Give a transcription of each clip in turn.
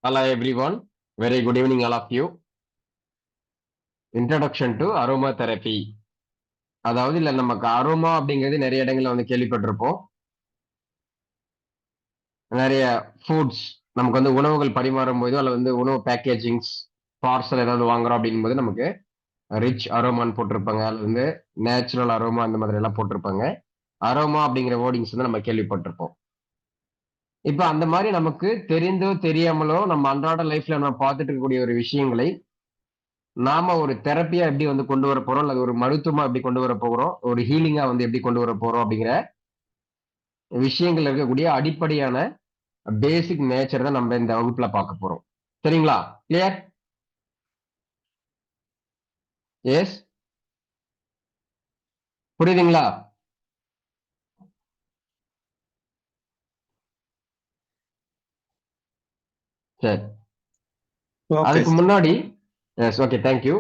Hello everyone. Very good evening all of you. Introduction to aromatherapy. அதாவது இல்ல நமக்கு aroma அப்படிங்கிறது நிறைய இடங்கள்ல வந்து கேள்விப்பட்டிருப்போம். நிறைய ஃபுட்ஸ் நமக்கு வந்து உணவுகள் பரிமாறும் போது அல்லது வந்து உணவு பேக்கேஜிங்ஸ் பார்சல் ஏதாவது வாங்குறோம் அப்படிங்கும் போது நமக்கு ரிச் அரோமான்னு போட்டிருப்பாங்க அல்லது வந்து நேச்சுரல் அரோமா அந்த மாதிரி எல்லாம் போட்டிருப்பாங்க. அரோமா அப்படிங்கிற வேர்டிங்ஸ் வந்து நம்ம கேள்விப்பட்டிருப்போம். இப்ப அந்த மாதிரி நமக்கு தெரிந்தோ தெரியாமலோ நம்ம அன்றாட லைஃப்ல நம்ம பார்த்துட்டு இருக்கக்கூடிய ஒரு விஷயங்களை நாம ஒரு தெரப்பியா எப்படி வந்து கொண்டு வர போறோம் அல்லது ஒரு மருத்துவமா எப்படி கொண்டு வர போறோம் ஒரு ஹீலிங்கா வந்து எப்படி கொண்டு வர போறோம் அப்படிங்கிற விஷயங்கள் இருக்கக்கூடிய அடிப்படையான பேசிக் நேச்சர் தான் நம்ம இந்த வகுப்புல பார்க்க போறோம். சரிங்களா? கிளியர்? எஸ், புரியுதுங்களா? சரி, அதுக்கு முன்னாடி எஸ், ஓகே, தேங்க்யூ.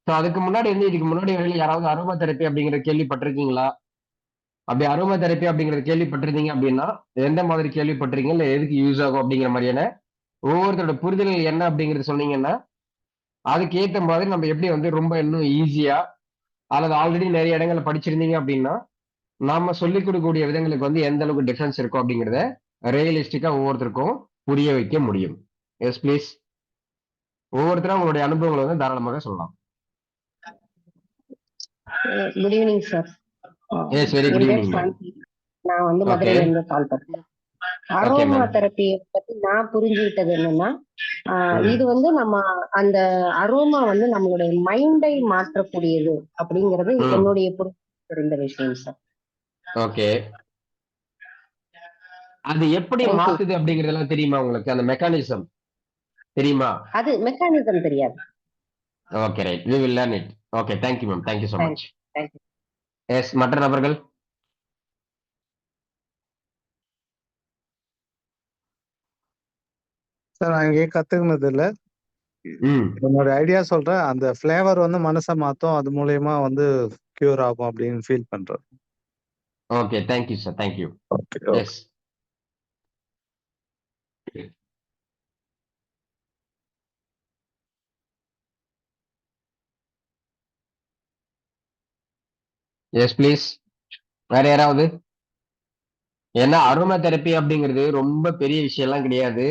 ஸோ அதுக்கு முன்னாடி வந்து இதுக்கு முன்னாடி வரையில யாராவது அரோமா தெரப்பி அப்படிங்கிற கேள்விப்பட்டிருக்கீங்களா? அப்படி அரோமா தெரப்பி அப்படிங்கறது கேள்விப்பட்டிருந்தீங்க அப்படின்னா எந்த மாதிரி கேள்விப்பட்டிருக்கீங்க, இல்ல எதுக்கு யூஸ் ஆகும் அப்படிங்கிற மாதிரியான ஒவ்வொருத்தரோட புரிதல்கள் என்ன அப்படிங்கறது சொன்னீங்கன்னா அதுக்கு ஏத்த மாதிரி நம்ம எப்படி வந்து ரொம்ப இன்னும் ஈஸியா அல்லது ஆல்ரெடி நிறைய இடங்கள்ல படிச்சிருந்தீங்க அப்படின்னா நாம சொல்லிக் கொடுக்கக்கூடிய விதங்களுக்கு வந்து எந்த அளவுக்கு டிஃபரன்ஸ் இருக்கும் அப்படிங்கறத ரியலிஸ்டிக்கா ஒவ்வொருத்தருக்கும் புரிய வைக்க முடியும். எஸ் ப்ளீஸ், ஒவ்வொருத்தரும் உங்களுடைய அனுபவங்களை வந்து தாராளமாக சொல்லலாம். Good evening sir. Yes, very good evening. நான் வந்து மதுரையில இருந்து கால் பண்றேன். அரோமா தெரப்பி பத்தி நான் புரிஞ்சுக்கிட்டது என்னன்னா, இது வந்து நம்ம அந்த அரோமா வந்து நம்மளுடைய மைண்டை மாற்றக்கூடியது அப்படிங்கிறது என்னுடைய புரிந்த விஷயம் சார். ஓகே, அது எப்படி மாத்துது அப்படிங்கறதெல்லாம் தெரியுமா உங்களுக்கு? அந்த மெக்கானிசம் தெரியுமா? அது மெக்கானிசம் தெரியாது. Okay, right, we will learn it. Okay, thank you ma'am, thank you so much. Yes, மற்ற நபர்கள்? சார் நான் இங்கே கத்துக்கினது இல்ல. என்னோட ஐடியா சொல்றேன். அந்த ஃபிளேவர் வந்து மனசை மாத்தும், அது மூலியமா வந்து கியூர் ஆகும் அப்படின்னு ஃபீல் பண்றேன். Okay, thank you sir, thank you. Yes, yes please, வேற யாராவது? ஏன்னா அரோமா தெரப்பி அப்படிங்கிறது ரொம்ப பெரிய விஷயம் எல்லாம் கிடையாது.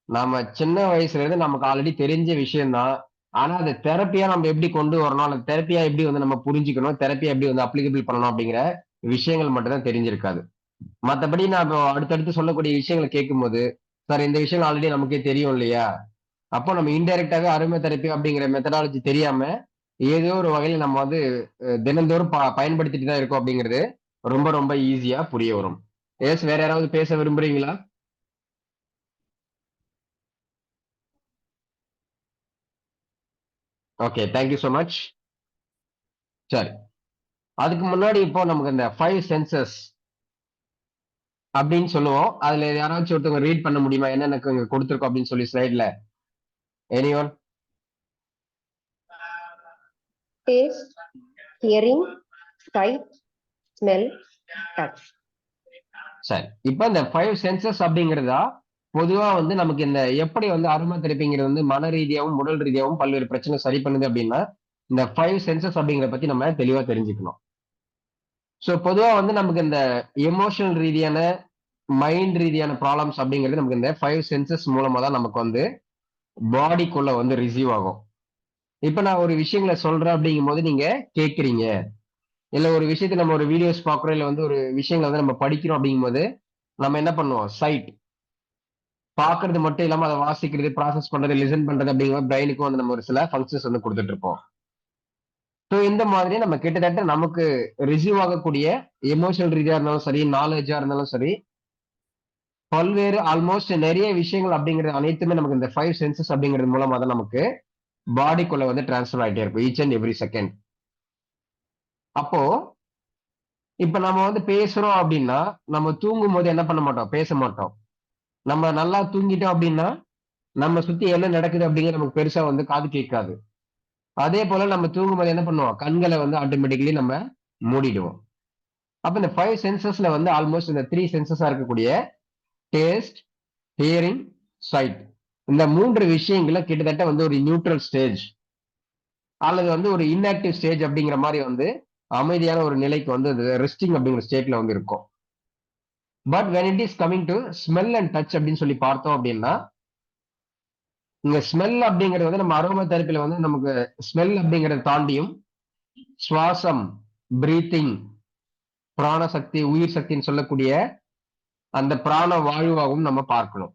நாம சின்ன வயசுல இருந்து நமக்கு ஆல்ரெடி தெரிஞ்ச விஷயம்தான். ஆனா அதை தெரப்பியா நம்ம எப்படி கொண்டு வரணும், அல்லது தெரப்பியா எப்படி வந்து நம்ம புரிஞ்சுக்கணும், தெரப்பியா எப்படி வந்து அப்ளிகபிள் பண்ணணும் அப்படிங்கிற விஷயங்கள் மட்டும் தான் தெரிஞ்சிருக்காது. மத்தபடி நான் அடுத்தடுத்து சொல்லக்கூடிய விஷயங்களை கேட்கும்போது சார் இந்த விஷயம் ஆல்ரெடி நமக்கே தெரியும் இல்லையா, அப்போ நம்ம இன்டைரக்டாவே அரோமா தெரப்பி அப்படிங்கிற மெத்தடாலஜி தெரியாம ஏதோ ஒரு வகையில நம்ம வந்து தினந்தோறும் பயன்படுத்திட்டு தான் இருக்கோம் அப்படிங்கிறது ரொம்ப ரொம்ப ஈஸியா புரிய வரும். எஸ், வேற யாராவது பேச விரும்புறீங்களா? Okay, thank you so much. சரி, அதுக்கு முன்னாடி இப்போ நமக்கு இந்த 5 சென்சஸ் அப்படின்னு சொல்லுவோம். அதுல யாராச்சும் ஒருத்தவங்க ரீட் பண்ண முடியுமா என்னென்ன கொடுத்துருக்கோம் அப்படின்னு சொல்லி ஸ்லைட்ல? Anyone? Taste, hearing, sight, smell, touch. சரி, இப்போ இந்த 5 சென்சஸ் அப்படிங்கிறதா பொதுவா வந்து நமக்கு இந்த எப்படி வந்து அரோமா தெரப்பிங்கிறது வந்து மன ரீதியாகவும் உடல் ரீதியாகவும் பல்வேறு பிரச்சனை சரி பண்ணுது அப்படின்னா இந்த 5 சென்சஸ் அப்படிங்கிறத பத்தி நம்ம தெளிவா தெரிஞ்சுக்கணும். ஸோ பொதுவா வந்து நமக்கு இந்த எமோஷனல் ரீதியான மைண்ட் ரீதியான ப்ராப்ளம்ஸ் அப்படிங்கிறது நமக்கு இந்த 5 சென்சஸ் மூலமா தான் நமக்கு வந்து பாடிக்குள்ள வந்து ரிசீவ் ஆகும். இப்ப நான் ஒரு விஷயங்களை சொல்றேன் அப்படிங்கும் போது நீங்க கேட்குறீங்க, இல்ல ஒரு விஷயத்தை நம்ம ஒரு வீடியோஸ் பார்க்குறோம், இல்ல வந்து ஒரு விஷயங்களை வந்து நம்ம படிக்கிறோம் அப்படிங்கும் போது நம்ம என்ன பண்ணுவோம்? சைட் பாக்குறது மட்டும் இல்லாம அதை வாசிக்கிறது, ப்ராசஸ் பண்றது, லிசன் பண்றது அப்படிங்கிற பிரெயினுக்கும் வந்து நம்ம ஒரு சில ஃபங்க்ஷன்ஸ் வந்து கொடுத்துட்டு இருப்போம். ஸோ இந்த மாதிரி நம்ம கிட்டத்தட்ட நமக்கு ரிசீவ் ஆகக்கூடிய எமோஷனல் ரீதியா இருந்தாலும் சரி, நாலேஜா இருந்தாலும் சரி, பல்வேறு ஆல்மோஸ்ட் நிறைய விஷயங்கள் அப்படிங்கிறது அனைத்துமே நமக்கு இந்த 5 சென்சஸ் அப்படிங்கிறது மூலமா தான் நமக்கு பாடிக்குள்ள வந்து டிரான்ஸ்ஃபர் ஆகிட்டே இருக்கும் ஈச் அண்ட் எவ்ரி செகண்ட். அப்போ இப்ப நம்ம வந்து பேசுறோம் அப்படின்னா நம்ம தூங்கும் போது என்ன பண்ண மாட்டோம்? பேச மாட்டோம். நம்ம நல்லா தூங்கிட்டோம் அப்படின்னா நம்ம சுத்தி என்ன நடக்குது அப்படிங்கிற நமக்கு பெருசா வந்து காது கேட்காது. அதே போல நம்ம தூங்கும்போது என்ன பண்ணுவோம்? கண்களை வந்து ஆட்டோமேட்டிக்கலி நம்ம மூடிடுவோம். அப்ப இந்த 5 சென்சஸ்ல வந்து ஆல்மோஸ்ட் இந்த 3 சென்சஸா இருக்கக்கூடிய டேஸ்ட், ஹியரிங், சைட், இந்த 3 விஷயங்கள கிட்டத்தட்ட வந்து ஒரு நியூட்ரல் ஸ்டேஜ் அல்லது வந்து ஒரு இன்ஆக்டிவ் ஸ்டேஜ் அப்படிங்கிற மாதிரி வந்து அமைதியான ஒரு நிலைக்கு வந்து ரெஸ்டிங் அப்படிங்கிற ஸ்டேட்ல வந்து இருக்கும். But when it is coming to smell and touch அப்படின்னு சொல்லி பார்த்தோம் அப்படின்னா, இங்க ஸ்மெல் அப்படிங்கிறது வந்து நம்ம அரோமா தெரப்பில வந்து நமக்கு ஸ்மெல் அப்படிங்கறத தாண்டியும் சுவாசம், பிரீத்திங், பிராண சக்தி, உயிர் சக்தின்னு சொல்லக்கூடிய அந்த பிராண வாயுவாகவும் நம்ம பார்க்கணும்.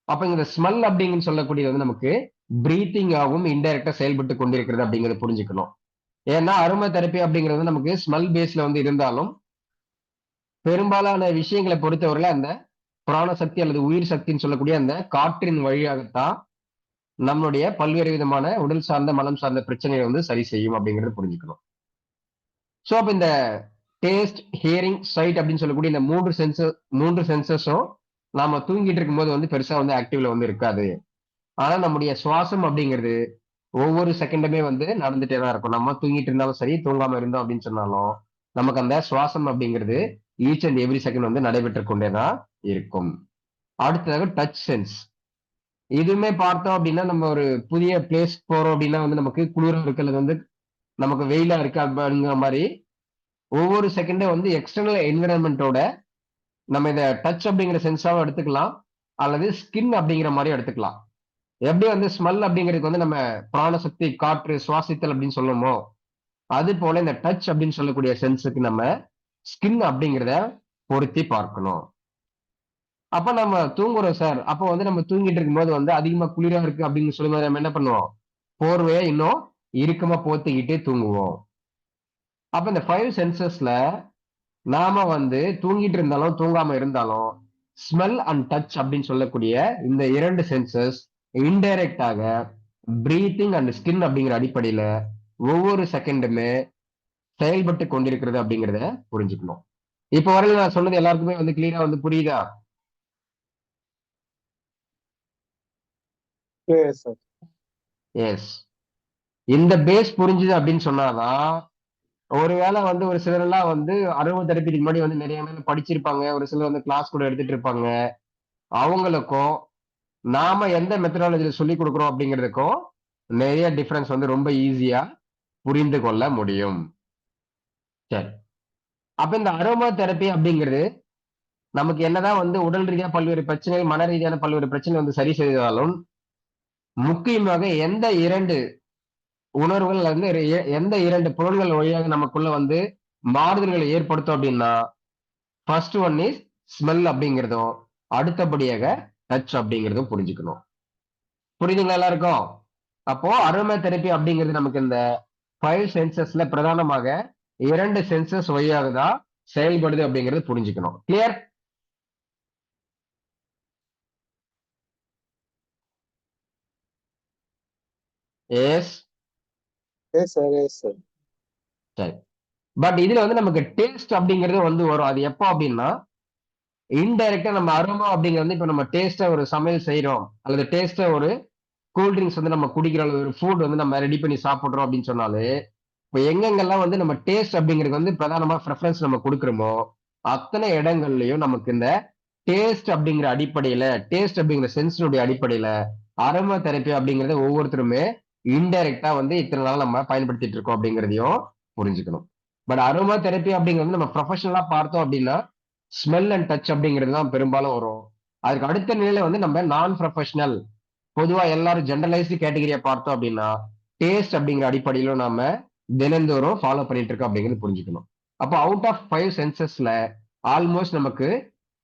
அப்ப இந்த ஸ்மெல் அப்படிங்கன்னு சொல்லக்கூடியது வந்து நமக்கு பிரீத்திங் ஆகவும் இன்டைரக்டா செயல்பட்டு கொண்டிருக்கிறது அப்படிங்கறத புரிஞ்சுக்கணும். ஏன்னா அரோமா தெரப்பி அப்படிங்கிறது நமக்கு ஸ்மெல் பேஸ்ல வந்து இருந்தாலும் பெரும்பாலான விஷயங்களை பொறுத்தவரையில அந்த பிராண சக்தி அல்லது உயிர் சக்தின்னு சொல்லக்கூடிய அந்த காற்றின் வழியாகத்தான் நம்மளுடைய பல்வேறு விதமான உடல் சார்ந்த மனம் சார்ந்த பிரச்சனைகளை வந்து சரி செய்யும் அப்படிங்கறத புரிஞ்சுக்கணும். சோ அப்ப இந்த டேஸ்ட், ஹியரிங், சைட் அப்படின்னு சொல்லக்கூடிய இந்த மூன்று சென்சஸும் நாம தூங்கிட்டு இருக்கும்போது வந்து பெருசா வந்து ஆக்டிவ்ல வந்து இருக்காது. ஆனா நம்முடைய சுவாசம் அப்படிங்கிறது ஒவ்வொரு செகண்டுமே வந்து நடந்துட்டே தான் இருக்கும். நம்ம தூங்கிட்டு இருந்தாலும் சரி, தூங்காம இருந்தோம் அப்படின்னு சொன்னாலும் நமக்கு அந்த சுவாசம் அப்படிங்கிறது ஈச் அண்ட் எவ்ரி செகண்ட் வந்து நடைபெற்று கொண்டேதான் இருக்கும். அடுத்ததாக டச் சென்ஸ். இதுவுமே பார்த்தோம் அப்படின்னா நம்ம ஒரு புதிய பிளேஸ் போறோம் அப்படின்னா வந்து நமக்கு குளிரா இருக்கு அல்லது வந்து நமக்கு வெயிலா இருக்கு அப்படிங்கிற மாதிரி ஒவ்வொரு செகண்டும் வந்து எக்ஸ்டர்னல் என்விரான்மெண்டோட நம்ம இதை டச் அப்படிங்கிற சென்ஸாவும் எடுத்துக்கலாம் அல்லது ஸ்கின் அப்படிங்கிற மாதிரி எடுத்துக்கலாம். எப்படி வந்து ஸ்மெல் அப்படிங்கிறதுக்கு வந்து நம்ம பிராணசக்தி, காற்று, சுவாசித்தல் அப்படின்னு சொல்லுமோ அது போல இந்த டச் அப்படின்னு சொல்லக்கூடிய சென்ஸுக்கு நம்ம ஸ்கின் அப்படிங்கிறத பொருத்தி பார்க்கணும். அப்ப நம்ம தூங்குறோம் சார். அப்ப வந்து நம்ம தூங்கிட்டு இருக்கும்போது வந்து அதிகமா குளிரா இருக்கு அப்படின்னு சொல்லும்போது நம்ம என்ன பண்ணுவோம்? போர்வையை இன்னும் இறுக்கமா போத்திக்கிட்டே தூங்குவோம். அப்ப இந்த 5 சென்சஸ்ல நாம வந்து தூங்கிட்டு இருந்தாலும் தூங்காம இருந்தாலும் ஸ்மெல் அண்ட் டச் அப்படின்னு சொல்லக்கூடிய இந்த 2 சென்சஸ் இன்டைரக்டாக பிரீத்திங் அண்ட் ஸ்கின் அப்படிங்கிற அடிப்படையில ஒவ்வொரு செகண்டுமே செயல்பட்டு கொண்டிருக்கிறது அப்படிங்கிறத புரிஞ்சுக்கணும். இப்ப வரையில நான் சொன்னது எல்லாருக்குமே வந்து கிளியரா வந்து புரியுதா? எஸ். இந்த பேஸ் புரிஞ்சுது அப்படின்னு சொன்னாதான் ஒருவேளை வந்து ஒரு சிலரெல்லாம் வந்து அறுவை தெரப்பிக்கு முன்னாடி வந்து நிறைய பேர் படிச்சிருப்பாங்க. ஒரு சிலர் வந்து கிளாஸ் கூட எடுத்துட்டு இருப்பாங்க. அவங்களுக்கும் நாம எந்த மெத்தடாலஜில சொல்லி கொடுக்குறோம் அப்படிங்கிறதுக்கும் நிறைய டிஃபரன்ஸ் வந்து ரொம்ப ஈஸியா புரிந்து கொள்ள முடியும். சரி. அப்ப இந்த அரோமா தெரப்பி அப்படிங்கிறது நமக்கு என்னதான் வந்து உடல் ரீதியா பல்வேறு பிரச்சனைகள், மன ரீதியான பல்வேறு பிரச்சனை வந்து சரி செய்தாலும் முக்கியமாக எந்த 2 உணர்வுகள் வந்து எந்த 2 புலன்கள் வழியாக நமக்குள்ள வந்து மாறுதல்களை ஏற்படுத்தும் அப்படின்னா ஃபர்ஸ்ட் ஒன் இஸ் ஸ்மெல் அப்படிங்கிறதும் அடுத்தபடியாக டச் அப்படிங்கிறதும் புரிஞ்சுக்கணும். புரியுதுங்களா எல்லாருக்கும்? அப்போ அரோமா தெரப்பி அப்படிங்கிறது நமக்கு இந்த 5 சென்சஸ்ல பிரதானமாக 2 சென்சஸ் வழியாக தான் செயல்படுது அப்படிங்கிறது புரிஞ்சுக்கணும். கிளியர்? எஸ். சரி. பட் இதுல வந்து நமக்கு டேஸ்ட் அப்படிங்கிறது வந்து வரும். அது எப்போ அப்படின்னா இன்டைரக்டா நம்ம அரோமா அப்படிங்கிறது வந்து இப்ப நம்ம டேஸ்டா ஒரு சமையல் செய்யறோம் அல்லது டேஸ்டா ஒரு கூல் ட்ரிங்க்ஸ் வந்து நம்ம குடிக்கிற அளவு ஒரு ஃபுட் வந்து நம்ம ரெடி பண்ணி சாப்பிடுறோம் அப்படின்னு சொன்னாலே இப்ப எங்கெங்கெல்லாம் வந்து நம்ம டேஸ்ட் அப்படிங்கிறது வந்து பிரதானமா ப்ரெஃபரன்ஸ் நம்ம கொடுக்குறோமோ அத்தனை இடங்கள்லயும் நமக்கு இந்த டேஸ்ட் அப்படிங்கிற அடிப்படையில டேஸ்ட் அப்படிங்கிற சென்ஸினுடைய அடிப்படையில அரோமா தெரப்பி அப்படிங்கறத ஒவ்வொருத்தருமே இன்டைரக்டா வந்து இத்தனை நாள் நம்ம பயன்படுத்திட்டு இருக்கோம் அப்படிங்கிறதையும் புரிஞ்சுக்கணும். பட் அரோமா தெரப்பி அப்படிங்கிறது நம்ம ப்ரொஃபஷனலா பார்த்தோம் அப்படின்னா ஸ்மெல் அண்ட் டச் அப்படிங்கிறது தான் பெரும்பாலும் வரும். அதுக்கு அடுத்த நிலையில வந்து நம்ம நான் ப்ரொஃபஷனல் பொதுவா எல்லாரும் ஜெனரலைஸ்டு கேட்டகரியா பார்த்தோம் அப்படின்னா டேஸ்ட் அப்படிங்கிற அடிப்படையில நாம தினந்தோறும் ஃபாலோ பண்ணிட்டு இருக்கோம் அப்படிங்கிறது புரிஞ்சுக்கணும். அப்போ அவுட் ஆஃப் 5 சென்சஸ்ல ஆல்மோஸ்ட் நமக்கு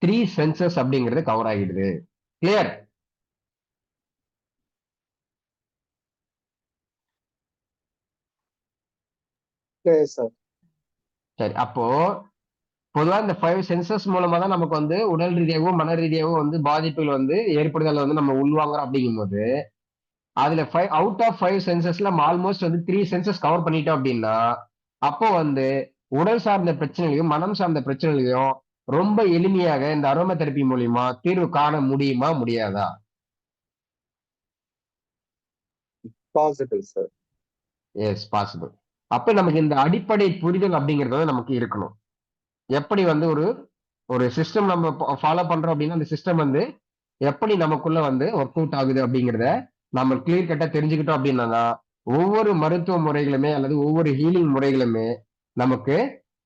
3 சென்சஸ் அப்படிங்கிறது கவர் ஆகிடுது. கிளியர்? சரி. அப்போ பொதுவா இந்த 5 சென்சஸ் மூலமா தான் நமக்கு வந்து உடல் ரீதியாகவும் மன ரீதியாகவும் வந்து பாதிப்புகள் வந்து ஏற்படுதல் வந்து நம்ம உள்வாங்குறோம் அப்படிங்கும்போது அதுல அவுட் ஆஃப் 5 சென்சஸ்ல நம்ம ஆல்மோஸ்ட் வந்து 3 சென்சஸ் கவர் பண்ணிட்டோம் அப்படின்னா அப்போ வந்து உடல் சார்ந்த பிரச்சனைகளையும் மனம் சார்ந்த பிரச்சனைகளையும் ரொம்ப எளிமையாக இந்த அரோமா தெரப்பி மூலியமா தீர்வு காண முடியுமா முடியாதா? Possible sir. Yes, possible. அப்ப நமக்கு இந்த அடிப்படை புரிதல் அப்படிங்கிறது வந்து நமக்கு இருக்கணும். எப்படி வந்து ஒரு சிஸ்டம் நம்ம ஃபாலோ பண்றோம் அப்படின்னா அந்த சிஸ்டம் வந்து எப்படி நமக்குள்ள வந்து ஒர்க் அவுட் ஆகுது அப்படிங்கிறத நம்ம கிளியர் கட்டா தெரிஞ்சுக்கிட்டோம் அப்படின்னா ஒவ்வொரு மருத்துவ முறைகளுமே அல்லது ஒவ்வொரு ஹீலிங் முறைகளுமே நமக்கு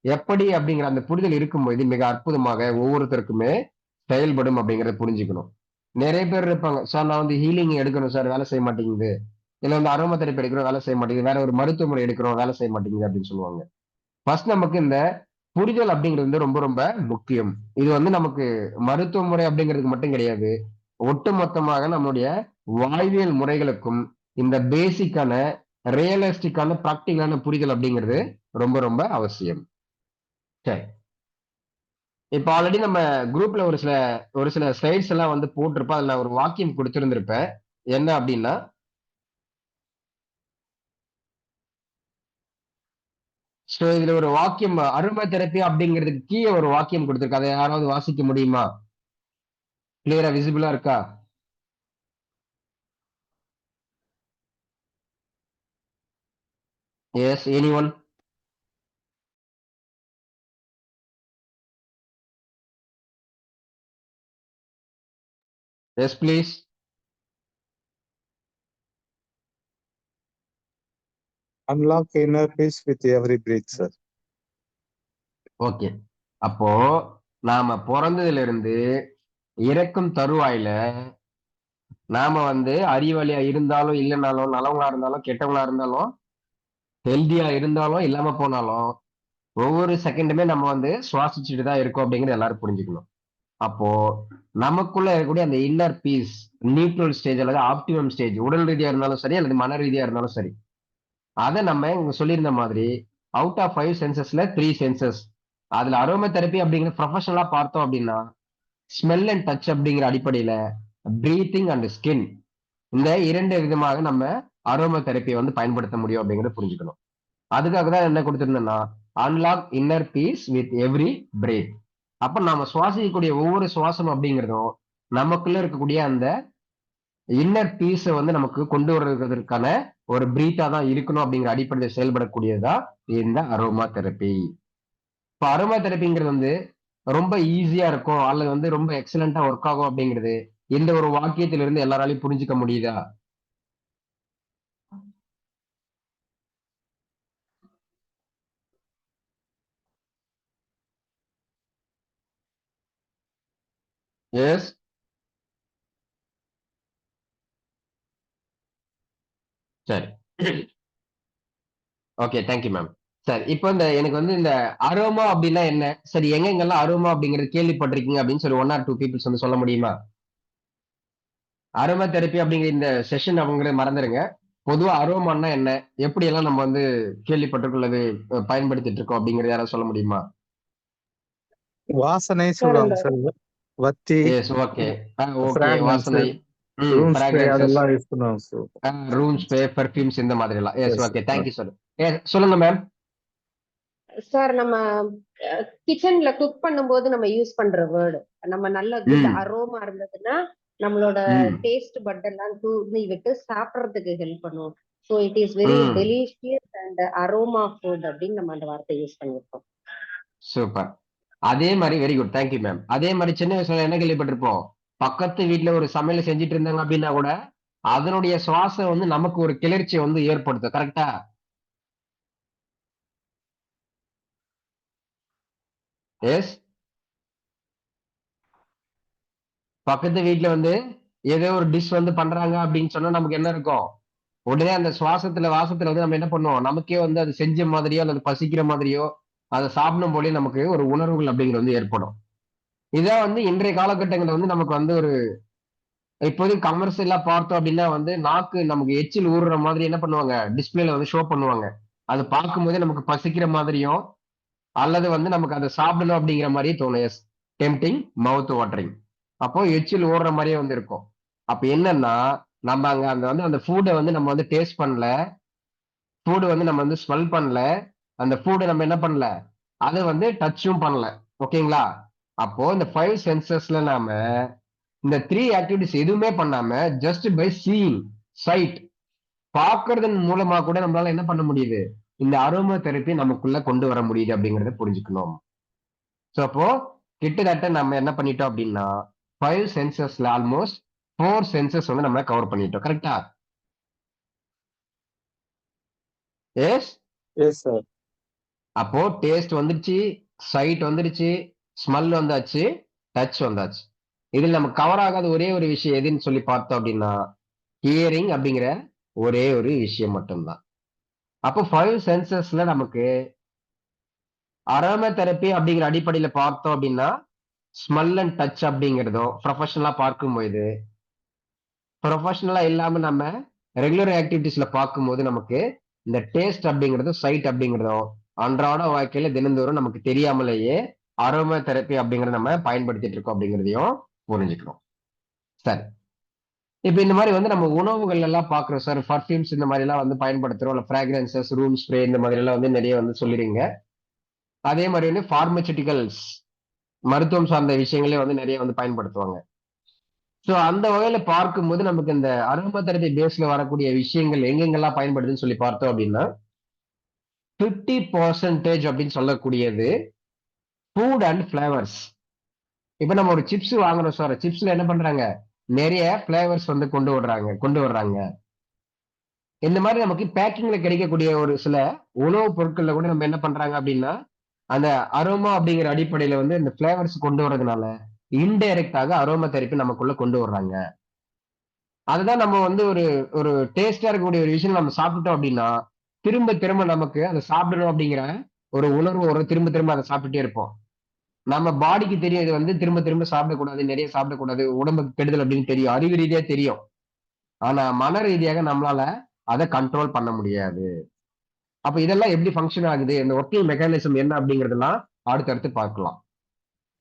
எப்படி அப்படிங்கிற அந்த புரிதல் இருக்கும்போது மிக அற்புதமாக ஒவ்வொருத்தருக்குமே செயல்படும் அப்படிங்கறத புரிஞ்சுக்கணும். நிறைய பேர் இருப்பாங்க, சார் நான் வந்து ஹீலிங் எடுக்கணும் சார், வேலை செய்ய மாட்டேங்குது. இல்ல வந்து அரோமா தெரப்பி எடுக்கிறோம், வேலை செய்ய மாட்டேங்குது. வேற ஒரு மருத்துவ முறை எடுக்கிறோம், வேலை செய்ய மாட்டேங்குது அப்படின்னு சொல்லுவாங்க. ஃபர்ஸ்ட் நமக்கு இந்த புரிதல் அப்படிங்கிறது வந்து ரொம்ப ரொம்ப முக்கியம். இது வந்து நமக்கு மருத்துவ முறை அப்படிங்கிறதுக்கு மட்டும் கிடையாது. ஒட்டுமொத்தமாக நம்முடைய வாழ்வியல் முறைகளுக்கும் இந்த பேசிக்கான ரியலிஸ்டிக்கான பிராக்டிகலான புரிதல் அப்படிங்கிறது ரொம்ப ரொம்ப அவசியம். சரி. இப்ப ஆல்ரெடி நம்ம குரூப்ல ஒரு சில ஸ்லைட்ஸ் எல்லாம் வந்து போட்டிருப்பேன். அதுல ஒரு வாக்கியம் கொடுத்திருந்திருப்பேன். என்ன அப்படின்னா, சோ இதுல ஒரு வாக்கியம் அருமை தெரப்பி அப்படிங்கிறதுக்கு கீழே ஒரு வாக்கியம் கொடுத்திருக்கு. அதை யாராவது வாசிக்க முடியுமா? கிளியரா விசிபிளா இருக்கா? Yes, anyone? Yes please. Unlock inner peace with every breath, sir. ஓகே. அப்போ நாம பிறந்ததுல இருந்து இறக்கும் தருவாயில நாம வந்து அறிவாளியா இருந்தாலும் இல்லைனாலும் நல்லவங்களா இருந்தாலும் கெட்டவங்களா இருந்தாலும் ஹெல்தியா இருந்தாலும் இல்லாம போனாலும் ஒவ்வொரு செகண்டுமே நம்ம வந்து சுவாசிச்சுட்டு தான் இருக்கோம் அப்படிங்கறது எல்லாரும் புரிஞ்சுக்கணும். அப்போ நமக்குள்ள இருக்கக்கூடிய அந்த இன்னர் பீஸ், நியூட்ரல் ஸ்டேஜ் அல்லது ஆப்டிமம் ஸ்டேஜ், உடல் ரீதியா இருந்தாலும் சரி அல்லது மன ரீதியா இருந்தாலும் சரி, அதை நம்ம இங்க சொல்லியிருந்த மாதிரி அவுட் ஆஃப் 5 சென்சஸ்ல 3 சென்சஸ். அதுல அரோமா தெரப்பி அப்படிங்கிற ப்ரொஃபஷனலா பார்த்தோம் அப்படின்னா ஸ்மெல் அண்ட் டச் அப்படிங்கிற அடிப்படையில பிரீத்திங் அண்ட் ஸ்கின், இந்த 2 விதமாக நம்ம அரோமா தெரப்பியை வந்து பயன்படுத்த முடியும் அப்படிங்கறத புரிஞ்சுக்கணும். அதுக்காக தான் என்ன கொடுத்திருந்தேன்னா unlock inner peace with every breath. அப்ப நாம சுவாசிக்கக்கூடிய ஒவ்வொரு சுவாசம் அப்படிங்கிறதும் நமக்குள்ள இருக்கக்கூடிய அந்த இன்னர் பீஸ வந்து நமக்கு கொண்டு வர்றதுக்கான ஒரு பிரீத்தா தான் இருக்கணும் அப்படிங்கிற அடிப்படையில் செயல்படக்கூடியதுதான் இந்த அரோமா தெரப்பி. இப்ப அரோமா தெரப்பிங்கிறது வந்து ரொம்ப ஈஸியா இருக்கும் அல்லது வந்து ரொம்ப எக்ஸலண்டா ஒர்க் ஆகும் அப்படிங்கிறது இந்த ஒரு வாக்கியத்திலிருந்து எல்லாராலையும் புரிஞ்சுக்க முடியுதா? எஸ். சரி. Okay, thank you ma'am. சரி, இப்போ இந்த எனக்கு வந்து இந்த அரோமா அப்படின்னா என்ன, சரி எங்கெங்கெல்லாம் அரோமா அப்படிங்கிறது கேள்விப்பட்டிருக்கீங்க அப்படின்னு சொல்லி 1 or 2 பீப்புள்ஸ் வந்து சொல்ல முடியுமா? அரோமா தெரப்பி அப்படிங்கிற இந்த செஷன் அவங்களே மறந்துருங்க. பொதுவா அரோமான்னா என்ன, எப்படி எல்லாம் நம்ம வந்து கேள்விப்பட்டிருக்கோம் அல்லது பயன்படுத்திட்டு இருக்கோம் அப்படிங்கறது யாராவது சொல்ல முடியுமா? வாசனை சார் சொல்லுவாங்க இந்த சார். வத்தி, எஸ், ஓகே. ஓகே, ஃப்ராக்ரன்ஸ், வாசனை, ரூம் ஸ்ப்ரே ஃப்ராக்ரன்சஸ், அதெல்லாம் யூஸ் பண்ணுவாங்க சார். ரூம் ஸ்ப்ரே, பெர்ஃபியூம்ஸ் இந்த மாதிரி எல்லாம். Yes, yes okay, sir. Thank you sir. சொல்லுங்க மேம். சார் நம்ம கிச்சன்ல குக் பண்ணும்போது நம்ம யூஸ் பண்ற வேர்டு, நம்ம நல்ல குட் ம், அரோமா இருந்ததுன்னா நம்மளோட ம், டேஸ்ட் பட் எல்லாம் தூண்டி விட்டு சாப்பிடுறதுக்கு ஹெல்ப் பண்ணும். ஸோ இட் இஸ் வெரி ம். டெலிஷியஸ் அண்ட் அரோமா ஃபுட் அப்படின்னு நம்ம அந்த வார்த்தை யூஸ் பண்ணிருக்கோம். சூப்பர். அதே மாதிரி வெரி குட், தேங்க்யூ மேம். அதே மாதிரி சின்ன வயசுல என்ன கேள்விப்பட்டிருப்போம், பக்கத்து வீட்டுல ஒரு சமையல் செஞ்சுட்டு இருந்தாங்க அப்படின்னா கூட அதனுடைய சுவாசம் வந்து நமக்கு ஒரு கிளர்ச்சியை வந்து ஏற்படுத்தும். கரெக்டா? எஸ். பக்கத்து வீட்டுல வந்து ஏதோ ஒரு டிஷ் வந்து பண்றாங்க அப்படின்னு சொன்னா நமக்கு என்ன இருக்கும், உடனே அந்த வாசத்துல வந்து நம்ம என்ன பண்ணுவோம், நமக்கே வந்து அது செஞ்ச மாதிரியோ அல்லது பசிக்கிற மாதிரியோ அதை சாப்பிடும் போலயே நமக்கு ஒரு உணர்வுகள் அப்படிங்கிறது வந்து ஏற்படும். இதான் வந்து இன்றைய காலகட்டங்கள்ல வந்து நமக்கு வந்து ஒரு இப்போதைக்கு கமர்ஷியலா பார்த்தோம் அப்படின்னா வந்து நாக்கு நமக்கு எச்சில் ஊறுற மாதிரி என்ன பண்ணுவாங்க, டிஸ்பிளேல வந்து ஷோ பண்ணுவாங்க. அது பார்க்கும்போதே நமக்கு பசிக்கிற மாதிரியும் அல்லது வந்து நமக்கு அதை சாப்பிடணும் அப்படிங்கிற மாதிரியே தோணும். Yes, tempting, mouth watering. அப்போ எச்சில் ஓடுற மாதிரியே வந்து இருக்கும். அப்ப என்னன்னா நம்ம அங்க அந்த வந்து அந்த ஃபுட்டை வந்து நம்ம வந்து டேஸ்ட் பண்ணல, ஃபுட் வந்து நம்ம வந்து ஸ்மெல் பண்ணல, அந்த ஃபுட்டை நம்ம என்ன பண்ணல, அதை வந்து டச்சும் பண்ணல. ஓகேங்களா? அப்போ இந்த 5 சென்சஸ்ல நாம இந்த 3 ஆக்டிவிட்டிஸ் எதுவுமே பண்ணாம ஜஸ்ட் பை சீயிங், சைட், பார்க்கறதன் மூலமா கூட நம்மளால என்ன பண்ண முடியுது, இந்த அரோமா தெரப்பி நமக்குள்ள கொண்டு வர முடியுது அப்படிங்கறத புரிஞ்சுக்கணும். சோ அப்போ கிட்டத்தட்ட நம்ம என்ன பண்ணிட்டோம் அப்படின்னா 5 சென்சஸ்ல ஆல்மோஸ்ட் 4 சென்சஸ் வந்து நம்ம கவர் பண்ணிட்டோம். கரெக்டா? எஸ். Yes sir. அப்போ டேஸ்ட் வந்துருச்சு, சைட் வந்துருச்சு, ஸ்மெல் வந்தாச்சு, டச் வந்தாச்சு. இதில் நமக்கு கவர் ஆகாத ஒரே ஒரு விஷயம் எதுன்னு சொல்லி பார்த்தோம் அப்படின்னா ஹியரிங் அப்படிங்கிற ஒரே ஒரு விஷயம் மட்டும்தான். அப்போ 5 சென்சஸ்ல நமக்கு அரோமா தெரப்பி அப்படிங்கிற அடிப்படையில பார்த்தோம் அப்படின்னா ஸ்மெல் அண்ட் டச் அப்படிங்கிறதோ ப்ரொஃபஷனலா பார்க்கும்போது, ப்ரொஃபஷனலா இல்லாம நம்ம ரெகுலர் ஆக்டிவிட்டிஸ்ல பார்க்கும்போது நமக்கு இந்த டேஸ்ட் அப்படிங்கிறதும் சைட் அப்படிங்கிறதும் அன்றாட வாழ்க்கையில தினந்தோறும் நமக்கு தெரியாமலேயே அரோமா தெரப்பி அப்படிங்கறத நம்ம பயன்படுத்திட்டு இருக்கோம் அப்படிங்கிறதையும் புரிஞ்சுக்கணும். சரி, இப்ப இந்த மாதிரி வந்து நம்ம உணவுகள் எல்லாம் பாக்குறோம் சார், பர்ஃபியூம்ஸ் இந்த மாதிரி எல்லாம் வந்து பயன்படுத்துறோம், இல்ல பிராக்ரன்சஸ், ரூம் ஸ்ப்ரே இந்த மாதிரி எல்லாம் வந்து நிறைய வந்து சொல்லிடுங்க. அதே மாதிரி வந்து பார்மசூட்டிகல்ஸ், மருத்துவம் சார்ந்த விஷயங்களே வந்து நிறைய வந்து பயன்படுத்துவாங்க. சோ அந்த வகையில பார்க்கும்போது நமக்கு இந்த அரோமா தெரப்பி பேஸ்ல வரக்கூடிய விஷயங்கள் எங்கெங்கெல்லாம் பயன்படுதுன்னு சொல்லி பார்த்தோம் அப்படின்னா 50% அப்படின்னு சொல்லக்கூடியது ஃபுட் அண்ட் ஃபிளேவர்ஸ். இப்ப நம்ம ஒரு சிப்ஸ் வாங்குறோம் சார், சிப்ஸ்ல என்ன பண்றாங்க, நிறைய ஃபிளேவர்ஸ் வந்து கொண்டு வர்றாங்க. இந்த மாதிரி நமக்கு பேக்கிங்ல கிடைக்கக்கூடிய ஒரு சில உணவுப் பொருட்கள்ல கூட நம்ம என்ன பண்றாங்க அப்படின்னா அந்த அரோமா அப்படிங்கிற அடிப்படையில வந்து இந்த ஃபிளேவர்ஸ் கொண்டு வர்றதுனால இன்டைரக்டாக அரோமா தெரப்பி நமக்குள்ள கொண்டு வர்றாங்க. அதுதான் நம்ம வந்து ஒரு ஒரு டேஸ்டா இருக்கக்கூடிய ஒரு விஷயம் நம்ம சாப்பிட்டோம் அப்படின்னா திரும்ப திரும்ப நமக்கு அதை சாப்பிடணும் அப்படிங்கிற ஒரு உணர்வு ஒரு திரும்ப திரும்ப அதை சாப்பிட்டுட்டே இருப்போம். நம்ம பாடிக்கு தெரியும் இது வந்து திரும்ப திரும்ப சாப்பிடக்கூடாது, நிறைய சாப்பிடக்கூடாது, உடம்புக்கு கெடுதல் அப்படின்னு தெரியும், அறிவு ரீதியா தெரியும். ஆனா மன ரீதியாக நம்மளால அதை கண்ட்ரோல் பண்ண முடியாது. அப்ப இதெல்லாம் எப்படி ஃபங்க்ஷன் ஆகுது, இந்த ஒர்க்கிங் மெக்கானிசம் என்ன அப்படிங்கறதெல்லாம் அடுத்தடுத்து பார்க்கலாம்.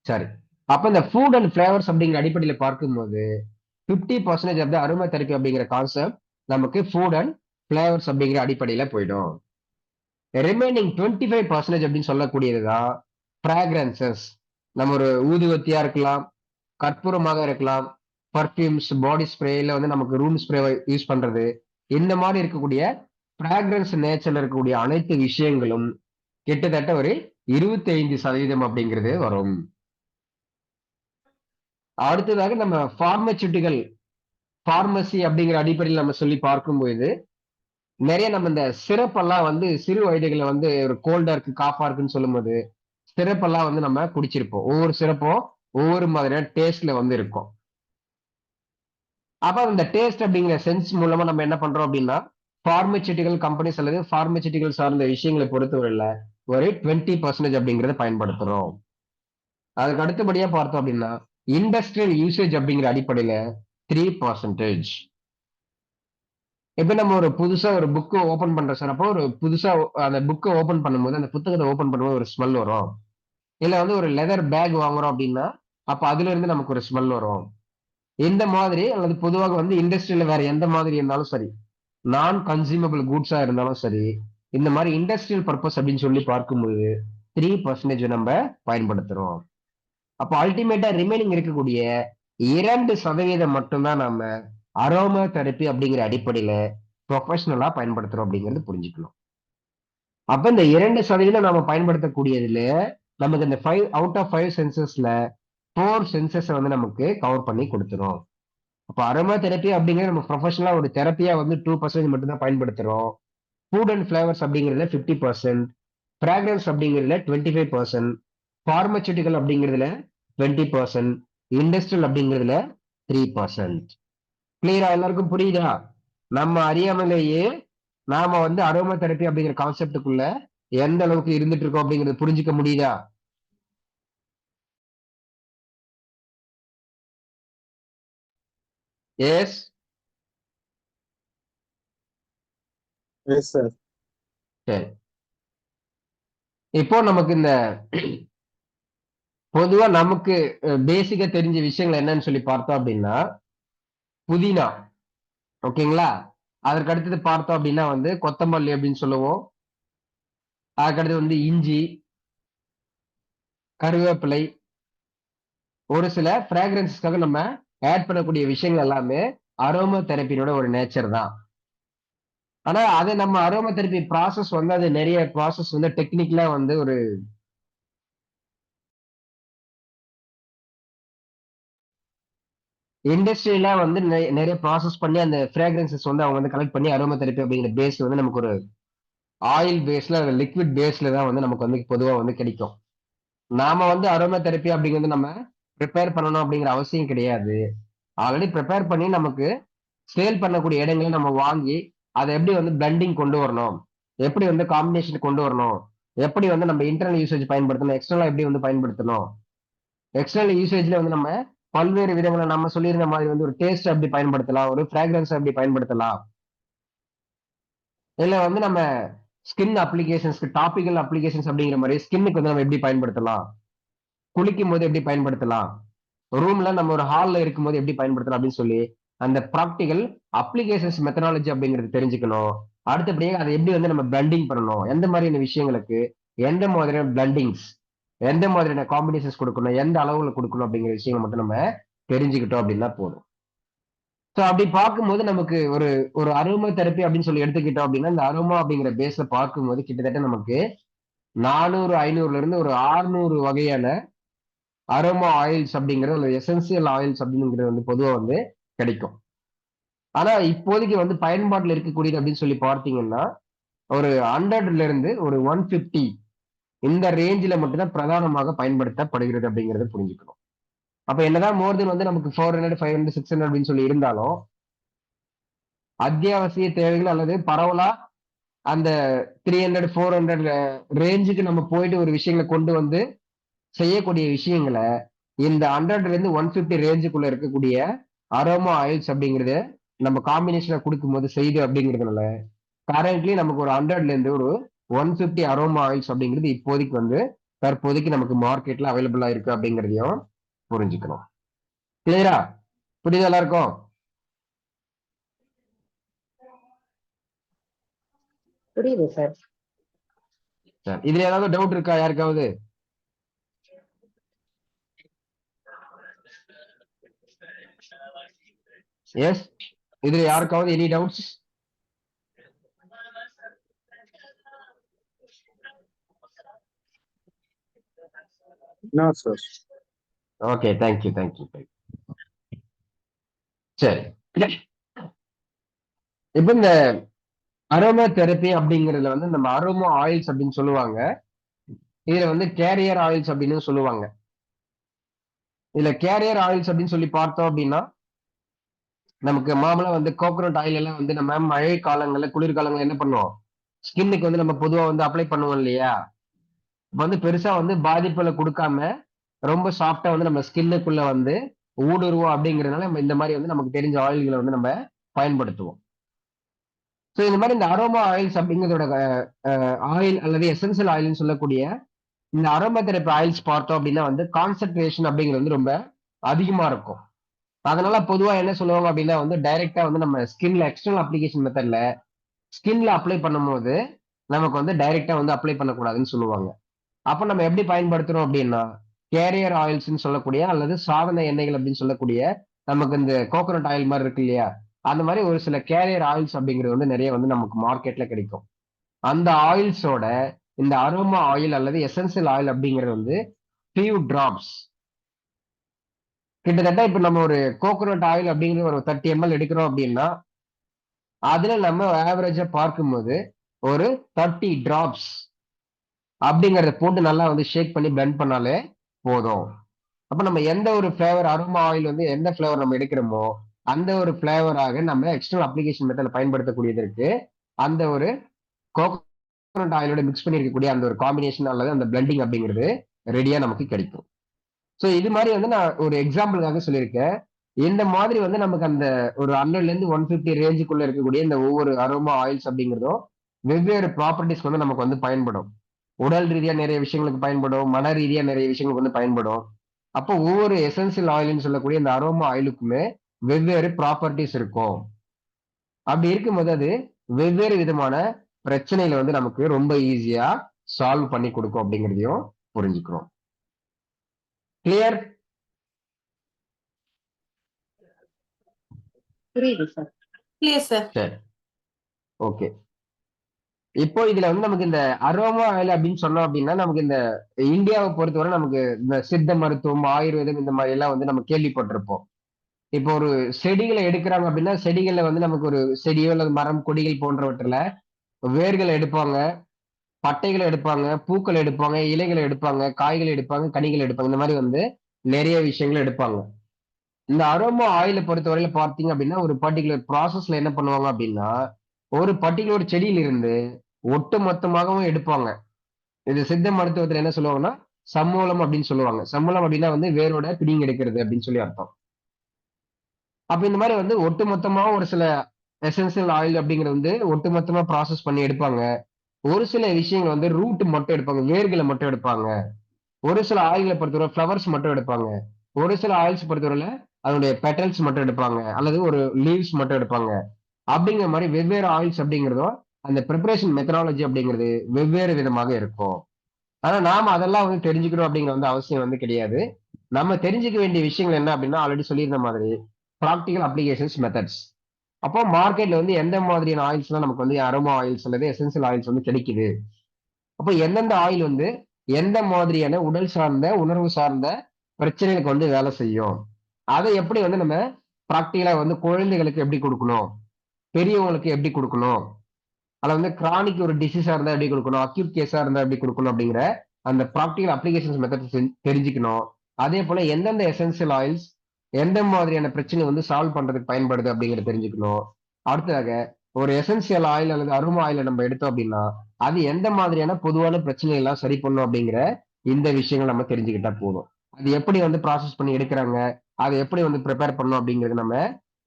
சரி, அப்ப இந்த ஃபுட் அண்ட் ஃபிளேவர்ஸ் அப்படிங்கிற அடிப்படையில பார்க்கும்போது 50% ஆஃப் த அரோமா தெரப்பி அப்படிங்கிற கான்செப்ட் நமக்கு ஃபுட் அண்ட் ஃபிளேவர்ஸ் அப்படிங்கிற அடிப்படையில போயிடும். ரிமைனிங் 25% அப்படின்னு சொல்லக்கூடியதுதான் ஃப்ராக்ரன்சஸ். நம்ம ஒரு ஊதுவத்தியா இருக்கலாம், கற்பூரமாக இருக்கலாம், பர்ஃபியூம்ஸ், பாடி ஸ்ப்ரேல வந்து நமக்கு ரூம் ஸ்ப்ரே யூஸ் பண்றது, இந்த மாதிரி இருக்கக்கூடிய ஃப்ராக்ரன்ஸ் நேச்சர்ல இருக்கக்கூடிய அனைத்து விஷயங்களும் கிட்டத்தட்ட ஒரு 25% அப்படிங்கிறது வரும். அடுத்ததாக நம்ம பார்மசி அப்படிங்கிற அடிப்படையில் நம்ம சொல்லி பார்க்கும்போது நிறைய நம்ம இந்த சிறப்பெல்லாம் வந்து சிறு வயதுகளை வந்து ஒரு கோல்டா இருக்கு, காஃபா இருக்குன்னு சொல்லும்போது சிறப்பெல்லாம் வந்து நம்ம குடிச்சிருப்போம். ஒவ்வொரு சிறப்பும் ஒவ்வொரு மாதிரியான டேஸ்ட்ல வந்து இருக்கும். அப்ப இந்த டேஸ்ட் அப்படிங்கிற சென்ஸ் மூலமா நம்ம என்ன பண்றோம் அப்படின்னா பார்மசூட்டிக்கல் கம்பெனிஸ் அல்லது பார்மசூட்டிக்கல் சார்ந்த விஷயங்களை பொறுத்தவரையில ஒரு 20% அப்படிங்கறத பயன்படுத்துறோம். அதுக்கு அடுத்தபடியா பார்த்தோம் அப்படின்னா இண்டஸ்ட்ரியல் யூசேஜ் அப்படிங்கிற அடிப்படையில 3%. இப்ப நம்ம ஒரு புதுசா ஒரு புக் ஓபன் பண்றோம் சார், அப்போ ஒரு புதுசா அந்த புக்கை ஓபன் பண்ணும்போது அந்த புத்தகத்தை ஓபன் பண்ணும்போது ஒரு ஸ்மெல் வரும். இல்ல வந்து ஒரு லெதர் பேக் வாங்குறோம் அப்படின்னா அப்ப அதுல இருந்து நமக்கு ஒரு ஸ்மெல் வரும். இந்த மாதிரி அல்லது பொதுவாக வந்து இண்டஸ்ட்ரியில வேற எந்த மாதிரி இருந்தாலும் சரி, நான் கன்சியூமபிள் குட்ஸா இருந்தாலும் சரி, இந்த மாதிரி இண்டஸ்ட்ரியல் பர்பஸ் அப்படின்னு சொல்லி பார்க்கும்போது 3% நம்ம பயன்படுத்துறோம். அப்போ அல்டிமேட்டா ரிமைனிங் இருக்கக்கூடிய 2% மட்டும்தான் நம்ம அரோமா தெரப்பி அப்படிங்கிற அடிப்படையில ப்ரொஃபஷனலா பயன்படுத்துறோம் அப்படிங்கிறது புரிஞ்சுக்கணும். அப்ப இந்த 2% நம்ம பயன்படுத்தக்கூடியதுல நமக்கு இந்த 5 அவுட் ஆஃப் 5 சென்சஸ்ல 4 சென்சஸ் வந்து நமக்கு கவர் பண்ணி கொடுத்துரும். அப்ப அரோமா தெரப்பி அப்படிங்கிறது நம்ம ப்ரொஃபஷனலா ஒரு தெரப்பியா வந்து 2% மட்டும் தான் பயன்படுத்துறோம். ஃபுட் அண்ட் ஃபிளேவர்ஸ் அப்படிங்கிறதுல 50%, ஃப்ராக்ரன்ஸ் அப்படிங்கிறதுல 25%, பார்மசூட்டிக்கல் அப்படிங்கிறதுல 20%, இண்டஸ்ட்ரியல் அப்படிங்கிறதுல 3%. கிளியரா எல்லாருக்கும் புரியுதா? நம்ம அறியாமலேயே நாம வந்து அரோமா தெரப்பி அப்படிங்கிற கான்செப்டுக்குள்ள எந்த அளவுக்கு இருந்துட்டு இருக்கோம் அப்படிங்கறது புரிஞ்சுக்க முடியுதா? எஸ். Yes sir. சரி, இப்போ நமக்கு இந்த பொதுவா நமக்கு பேசிக்கா தெரிஞ்ச விஷயங்கள் என்னன்னு சொல்லி பார்த்தோம் அப்படின்னா புதினா, ஓகேங்களா? அதற்கு அடுத்தது பார்த்தோம் அப்படின்னா வந்து கொத்தமல்லி அப்படின்னு சொல்லுவோம். அதுக்கடுத்து வந்து இஞ்சி, கருவேப்பிலை, ஒரு சில பிராக்ரன்ஸ்க்காக நம்ம ஆட் பண்ணக்கூடிய விஷயங்கள் எல்லாமே அரோமா தெரப்பியோட ஒரு நேச்சர் தான். ஆனா அது நம்ம அரோமா தெரப்பி ப்ராசஸ் வந்து அது நிறைய ப்ராசஸ் வந்து டெக்னிக்கலா வந்து ஒரு இண்டஸ்ட்ரியில வந்து நிறைய ப்ராசஸ் பண்ணி அந்த ஃப்ராக்ரன்சஸ் வந்து அவங்க வந்து கலெக்ட் பண்ணி அரோமா தெரப்பி அப்படிங்கிற பேஸ் வந்து நமக்கு ஒரு ஆயில் பேஸ்ல லிக்விட் பேஸ்ல தான் வந்து நமக்கு வந்து பொதுவா வந்து கிடைக்கும். நாம வந்து அரோமா தெரப்பி அப்படிங்கிறது நம்ம ப்ரிப்பேர் பண்ணணும் அப்படிங்கிற அவசியம் கிடையாது. ஆல்ரெடி ப்ரிப்பேர் பண்ணி நமக்கு சேல் பண்ணக்கூடிய இடங்களை நம்ம வாங்கி அதை எப்படி வந்து பிளண்டிங் கொண்டு வரணும், எப்படி வந்து காம்பினேஷன் கொண்டு வரணும், எப்படி வந்து நம்ம இன்டர்னல் யூசேஜ் பயன்படுத்தணும், எக்ஸ்டர்னலா எப்படி வந்து பயன்படுத்தணும், எக்ஸ்டர்னல் யூசேஜ்ல வந்து நம்ம பல்வேறு விதங்களை நம்ம சொல்லியிருந்த மாதிரி வந்து ஒரு டேஸ்ட் எப்படி பயன்படுத்தலாம், ஒரு ஃபிராக்ரன்ஸ் எப்படி பயன்படுத்தலாம், இல்ல வந்து நம்ம ஸ்கின் அப்ளிகேஷன்ஸ்க்கு டாபிக்கல் அப்ளிகேஷன்ஸ் அப்படிங்கிற மாதிரி ஸ்கின்னுக்கு வந்து நம்ம எப்படி பயன்படுத்தலாம், குளிக்கும் போது எப்படி பயன்படுத்தலாம், ரூம்ல நம்ம ஒரு ஹால்ல இருக்கும்போது எப்படி பயன்படுத்தலாம் அப்படின்னு சொல்லி அந்த ப்ராக்டிகல் அப்ளிகேஷன்ஸ் மெத்தடாலஜி அப்படிங்கிறது தெரிஞ்சுக்கணும். அடுத்தபடியாக அதை எப்படி வந்து நம்ம பிளண்டிங் பண்ணணும், எந்த மாதிரியான விஷயங்களுக்கு எந்த மாதிரியான பிளண்டிங்ஸ், எந்த மாதிரியான காம்பினேஷன்ஸ் கொடுக்கணும், எந்த அளவுல கொடுக்கணும் அப்படிங்கிற விஷயங்களை மட்டும் நம்ம தெரிஞ்சுக்கிட்டோம் அப்படின்னா போதும். ஸோ அப்படி பார்க்கும்போது நமக்கு ஒரு ஒரு அரோமா தெரப்பி அப்படின்னு சொல்லி எடுத்துக்கிட்டோம் அப்படின்னா இந்த அரோமா அப்படிங்கிற பேஸ்ல பார்க்கும்போது கிட்டத்தட்ட நமக்கு 400 500ல இருந்து ஒரு 600 வகையான அரோமா ஆயில்ஸ் அப்படிங்கிறது ஒரு எசென்சியல் ஆயில்ஸ் அப்படிங்கிறது வந்து பொதுவா வந்து கிடைக்கும். ஆனா இப்போதைக்கு வந்து பயன்பாட்டில் இருக்கக்கூடியது அப்படின்னு சொல்லி பார்த்தீங்கன்னா ஒரு 100ல இருந்து ஒரு 150 இந்த ரேஞ்சில மட்டும்தான் பிரதானமாக பயன்படுத்தப்படுகிறது அப்படிங்கறத புரிஞ்சுக்கணும். அப்ப என்னதான் மோர் தென் வந்து நமக்கு 400 500 600 அப்படின்னு சொல்லி இருந்தாலும் அத்தியாவசிய தேவைகள் அல்லது பரவலா அந்த 300 400 ரேஞ்சுக்கு நம்ம போயிட்டு ஒரு விஷயங்களை கொண்டு வந்து செய்யக்கூடிய விஷயங்களை இந்த 100ல இருந்து 150 ரேஞ்சுக்குள்ள இருக்கக்கூடிய அரோமா ஆயில்ஸ் அப்படிங்கறது நம்ம காம்பினேஷனை கொடுக்கும்போது செய்து அப்படிங்கிறதுனால கரண்ட்லி நமக்கு ஒரு 100ல இருந்து ஒரு 150 அரோமா ஆயில்ஸ் அப்படிங்கிறது இப்போதைக்கு வந்து தற்போதைக்கு நமக்கு மார்க்கெட்ல அவைலபிளா இருக்கு அப்படிங்கிறதையும் புரிஞ்சுக்கணும். கிளியரா? புரியுதா எல்லாருக்கும்? புரியுது சார். சார் இதுல ஏதாவது டவுட் இருக்கா யாருக்காவது? எஸ், இதுல யாருக்காவது any doubts? No, sir. Okay, thank you thank you. சரி, இப்ப இந்த அரோமா தெரப்பி அப்படிங்கறதுல வந்து நம்ம அரோமா ஆயில்ஸ் அப்படின்னு சொல்லுவாங்க. இதுல வந்து கேரியர் ஆயில்ஸ் அப்படின்னு சொல்லுவாங்க. இதுல கேரியர் ஆயில்ஸ் அப்படின்னு சொல்லி பார்த்தோம் அப்படின்னா நமக்கு மாமூலா வந்து கோகோனட் ஆயில் எல்லாம் வந்து நம்ம மழை காலங்கள்ல குளிர்காலங்கள்ல என்ன பண்ணுவோம், ஸ்கின்னுக்கு வந்து நம்ம பொதுவா வந்து அப்ளை பண்ணுவோம் இல்லையா? வந்து பெருசா வந்து பாதிப்புல கொடுக்காம ரொம்ப சாஃப்டா வந்து நம்ம ஸ்கின்னுக்குள்ள வந்து ஊடுருவோம் அப்படிங்கிறதுனால நம்ம இந்த மாதிரி வந்து நமக்கு தெரிஞ்ச ஆயில்களை வந்து நம்ம பயன்படுத்துவோம். ஸோ இந்த மாதிரி இந்த அரோமா ஆயில்ஸ் அப்படிங்கிறதோட ஆயில் அல்லது எசென்சியல் ஆயில்னு சொல்லக்கூடிய இந்த அரோமா தெரப்பி ஆயில்ஸ் பார்த்தோம் அப்படின்னா வந்து கான்சென்ட்ரேஷன் அப்படிங்கிறது வந்து ரொம்ப அதிகமா இருக்கும். அதனால பொதுவா என்ன சொல்லுவாங்க அப்படின்னா வந்து டைரக்டா வந்து நம்ம ஸ்கின்ல எக்ஸ்டர்னல் அப்ளிகேஷன் மெத்தட்ல ஸ்கின்ல அப்ளை பண்ணும்போது நமக்கு வந்து டைரக்டா வந்து அப்ளை பண்ணக்கூடாதுன்னு சொல்லுவாங்க. அப்ப நம்ம எப்படி பயன்படுத்துறோம் அப்படின்னா கேரியர் ஆயில்ஸ்ன்னு சொல்லக்கூடிய அல்லது சாதன எண்ணெய்கள் அப்படின்னு சொல்லக்கூடிய நமக்கு இந்த கோகோனட் ஆயில் மாதிரி இருக்கு இல்லையா, அந்த மாதிரி ஒரு சில கேரியர் ஆயில்ஸ் அப்படிங்கிறது வந்து நிறைய வந்து நமக்கு மார்க்கெட்ல கிடைக்கும். அந்த ஆயில்ஸோட இந்த அரோமா ஆயில் அல்லது எசென்சியல் ஆயில் அப்படிங்கிறது வந்து ஃபியூ டிராப்ஸ், கிட்டத்தட்ட இப்ப நம்ம ஒரு கோகோனட் ஆயில் அப்படிங்கிற ஒரு 30 ml எடுக்கிறோம் அப்படின்னா அதுல நம்ம ஆவரேஜா பார்க்கும்போது ஒரு 30 டிராப்ஸ் அப்படிங்கறத போட்டு நல்லா வந்து ஷேக் பண்ணி பிளெண்ட் பண்ணாலே போதும். அப்ப நம்ம எந்த ஒரு ஃபிளேவர் அரோமா ஆயில் வந்து எந்த ஃபிளேவர் நம்ம எடுக்கிறோமோ அந்த ஒரு ஃபிளேவராக நம்ம எக்ஸ்டர்னல் அப்ளிகேஷன் மெத்தட்ல பயன்படுத்தக்கூடியது இருக்கு. அந்த ஒரு கோகோனட் ஆயிலோட மிக்ஸ் பண்ணி இருக்கக்கூடிய அந்த ஒரு காம்பினேஷன் அல்லது அந்த பிளெண்டிங் அப்படிங்கிறது ரெடியா நமக்கு கிடைக்கும். ஸோ இது மாதிரி வந்து நான் ஒரு எக்ஸாம்பிளுக்காக சொல்லியிருக்கேன். இந்த மாதிரி வந்து நமக்கு அந்த ஒரு 100ல இருந்து 150 ரேஞ்சுக்குள்ள இருக்கக்கூடிய இந்த ஒவ்வொரு அரோமா ஆயில்ஸ் அப்படிங்கிறதும் வெவ்வேறு ப்ராப்பர்ட்டிஸ் வந்து நமக்கு வந்து பயன்படும். உடல் ரீதியா நிறைய விஷயங்களுக்கு பயன்படும், மன ரீதியா நிறைய விஷயங்களுக்கு வந்து பயன்படும். அப்போ ஒவ்வொரு எசென்சியல் ஆயில்னு சொல்லக்கூடிய இந்த அரோமா ஆயிலுக்குமே வெவ்வேறு ப்ராப்பர்ட்டிஸ் இருக்கும். அப்படி இருக்கும்போது அது வெவ்வேறு விதமான பிரச்சனைகளை வந்து நமக்கு ரொம்ப ஈஸியா சால்வ் பண்ணி கொடுக்கும் அப்படிங்கிறதையும் புரிஞ்சுக்கிறோம். கிளியர்? புரியுது சார். Clear sir. சரி, ஓகே. இப்போ இதுல வந்து நமக்கு இந்த அரோமா ஆயில் அப்படின்னு சொன்னோம் அப்படின்னா நமக்கு இந்த இந்தியாவை பொறுத்தவரை நமக்கு இந்த சித்த மருத்துவம் ஆயுர்வேதம் இந்த மாதிரி எல்லாம் வந்து நம்ம கேள்விப்பட்டிருப்போம். இப்போ ஒரு செடிகளை எடுக்கிறாங்க அப்படின்னா செடிகள்ல வந்து நமக்கு ஒரு செடியோ அல்லது மரம் கொடிகள் போன்றவற்றில வேர்கள் எடுப்பாங்க, பட்டைகளை எடுப்பாங்க, பூக்கள் எடுப்பாங்க, இலைகளை எடுப்பாங்க, காய்கள் எடுப்பாங்க, கனிகள் எடுப்பாங்க. இந்த மாதிரி வந்து நிறைய விஷயங்கள் எடுப்பாங்க. இந்த அரோமா ஆயில பொறுத்தவரையில பார்த்தீங்க அப்படின்னா, ஒரு பர்ட்டிகுலர் ப்ராசஸ்ல என்ன பண்ணுவாங்க அப்படின்னா, ஒரு பர்ட்டிகுலர் செடியில இருந்து ஒட்டு மொத்தமாகவும் எடுப்பாங்க. இது சித்த மருத்துவத்துல என்ன சொல்லுவாங்கன்னா, சம்மூலம் அப்படின்னு சொல்லுவாங்க. சம்மூலம் அப்படின்னா வந்து வேரோட பிடுங்கி எடுக்கிறது அப்படின்னு சொல்லி அர்த்தம். அப்ப இந்த மாதிரி வந்து ஒட்டுமொத்தமா ஒரு சில எசென்சியல் ஆயில் அப்படிங்கிறது வந்து ஒட்டுமொத்தமா ப்ராசஸ் பண்ணி எடுப்பாங்க. ஒரு சில விஷயங்கள் வந்து ரூட் மட்டும் எடுப்பாங்க. வேர்கள மட்டும் எடுப்பாங்க. ஒரு சில ஆயில்கள பொறுத்தவரை ஃப்ளவர்ஸ் மட்டும் எடுப்பாங்க. ஒரு சில ஆயில்ஸ் பொறுத்தவரையில அதனுடைய பெட்டல்ஸ் மட்டும் எடுப்பாங்க. அல்லது ஒரு லீவ்ஸ் மட்டும் எடுப்பாங்க. அப்படிங்கிற மாரி வெவ்வேறு ஆயில்ஸ் அப்படிங்கிறதும், அந்த பிரிப்பரேஷன் மெத்தடாலஜி அப்படிங்கிறது வெவ்வேறு விதமாக இருக்கும். ஆனா நாம அதெல்லாம் வந்து தெரிஞ்சுக்கணும் அப்படிங்கிற வந்து அவசியம் வந்து கிடையாது. நம்ம தெரிஞ்சுக்க வேண்டிய விஷயங்கள் என்ன அப்படின்னா, ஆல்ரெடி சொல்லியிருந்த மாதிரி பிராக்டிகல் அப்ளிகேஷன்ஸ் மெத்தட்ஸ். அப்போ மார்க்கெட்ல வந்து எந்த மாதிரியான ஆயில்ஸ்லாம் நமக்கு வந்து அரோமா ஆயில்ஸ் அல்லது எசென்சியல் ஆயில்ஸ் வந்து கிடைக்குது. அப்போ எந்தெந்த ஆயில் வந்து எந்த மாதிரியான உடல் சார்ந்த, உணர்வு சார்ந்த பிரச்சனைகளுக்கு வந்து வேலை செய்யும். அதை எப்படி வந்து நம்ம பிராக்டிகலா வந்து குழந்தைகளுக்கு எப்படி குடுக்கணும்? பெரியவங்களுக்கு எப்படி குடுக்கணும்? அதுல வந்து கிரானிக் ஒரு டிசீஸா இருந்தா எப்படி குடுக்கணும்? அக்யூட் கேஸா இருந்தா எப்படி குடுக்கணும்? அப்படிங்கிற அந்த பிராக்டிகல் அப்ளிகேஷன்ஸ் மெத்தட்ஸ் தெரிஞ்சுக்கணும். அதே போல எந்தெந்த எசென்சியல் ஆயில்ஸ் எந்த மாதிரியான பிரச்சனை வந்து சால்வ் பண்றதுக்கு பயன்படுது அப்படிங்கிறத தெரிஞ்சுக்கணும். அடுத்ததாக ஒரு எசென்சியல் ஆயில் அல்லது அரும ஆயில நம்ம எடுத்தோம் அப்படின்னா, அது எந்த மாதிரியான பொதுவான பிரச்சனை எல்லாம் சரி பண்ணும் அப்படிங்கிற இந்த விஷயங்கள் நம்ம தெரிஞ்சுக்கிட்டா போதும். அது எப்படி வந்து ப்ராசஸ் பண்ணி எடுக்குறாங்க? அத எப்படி வந்து பிரிப்பேர் பண்ணணும் அப்படிங்கிறத நம்ம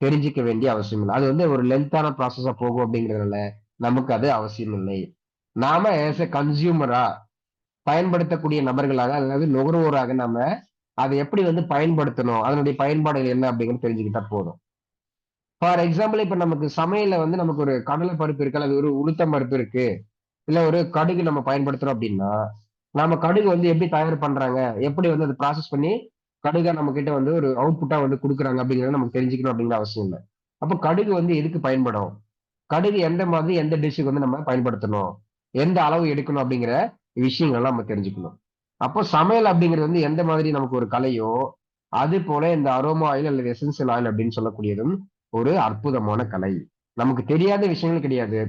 தெரிஞ்சுக்க வேண்டிய அவசியம் இல்ல. அது வந்து ஒரு லென்த்தான ப்ராசஸா போகும் அப்படிங்கிறதுனால நமக்கு அது அவசியம் இல்லை. நாம ஆஸ் எ கன்சியூமரா பயன்படுத்தக்கூடிய நபர்களாக அல்லது நுகர்வோராக நாம அதை எப்படி வந்து பயன்படுத்தணும்? அதனுடைய பயன்பாடுகள் என்ன அப்படிங்கிறது தெரிஞ்சுக்கிட்டா போதும். ஃபார் எக்ஸாம்பிள் இப்ப நமக்கு சமையல்ல வந்து நமக்கு ஒரு கடலை பருப்பு இருக்கு, அல்லது ஒரு உளுத்தம் பருப்பு இருக்கு, இல்ல ஒரு கடுகு நம்ம பயன்படுத்துறோம் அப்படின்னா, நாம கடுகு வந்து எப்படி தயார் பண்றாங்க? எப்படி வந்து அத ப்ராசஸ் பண்ணி கடுகா நம்மகிட்ட வந்து ஒரு அவுட்புட்டா வந்து குடுக்குறாங்க அப்படிங்கிறத நமக்கு தெரிஞ்சுக்கணும் அப்படிங்கிற அவசியம் இல்ல. அப்ப கடுகு வந்து எதுக்கு பயன்படும்? கடுகு எந்த மாதிரி எந்த டிஷ்ஷுக்கு வந்து நம்ம பயன்படுத்தணும்? எந்த அளவு எடுக்கணும் அப்படிங்கிற விஷயங்கள்லாம் நம்ம தெரிஞ்சுக்கணும். அப்போ சமையல் அப்படிங்கிறது வந்து எந்த மாதிரி நமக்கு ஒரு கலையோ, அது போல இந்த அரோமா ஆயில் அல்லது எசென்சியல் ஆயில் அப்படின்னு சொல்லக்கூடியதும் ஒரு அற்புதமான கலை. நமக்கு தெரியாத விஷயங்கள் கிடையாது.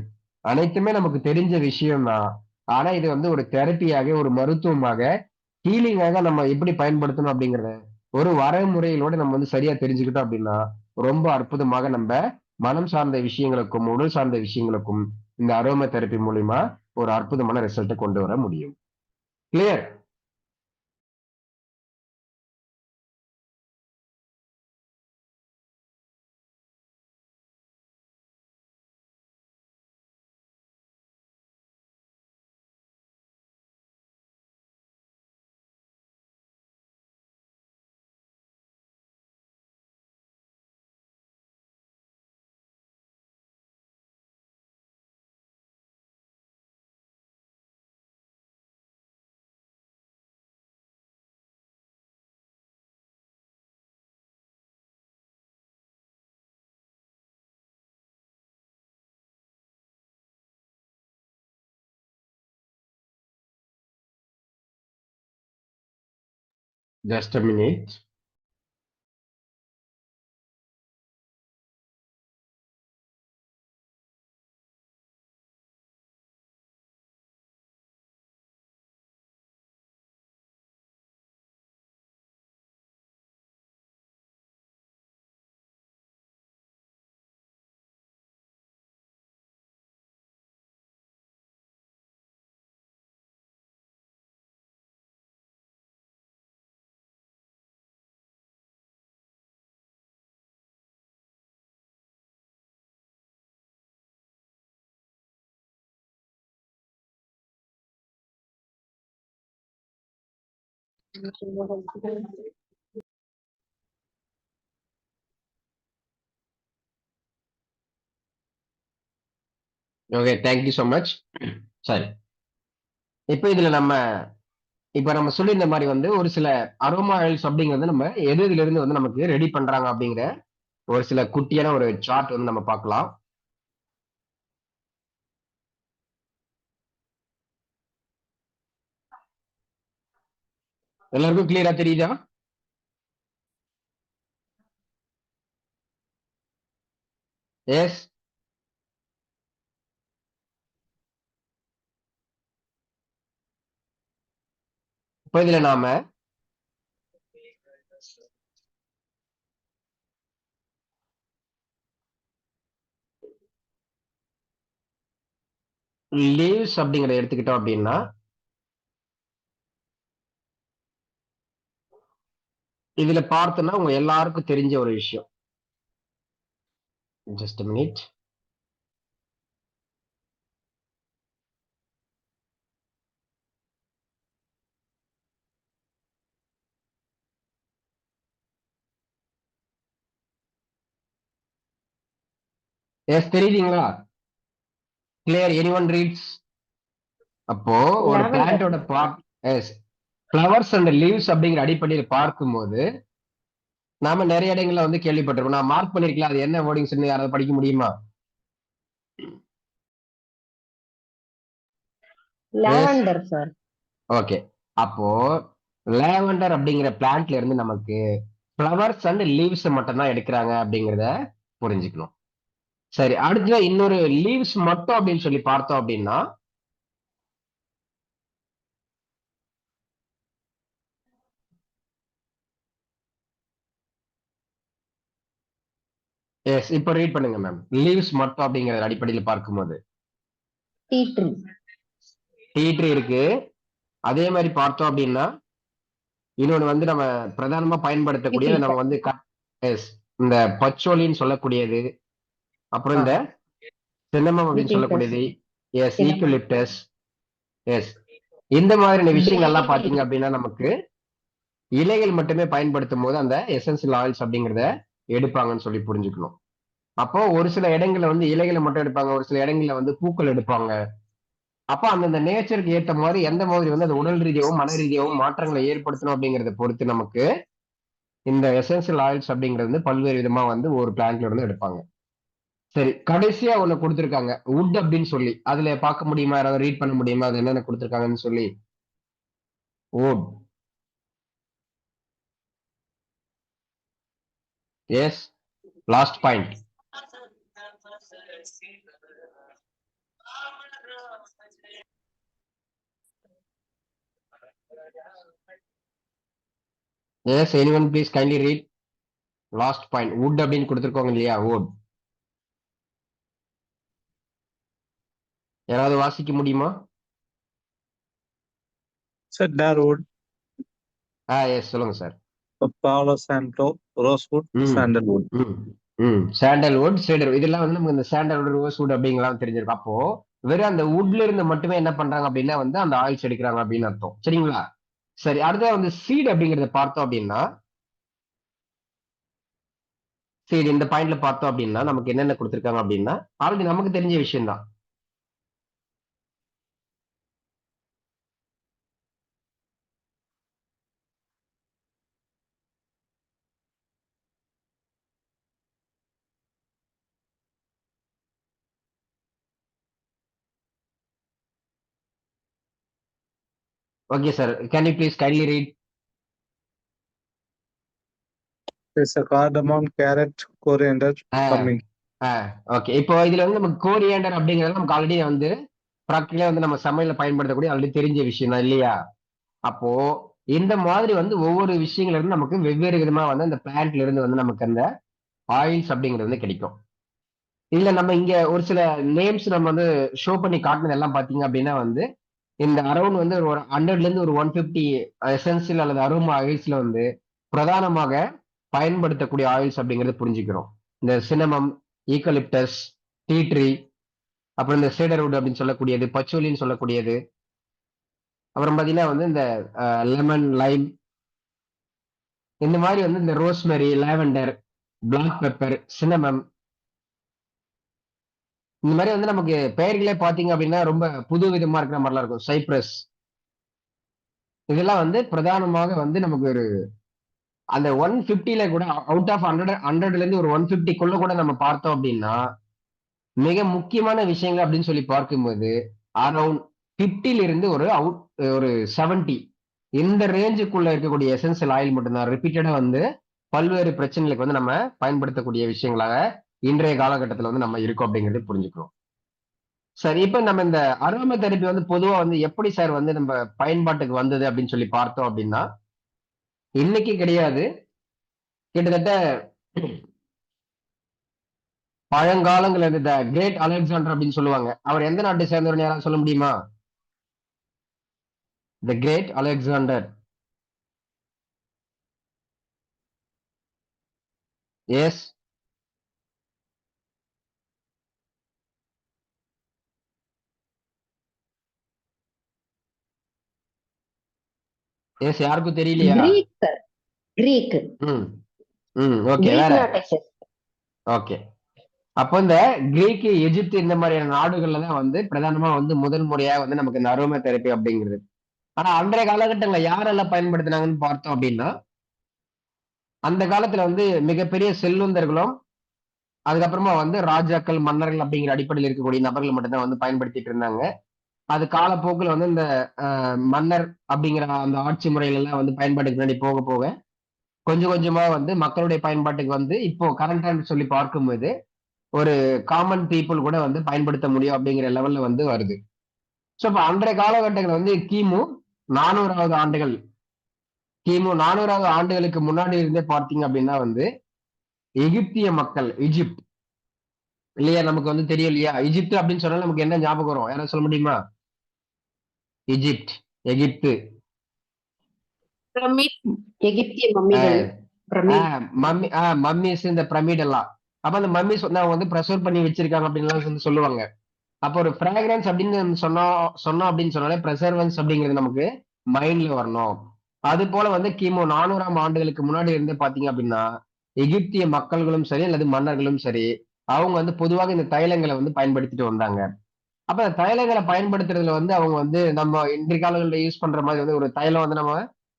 அனைத்துமே நமக்கு தெரிஞ்ச விஷயம் தான். ஆனா இது வந்து ஒரு தெரப்பியாக, ஒரு மருத்துவமாக, ஹீலிங்காக நம்ம எப்படி பயன்படுத்தணும் அப்படிங்கிறத, ஒரு வரைமுறைகளோட நம்ம வந்து சரியா தெரிஞ்சுக்கிட்டோம் அப்படின்னா, ரொம்ப அற்புதமாக நம்ப மனம் சார்ந்த விஷயங்களுக்கும், உடல் சார்ந்த விஷயங்களுக்கும் இந்த அரோமா தெரப்பி மூலியமா ஒரு அற்புதமான ரிசல்ட்ட கொண்டு வர முடியும். Clear? Just a minute. Okay. Thank you so much. சரி. இப்ப இதுல இப்ப நம்ம சொல்லியிருந்த மாரி வந்து ஒரு சில அரோமா ஆயில்ஸ் அப்படிங்கிறது நம்ம எது எதுலருந்து வந்து நமக்கு ரெடி பண்றாங்க அப்படிங்கிற ஒரு சில குட்டியான ஒரு சார்ட் வந்து நம்ம பார்க்கலாம். எல்லாருக்கும் கிளியரா தெரியுதா? எஸ். இப்போ இதுல நாம லீவ்ஸ் அப்படிங்கறத எடுத்துக்கிட்டோம் அப்படின்னா இதுல பார்த்தோம்னா உங்க எல்லாருக்கும் தெரிஞ்ச ஒரு விஷயம். Just minute. எஸ், தெரியுதுங்களா? கிளியர்? Anyone reads? அப்போ ஒரு லாவெண்டர். பிளான்டோட part, yes, flowers and leaves அப்படிங்கிற அடிப்படையில் பார்க்கும்போது நாம நிறைய இடங்கள்ல வந்து கேள்விப்பட்டிருக்கோம். நான் மார்க் பண்ணிருக்கலாம், அது என்ன வேர்டிங்ஸ் யாராவது படிக்க முடியுமா? Lavender sir. ஓகே. அப்போ லேவெண்டர் அப்படிங்கிற பிளான்ட்ல இருந்து நமக்கு ஃப்ளவர்ஸ் அண்ட் லீவ்ஸ் மட்டும் தான் எடுக்கிறாங்க அப்படிங்கிறத புரிஞ்சுக்கணும். சரி, அடுத்த இன்னொரு லீவ்ஸ் மட்டும் அப்படின்னு சொல்லி பார்த்தோம் அப்படின்னா எஸ், இப்போ ரீட் பண்ணுங்க மேம். லீவ்ஸ் மட்டும் அப்படிங்கிற அடிப்படையில் பார்க்கும்போது டீ ட்ரீ. டீ ட்ரீ இருக்கு. அதே மாதிரி பார்த்தோம் அப்படின்னா இன்னொன்னு வந்து நம்ம பிரதானமா பயன்படுத்தக்கூடியது நம்ம வந்து எஸ், இந்த பச்சோலின்னு சொல்லக்கூடியது, அப்புறம் இந்த சின்னமம் அப்படின்னு சொல்லக்கூடியது, எஸ், ஈக்குலிப்டஸ், எஸ், இந்த மாதிரியான விஷயங்கள் எல்லாம் பாத்தீங்க அப்படின்னா நமக்கு இலைகள் மட்டுமே பயன்படுத்தும் போது அந்த எசென்சியல் ஆயில்ஸ் அப்படிங்கறத எடுப்பாங்கன்னு சொல்லி புரிஞ்சுக்கணும். அப்போ ஒரு சில இடங்கள்ல வந்து இலைகளை மட்டும் எடுப்பாங்க, ஒரு சில இடங்கள்ல வந்து பூக்கள் எடுப்பாங்க. அப்போ அந்தந்த நேச்சருக்கு ஏற்ற மாதிரி எந்த மாதிரி வந்து அது உடல் ரீதியாகவும் மன ரீதியாகவும் மாற்றங்களை ஏற்படுத்தணும் அப்படிங்கறத பொறுத்து நமக்கு இந்த எசென்சியல் ஆயில்ஸ் அப்படிங்கிறது வந்து பல்வேறு விதமா வந்து ஒரு பிளான்ட்ல இருந்து எடுப்பாங்க. சரி, கடைசியா ஒண்ணு கொடுத்திருக்காங்க, வுட் அப்படின்னு சொல்லி. அதுல பார்க்க முடியுமா? யாராவது ரீட் பண்ண முடியுமா அது என்னென்ன கொடுத்திருக்காங்கன்னு சொல்லி? Wood. Yes, last point. Yes, anyone please kindly read last point. wood அப்படின்னு கொடுத்திருக்கோங்க இல்லையா? wood. யாராவது வாசிக்க முடியுமா? செடார்வுட், எஸ், சொல்லுங்க சார். பாலோ சாண்டோ, ரோஸ்வுட், சாண்டல்வுட். சாண்டல்வுட், சேடர், இதெல்லாம் வந்து நமக்கு இந்த சாண்டல்வுட், ரோஸ்வுட் அப்படிங்கலாம் தெரிஞ்சிருக்கும். அப்போ வெறும் அந்த வுட்ல இருந்து மட்டுமே என்ன பண்றாங்க அப்படின்னா வந்து அந்த ஆயில்ஸ் எடுக்கிறாங்க அப்படின்னு அர்த்தம். சரிங்களா? சரி, அடுத்த வந்து சீட் அப்படிங்கறத பார்த்தோம் அப்படின்னா சரி, இந்த பாயிண்ட்ல பார்த்தோம் அப்படின்னா நமக்கு என்னென்ன கொடுத்திருக்காங்க அப்படின்னா ஆல்ரெடி நமக்கு தெரிஞ்ச விஷயம் தான். Okay sir, can you please kindly read? There's a cardamom, carrot, coriander, cumin. Okay. இப்போ இதுல வந்து நமக்கு கோரியாண்டர் அப்படிங்கிறது நமக்கு ஆல்ரெடி வந்து ப்ராக்டிகலா வந்து நம்ம சமையல பயன்படுத்தக்கூடிய ஆல்ரெடி தெரிஞ்ச விஷயம் தான் இல்லையா? அப்போ இந்த மாதிரி வந்து ஒவ்வொரு விஷயங்கள்ல இருந்து நமக்கு வெவ்வேறு விதமா வந்து அந்த பிளான்ட்ல இருந்து வந்து நமக்கு அந்த ஆயில்ஸ் அப்படிங்கிறது வந்து கிடைக்கும். இதுல நம்ம இங்க ஒரு சில நேம்ஸ் நம்ம வந்து ஷோ பண்ணி காட்டினது எல்லாம் பாத்தீங்க அப்படின்னா வந்து இந்த அரௌண்ட் வந்து ஒரு 100ல இருந்து ஒரு 150 எசென்சியல் அல்லது அரோமா ஆயில்ஸ்ல வந்து பிரதானமாக பயன்படுத்தக்கூடிய ஆயில்ஸ் அப்படிங்கறது புரிஞ்சுக்கிறோம். இந்த சினமம், ஈக்கலிப்டஸ், டீ ட்ரீ, அப்புறம் இந்த சேடர்வுட் அப்படின்னு சொல்லக்கூடியது, பச்சோலின்னு சொல்லக்கூடியது, அப்புறம் பாத்தீங்கன்னா வந்து இந்த லெமன், லைம், இந்த மாதிரி வந்து இந்த ரோஸ்மெரி, லாவெண்டர், பிளாக் பெப்பர், சினமம், இந்த மாதிரி வந்து நமக்கு பெயர்களே பாத்தீங்க அப்படின்னா ரொம்ப புது விதமா இருக்கிற மாதிரிலாம் இருக்கும். சைப்ரஸ், இதெல்லாம் வந்து பிரதானமாக வந்து நமக்கு ஒரு அந்த 150ல கூட அவுட் ஆஃப் 100ல இருந்து ஒரு 150க்குள்ள கூட நம்ம பார்த்தோம் அப்படின்னா மிக முக்கியமான விஷயங்கள் அப்படின்னு சொல்லி பார்க்கும்போது அரௌண்ட் 50ல இருந்து ஒரு 70 இந்த ரேஞ்சுக்குள்ள இருக்கக்கூடிய எசென்சியல் ஆயில் மட்டும்தான் ரிப்பீட்டடா வந்து பல்வேறு பிரச்சனைகளுக்கு வந்து நம்ம பயன்படுத்தக்கூடிய விஷயங்களாக இன்றைய காலகட்டத்துல வந்து நம்ம இருக்கோம் அப்படிங்கறது புரிஞ்சுக்கணும். சரி, இப்ப நம்ம இந்த அரோமா தெரப்பி வந்து பொதுவா வந்து எப்படி சார் வந்து நம்ம பயன்பாட்டுக்கு வந்தது அப்படின்னு சொல்லி பார்த்தோம் அப்படின்னா, இன்னைக்கு கிடையாது. கிட்டத்தட்ட பழங்காலங்கள்ல இருந்த கிரேட் அலெக்சாண்டர் அப்படின்னு சொல்லுவாங்க. அவர் எந்த நாட்டை சேர்ந்தவர்னு யாராவது சொல்ல முடியுமா? The great Alexander. Yes. Yes, யாருக்கும் தெரியலையா? Greek sir, Greek. ம். ஓகே, கிரீக் வேற. நாட்டை சேர்ந்த. ஓகே. அப்போ இந்த கிரீக், எகிப்து இந்த மாதிரியான நாடுகள்ல தான் வந்து பிரதானமா வந்து முதல் முறையா வந்து நமக்கு இந்த அரோமா தெரப்பி அப்படிங்கிறது. ஆனா அன்றைய காலகட்டங்கள்ல யாரெல்லாம் பயன்படுத்தினாங்கன்னு பார்த்தோம் அப்படின்னா, அந்த காலத்துல வந்து மிகப்பெரிய செல்வந்தர்களும், அதுக்கப்புறமா வந்து ராஜாக்கள், மன்னர்கள் அப்படிங்கிற அடிப்படையில் இருக்கக்கூடிய நபர்கள் மட்டும் தான் வந்து பயன்படுத்திட்டு இருந்தாங்க. அது காலப்போக்குல வந்து இந்த மன்னர் அப்படிங்கிற அந்த ஆட்சி முறைகள் எல்லாம் வந்து பயன்பாட்டுக்கு முன்னாடி போக போக கொஞ்சம் கொஞ்சமா வந்து மக்களுடைய பயன்பாட்டுக்கு வந்து இப்போ கரண்டான்னு சொல்லி பார்க்கும்போது ஒரு காமன் பீப்புள் கூட வந்து பயன்படுத்த முடியும் அப்படிங்கிற லெவல்ல வந்து வருது. சோ இப்ப அன்றைய காலகட்டங்கள் வந்து கிமு 400வது ஆண்டுகளுக்கு முன்னாடி இருந்தே பார்த்தீங்க அப்படின்னா வந்து எகிப்திய மக்கள், எகிப்த் இல்லையா? நமக்கு வந்து தெரியும் இல்லையா? எகிப்து அப்படின்னு சொன்னா நமக்கு என்ன ஞாபகம் வரும்? யாராவது சொல்ல முடியுமா? எகிப்த், எகிப்து. பிரமிட். எகிப்திய மம்மிகள். பிரமிட். மம்மிஸ், இந்த பிரமிட் எல்லாம். அப்ப அந்த மம்மிஸ் வந்து அவங்க வந்து ப்ரெசர்வ் பண்ணி வச்சிருக்காங்க அப்படின்னு வந்து சொல்லுவாங்க. அப்போ ஒரு ஃப்ராக்ரன்ஸ் அப்படின்னு சொன்னோம் அப்படின்னு சொன்னாலே ப்ரெசர்வன்ஸ் அப்படிங்கிறது நமக்கு மைண்ட்ல வரணும். அது போல வந்து கிமு 400ஆம் ஆண்டுகளுக்கு முன்னாடி இருந்து பாத்தீங்க அப்படின்னா எகிப்திய மக்கள்களும் சரி அல்லது மன்னர்களும் சரி அவங்க வந்து பொதுவாக இந்த தைலங்களை வந்து பயன்படுத்திட்டு வந்தாங்க. அப்ப அந்த தைலங்களை பயன்படுத்துறதுல வந்து அவங்க வந்து நம்ம இன்றைய காலங்களில் யூஸ் பண்ற மாதிரி வந்து ஒரு தைலம் வந்து நம்ம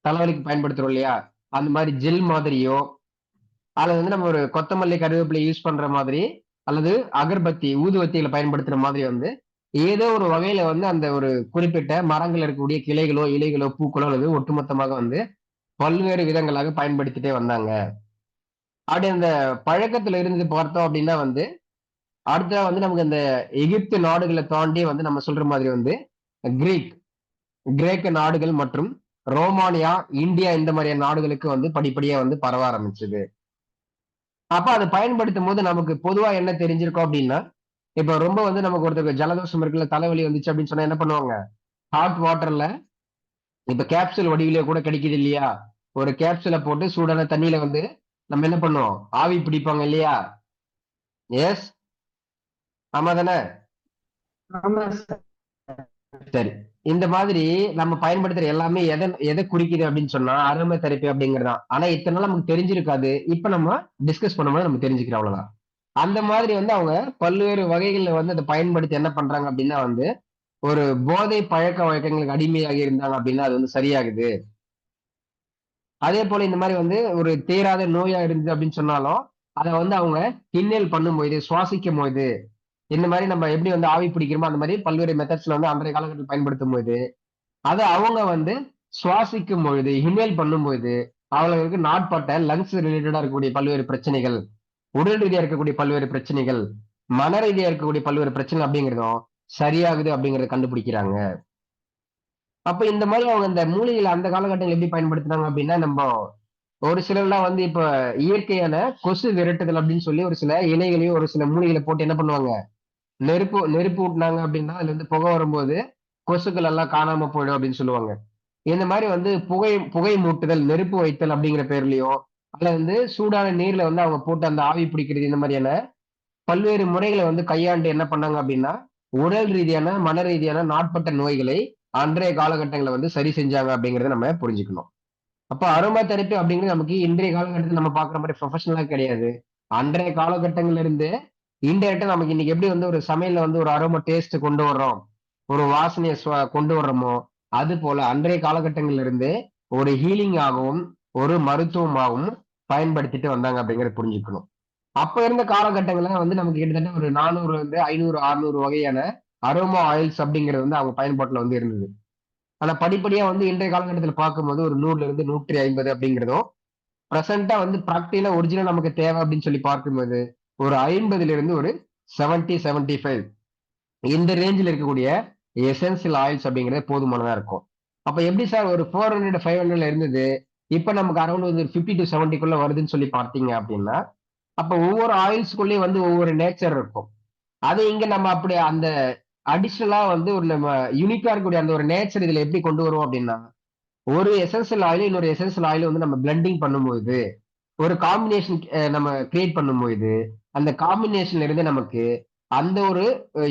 தலைவலிக்கு பயன்படுத்துறோம் இல்லையா? அந்த மாதிரி ஜெல் மாதிரியோ அல்லது வந்து நம்ம ஒரு கொத்தமல்லி கருவேப்பிலை யூஸ் பண்ற மாதிரி அல்லது அகர்பத்தி ஊதுவத்திகளை பயன்படுத்துற மாதிரி வந்து ஏதோ ஒரு வகையில வந்து அந்த ஒரு குறிப்பிட்ட மரங்கள் இருக்கக்கூடிய கிளைகளோ இலைகளோ பூக்களோ அல்லது ஒட்டுமொத்தமாக வந்து பல்வேறு விதங்களாக பயன்படுத்திட்டே வந்தாங்க. அப்படி அந்த பழக்கத்துல இருந்து பார்த்தோம் அப்படின்னா வந்து அடுத்த வந்து நமக்கு இந்த எகிப்து நாடுகளை தாண்டி வந்து நம்ம சொல்ற மாதிரி வந்து கிரீக் கிரேக்க நாடுகள் மற்றும் ரோமானியா, இந்தியா இந்த மாதிரியான நாடுகளுக்கு வந்து படிப்படியா வந்து பரவ ஆரம்பிச்சது. அப்ப அதை பயன்படுத்தும் போது நமக்கு பொதுவா என்ன தெரிஞ்சிருக்கும் அப்படின்னா, இப்ப ரொம்ப வந்து நமக்கு ஒருத்தருக்கு ஜலதோஷம் இருக்குல்ல, தலைவலி வந்துச்சு அப்படின்னு சொன்னா என்ன பண்ணுவாங்க? ஹாட் வாட்டர்ல இப்ப கேப்சூல் வடிவிலே கூட கிடைக்குது இல்லையா? ஒரு கேப்சூல போட்டு சூடான தண்ணீல வந்து நம்ம என்ன பண்ணுவோம்? ஆவி பிடிப்பாங்க இல்லையா? எஸ். ஆமா தானே? ஆமா சார். சரி. இந்த மாதிரி நம்ம பயன்படுத்துற எல்லாமே எதை குறிக்குது அப்படின்னு சொன்னா அரோமா தெரப்பி அப்படிங்கிறதுதான். ஆனா இத்தனை நாள் நமக்கு தெரிஞ்சிருக்காது. இப்ப நம்ம டிஸ்கஸ் பண்ணும்போது நம்ம தெரிஞ்சுக்கிறோம் அவ்வளவுதான். அந்த மாதிரி வந்து அவங்க பல்வேறு வகைகள்ல வந்து அதை பயன்படுத்தி என்ன பண்றாங்க அப்படின்னா வந்து ஒரு போதை பழக்க வழக்கங்களுக்கு அடிமையாகி இருந்தாங்க அப்படின்னா அது வந்து சரியாகுது. அதே போல இந்த மாதிரி வந்து ஒரு தீராத நோயா இருந்தது அப்படின்னு சொன்னாலும் அதை வந்து அவங்க இன்ஹேல் பண்ணும்போது சுவாசிக்கும் போது இந்த மாதிரி நம்ம எப்படி வந்து ஆவி பிடிக்கிறோமோ அந்த மாதிரி பல்வேறு மெத்தட்ஸ்ல வந்து அன்றைய காலகட்டத்தில் பயன்படுத்தும் போது அதை அவங்க வந்து சுவாசிக்கும் பொழுது இன்ஹேல் பண்ணும்போது அவங்களுக்கு நாட்பட்ட லங்ஸ் ரிலேட்டடா இருக்கக்கூடிய பல்வேறு பிரச்சனைகள், உடல் ரீதியா இருக்கக்கூடிய பல்வேறு பிரச்சனைகள், மன ரீதியா இருக்கக்கூடிய பல்வேறு பிரச்சனை அப்படிங்கிறதும் சரியாகுது அப்படிங்கறத கண்டுபிடிக்கிறாங்க. அப்ப இந்த மாதிரி அவங்க இந்த மூலிகைகளை அந்த காலகட்டத்தில் எப்படி பயன்படுத்தினாங்க அப்படின்னா நம்ம ஒரு சிலர்லாம் வந்து இப்ப இயற்கையான கொசு விரட்டுதல் அப்படின்னு சொல்லி ஒரு சில இலைகளையும் ஒரு சில மூலிகைகளை போட்டு என்ன பண்ணுவாங்க, நெருப்பு நெருப்பு ஊட்டினாங்க அப்படின்னா அதுல இருந்து புகை வரும்போது கொசுக்கள் எல்லாம் காணாம போயிடும் அப்படின்னு சொல்லுவாங்க. இந்த மாதிரி வந்து புகை புகை மூட்டுதல், நெருப்பு வைத்தல் அப்படிங்கிற பேர்லயும் அதுல வந்து சூடான நீர்ல வந்து அவங்க போட்டு அந்த ஆவி பிடிக்கிறது இந்த மாதிரியான பல்வேறு முறைகளை வந்து கையாண்டு என்ன பண்ணாங்க அப்படின்னா உடல் ரீதியான மன ரீதியான நாட்பட்ட நோய்களை அன்றைய காலகட்டங்களை வந்து சரி செஞ்சாங்க அப்படிங்கறத நம்ம புரிஞ்சுக்கணும். அப்ப அரோமா தெரப்பி அப்படிங்கிறது நமக்கு இன்றைய காலகட்டத்தில் நம்ம பாக்குற மாதிரி ப்ரொஃபஷனலா கிடையாது. அன்றைய காலகட்டங்கள்ல இருந்து இன்டெரக்டா நமக்கு இன்னைக்கு எப்படி வந்து ஒரு சமையல்ல வந்து ஒரு அரோமா டேஸ்ட் கொண்டு வர்றோம், ஒரு வாசனையை கொண்டு வர்றோமோ அது போல அன்றைய காலகட்டங்கள்ல இருந்து ஒரு ஹீலிங் ஆகவும் ஒரு மருத்துவமாகவும் பயன்படுத்திட்டு வந்தாங்க அப்படிங்கறத புரிஞ்சுக்கணும். அப்ப இருந்த காலகட்டங்கள்ல வந்து நமக்கு கிட்டத்தட்ட ஒரு 400 இருந்து 500 600 வகையான அரோமா ஆயில்ஸ் அப்படிங்கிறது வந்து அவங்க பயன்பாட்டுல வந்து இருந்தது. ஆனா படிப்படியா வந்து இன்றைய காலகட்டத்துல பார்க்கும்போது ஒரு 100ல இருந்து 150 அப்படிங்கிறதும் பிரசன்டா வந்து பிராக்டிகலா ஒரிஜினல் நமக்கு தேவை அப்படின்னு சொல்லி பார்க்கும்போது ஒரு 50 ஒரு 70-75 இந்த ரேஞ்சில் இருக்கக்கூடிய எசென்சியல் ஆயில்ஸ் அப்படிங்கிறது போதுமானதா இருக்கும். அப்ப எப்படி சார் ஒரு 400-500 இருந்தது இப்ப நமக்கு அரௌண்ட் வந்து 50-70 வருதுன்னு சொல்லி பார்த்தீங்க அப்படின்னா, அப்ப ஒவ்வொரு ஆயில்ஸ்குள்ளேயும் வந்து ஒவ்வொரு நேச்சர் இருக்கும். அது இங்க நம்ம அப்படி அந்த அடிஷனலா வந்து ஒரு நம்ம யூனிக்கா இருக்கக்கூடிய அந்த ஒரு நேச்சர் இதுல எப்படி கொண்டு வரும் அப்படின்னா, ஒரு எசென்சியல் ஆயில் இன்னொரு எசென்சியல் ஆயில் வந்து நம்ம பிளெண்டிங் பண்ணும்போது ஒரு காம்பினேஷன் நம்ம கிரியேட் பண்ணும்போது அந்த காம்பினேஷன்ல இருந்து நமக்கு அந்த ஒரு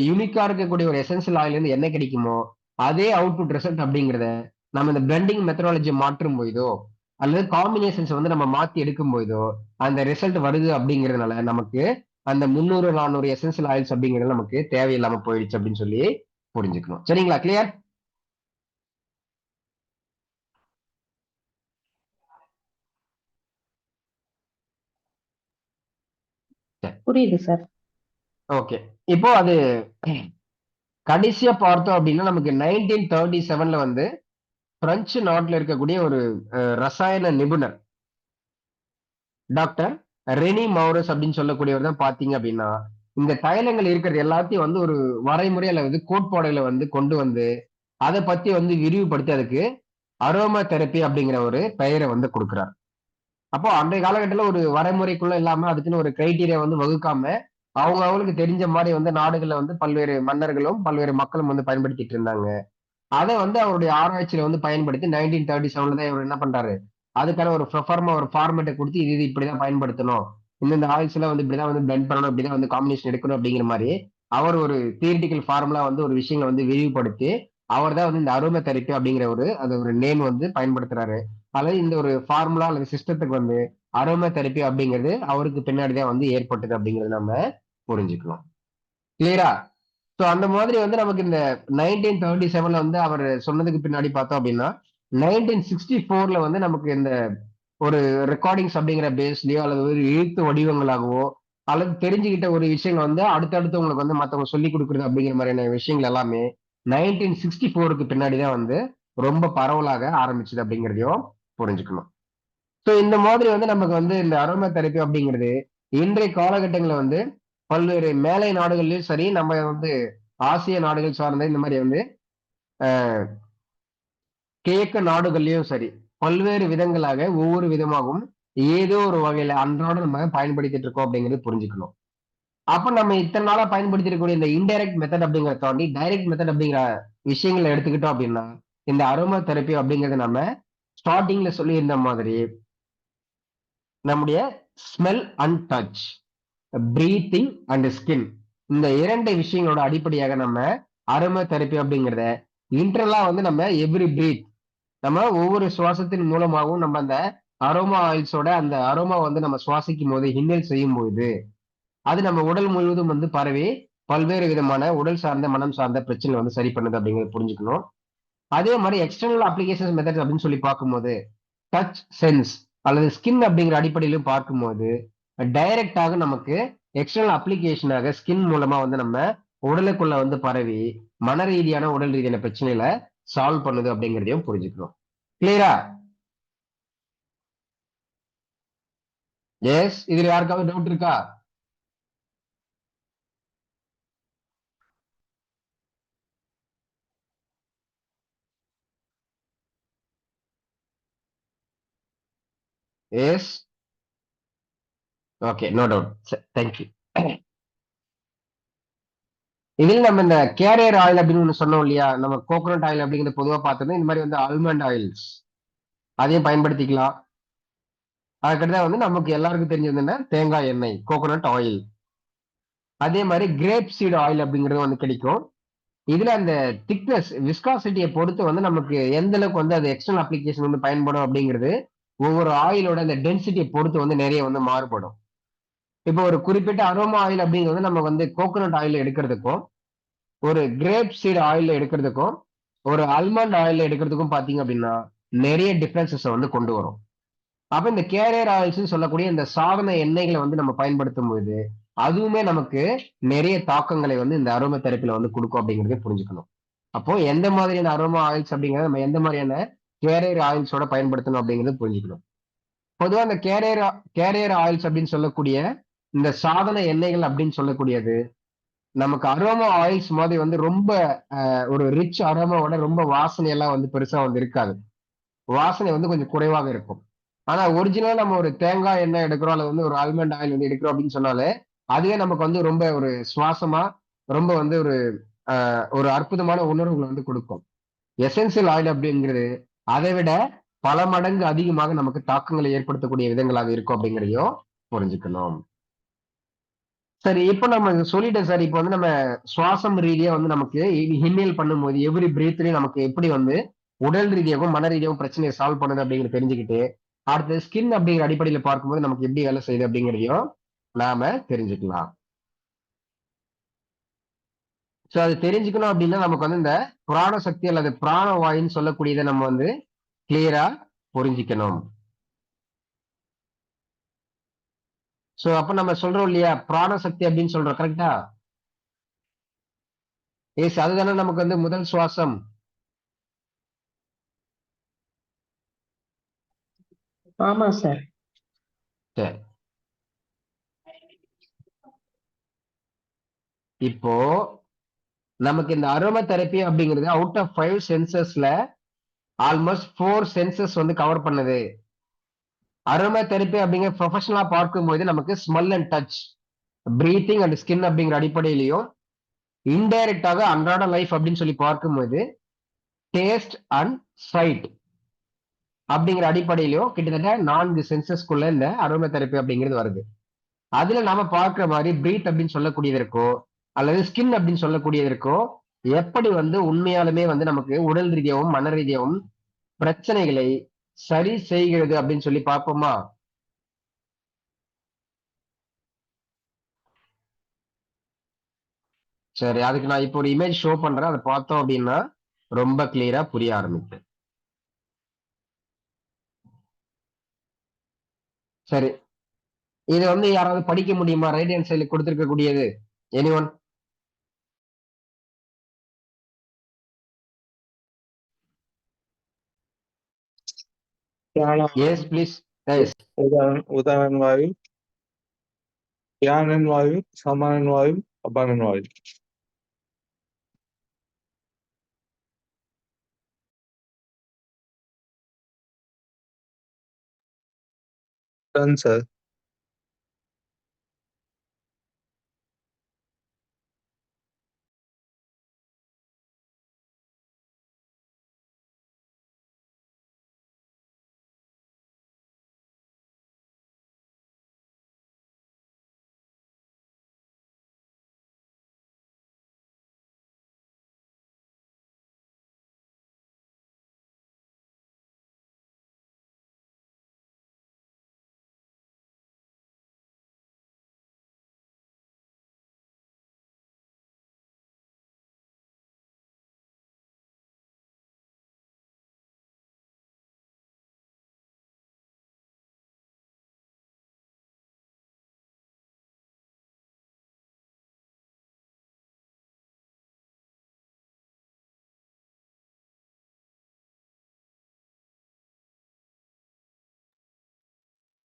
யூனிக்கா இருக்கக்கூடிய ஒரு எசென்சியல் ஆயில் இருந்து என்ன கிடைக்குமோ அதே அவுட்புட் ரிசல்ட் அப்படிங்கிறத நம்ம இந்த பிளெண்டிங் மெத்தடாலஜி மாற்றும் போதோ அல்லது காம்பினேஷன்ஸ் வந்து நம்ம மாத்தி எடுக்கும் போதோ அந்த ரிசல்ட் வருது அப்படிங்கிறதுனால நமக்கு அந்த 300-400 எசென்சியல் ஆயில்ஸ் அப்படிங்கிறது நமக்கு தேவையில்லாம போயிடுச்சு அப்படின்னு சொல்லி புரிஞ்சுக்கணும். சரிங்களா? கிளியர்? புரியுது சார். ஓகே. இப்போ அது கடைசியா பார்த்தோம் அப்படின்னா நமக்கு 1937 வந்து பிரெஞ்சு நாட்டுல இருக்கக்கூடிய ஒரு ரசாயன நிபுணர் டாக்டர் ரெனி மௌரஸ் அப்படின்னு சொல்லக்கூடியவர் தான் பாத்தீங்க அப்படின்னா இந்த தைலங்கள் இருக்கிறது எல்லாத்தையும் வந்து ஒரு வரைமுறை அல்லது கோட்பாடுகளை வந்து கொண்டு வந்து அதை பத்தி வந்து விரிவுபடுத்தி அதுக்கு அரோமா தெரப்பி அப்படிங்கிற ஒரு பெயரை வந்து கொடுக்கிறார். அப்போ அன்றைய காலகட்டத்தில் ஒரு வரைமுறைக்குள்ள இல்லாம அதுக்குன்னு ஒரு கிரைட்டீரியா வந்து வகுக்காம அவங்களுக்கு தெரிஞ்ச மாதிரி வந்து நாடுகள்ல வந்து பல்வேறு மன்னர்களும் பல்வேறு மக்களும் வந்து பயன்படுத்திட்டு இருந்தாங்க. அதை வந்து அவருடைய ஆராய்ச்சியில வந்து பயன்படுத்தி 1937 தான் இவர் என்ன பண்றாரு அதுக்கான ஒரு ப்ரொஃபார்மா ஒரு ஃபார்மேட்டை கொடுத்து இது இப்படிதான் பயன்படுத்தணும், இந்த ஆயில்ஸ் எல்லாம் வந்து இப்படிதான் வந்து பிளெண்ட் பண்ணணும், இப்படிதான் வந்து காம்பினேஷன் எடுக்கணும் அப்படிங்கிற மாதிரி அவர் ஒரு தியரிட்டிக்கல் ஃபார்முலா வந்து ஒரு விஷயங்களை வந்து விரிவுபடுத்தி அவர் தான் வந்து இந்த அரோமா தெரப்பி அப்படிங்கிற ஒரு அது ஒரு நேம் வந்து பயன்படுத்துறாரு. அல்லது இந்த ஒரு ஃபார்முலா அல்லது சிஸ்டத்துக்கு வந்து அரோமா தெரப்பி அப்படிங்கிறது அவருக்கு பின்னாடிதான் வந்து ஏற்பட்டது அப்படிங்கறது நம்ம புரிஞ்சுக்கணும். கிளியரா? சோ அந்த மாதிரி வந்து நமக்கு இந்த 1937 வந்து அவர் சொன்னதுக்கு பின்னாடி பார்த்தோம் அப்படின்னா 1964 வந்து நமக்கு இந்த ஒரு ரெக்கார்டிங்ஸ் அப்படிங்கிற பேஸ்லயோ அல்லது ஒரு எழுத்து வடிவங்களாகவோ அல்லது தெரிஞ்சுக்கிட்ட ஒரு விஷயங்கள் வந்து அடுத்தடுத்து உங்களுக்கு வந்து மத்தவங்க சொல்லி கொடுக்குறது அப்படிங்கிற மாதிரியான விஷயங்கள் எல்லாமே 1964 பின்னாடிதான் வந்து ரொம்ப பரவலாக ஆரம்பிச்சது அப்படிங்கிறதையும் புரிஞ்சுக்கணும். சோ இந்த மாதிரி வந்து நமக்கு வந்து இந்த அரோமா தெரப்பி அப்படிங்கிறது இன்றைய காலகட்டங்களில் வந்து பல்வேறு மேலை நாடுகள்லயும் சரி நம்ம வந்து ஆசிய நாடுகள் சார்ந்த இந்த மாதிரி வந்து கிழக்கு நாடுகள்லயும் சரி பல்வேறு விதங்களாக ஒவ்வொரு விதமாகவும் ஏதோ ஒரு வகையில அன்றாட நம்ம பயன்படுத்திட்டு இருக்கோம் அப்படிங்கிறது புரிஞ்சுக்கணும். அப்ப நம்ம இத்தனை நாளா பயன்படுத்தி இருக்கக்கூடிய இந்த இன்டைரக்ட் மெத்தட் அப்படிங்கிறத தாண்டி டைரக்ட் மெத்தட் அப்படிங்கிற விஷயங்களை எடுத்துக்கிட்டோம் அப்படின்னா இந்த அரோமா தெரப்பி அப்படிங்கறது நம்ம ஸ்டார்டிங்ல சொல்லி இருந்த மாதிரி நம்முடைய smell and touch, breathing and skin இந்த இரண்டு விஷயங்களோட அடிப்படையாக நம்ம அரோமா தெரப்பி அப்படிங்கிறத இன்டர்லா வந்து நம்ம எவ்ரி பிரீத் நம்ம ஒவ்வொரு சுவாசத்தின் மூலமாகவும் நம்ம அந்த அரோமா ஆயில்ஸோட அந்த அரோமா வந்து நம்ம சுவாசிக்கும் போது இன்ஹேல் செய்யும் போது அது நம்ம உடல் முழுவதும் வந்து பரவி பல்வேறு விதமான உடல் சார்ந்த மனம் சார்ந்த பிரச்சனை வந்து சரி பண்ணுது அப்படிங்கிறத புரிஞ்சுக்கணும். அதே மாதிரி எக்ஸ்டர்னல் அப்ளிகேஷன் மெத்தட் அப்படின்னு சொல்லி பார்க்கும்போது டச் சென்ஸ் அல்லது ஸ்கின் அப்படிங்கிற அடிப்படையிலும் பார்க்கும்போது டைரக்டாக நமக்கு எக்ஸ்டர்னல் அப்ளிகேஷனாக ஸ்கின் மூலமா வந்து நம்ம உடலுக்குள்ள வந்து பரவி மன ரீதியான உடல் ரீதியான பிரச்சனைகளை சால்வ் பண்ணுது அப்படிங்கிறதையும் புரிஞ்சுக்கணும். கிளியரா? எஸ். இதுல யாருக்காவது டவுட் இருக்கா? Yes. Okay, no doubt. Thank you. இதில் நம்ம இந்த கேரியர் ஆயில் அப்படின்னு ஒண்ணு சொன்னோம் இல்லையா, நம்ம கோகோனட் ஆயில் அப்படிங்கிறது பொதுவா பார்த்தோம்னா இந்த மாதிரி வந்து ஆல்மண்ட் ஆயில்ஸ் அதையும் பயன்படுத்திக்கலாம். அதுக்கடுத்து வந்து நமக்கு எல்லாருக்கும் தெரிஞ்சது என்ன தேங்காய் எண்ணெய் கோகோனட் ஆயில். அதே மாதிரி கிரேப் சீட் ஆயில் அப்படிங்கிறது வந்து கிடைக்கும். இதுல அந்த திக்னஸ் விஸ்காசிட்டியை பொறுத்து வந்து நமக்கு எந்த அளவுக்கு வந்து அது எக்ஸ்டர்னல் அப்ளிகேஷன் வந்து பயன்படும் அப்படிங்கிறது ஒவ்வொரு ஆயிலோட அந்த டென்சிட்டியை பொறுத்து வந்து நிறைய வந்து மாறுபடும். இப்போ ஒரு குறிப்பிட்ட அரோமா ஆயில் அப்படிங்கிறது நம்ம வந்து கோகோனட் ஆயில் எடுக்கிறதுக்கும் ஒரு கிரேப் சீட் ஆயில் எடுக்கிறதுக்கும் ஒரு ஆல்மண்ட் ஆயில் எடுக்கிறதுக்கும் பாத்தீங்க அப்படின்னா நிறைய டிஃபரன்சஸ் வந்து கொண்டு வரும். அப்ப இந்த கேரியர் ஆயில்ஸ் சொல்லக்கூடிய இந்த சாதன எண்ணெய்களை வந்து நம்ம பயன்படுத்தும் போது அதுவுமே நமக்கு நிறைய தாக்கங்களை வந்து இந்த அரோமா தெரப்பில வந்து கொடுக்கும் அப்படிங்கறத புரிஞ்சுக்கணும். அப்போ எந்த மாதிரியான அரோமா ஆயில்ஸ் அப்படிங்கறத நம்ம எந்த மாதிரியான கேரியர் ஆயில்ஸோட பயன்படுத்தணும் அப்படிங்கறத புரிஞ்சுக்கணும். பொதுவா இந்த கேரியர் ஆயில்ஸ் அப்படின்னு சொல்லக்கூடிய இந்த சாதன எண்ணெய்கள் அப்படின்னு சொல்லக்கூடியது நமக்கு அரோமா ஆயில்ஸ் மாதிரி வந்து ரொம்ப ஒரு ரிச் அரோமாவோட ரொம்ப வாசனை எல்லாம் வந்து பெருசா வந்து இருக்காது. வாசனை வந்து கொஞ்சம் குறைவாக இருக்கும். ஆனா ஒரிஜினலா நம்ம ஒரு தேங்காய் எண்ணெய் எடுக்கிறோம் அல்லது வந்து ஒரு ஆல்மண்ட் ஆயில் வந்து எடுக்கிறோம் அப்படின்னு சொன்னாலே அதுவே நமக்கு வந்து ரொம்ப ஒரு சுவாசமா ரொம்ப வந்து ஒரு அற்புதமான உணர்வுகளை வந்து கொடுக்கும். எசென்சியல் ஆயில் அப்படிங்கிறது அதை விட பல மடங்கு அதிகமாக நமக்கு தாக்கங்களை ஏற்படுத்தக்கூடிய விதங்களாக இருக்கும் அப்படிங்கிறதையும் புரிஞ்சுக்கணும். சரி, இப்ப நம்ம சொல்லிட்டோம் சார். இப்ப வந்து நம்ம சுவாசம் ரீதியா வந்து நமக்கு இன்ஹேல் பண்ணும்போது எவ்ரி பிரீத்லயும் நமக்கு எப்படி வந்து உடல் ரீதியாகவும் மன ரீதியாகவும் பிரச்சனையை சால்வ் பண்ணுது அப்படிங்கிறது தெரிஞ்சுக்கிட்டு அடுத்து ஸ்கின் அப்படிங்கிற அடிப்படையில பார்க்கும்போது நமக்கு எப்படி வேலை செய்யுது அப்படிங்கிறதையும் நாம தெரிஞ்சுக்கலாம். சோ அது தெரிஞ்சுக்கணும் அப்படின்னா நமக்கு வந்து இந்த பிராண சக்தி அல்லது பிராண வாயுன்னு சொல்லக்கூடியதை நம்ம வந்து கிளியரா புரிஞ்சுக்கணும். சோ அப்ப நம்ம சொல்றோம் இல்லையா பிராண சக்தி அப்படின்னு சொல்றோம், கரெக்டா? ஏஸ் அதுதானே நமக்கு வந்து முதல் சுவாசம். ஆமா சார். சரி, இப்போ நமக்கு இந்த அரோமா தெரப்பி அப்படிங்கிறது அவுட் ஆஃப் 5 சென்சஸ்ல ஆல்மோஸ்ட் 4 சென்சஸ் வந்து கவர் பண்ணுது. அரோமா தெரப்பி அப்படிங்கிற ப்ரொஃபஷனலா பார்க்கும்போது நமக்கு smell and touch, breathing and skin அப்படிங்கிற அடிப்படையிலையும் இன்டைரக்டாக அன்றாட லைஃப் அப்படின்னு சொல்லி பார்க்கும்போது டேஸ்ட் அண்ட் சைட் அப்படிங்கிற அடிப்படையிலையும் கிட்டத்தட்ட 4 சென்சஸ்க்குள்ள இந்த அரோமா தெரப்பி அப்படிங்கிறது வருது. அதுல நாம பார்க்கிற மாதிரி பிரீத் அப்படின்னு சொல்லக்கூடியதற்கோ அல்லது ஸ்கின் அப்படின்னு சொல்லக்கூடியதற்கோ எப்படி வந்து உண்மையாலுமே வந்து நமக்கு உடல் ரீதியாகவும் மன ரீதியாகவும் பிரச்சனைகளை சரி செய்கிறது அப்படின்னு சொல்லி பார்ப்போமா? சரி, அதுக்கு நான் இப்போ ஒரு இமேஜ் ஷோ பண்றேன். அதை பார்த்தோம் அப்படின்னா ரொம்ப கிளியரா புரிய ஆரம்பிக்கும். சரி, இது வந்து யாராவது படிக்க முடியுமா? ரைட் ஹேண்ட் சைடுல கொடுத்திருக்க கூடியது anyone? Pranayama yes please. Yes. उदाहरण वायु, ज्ञान वायु, सामान्य वायु, अपान वायु। Done, sir.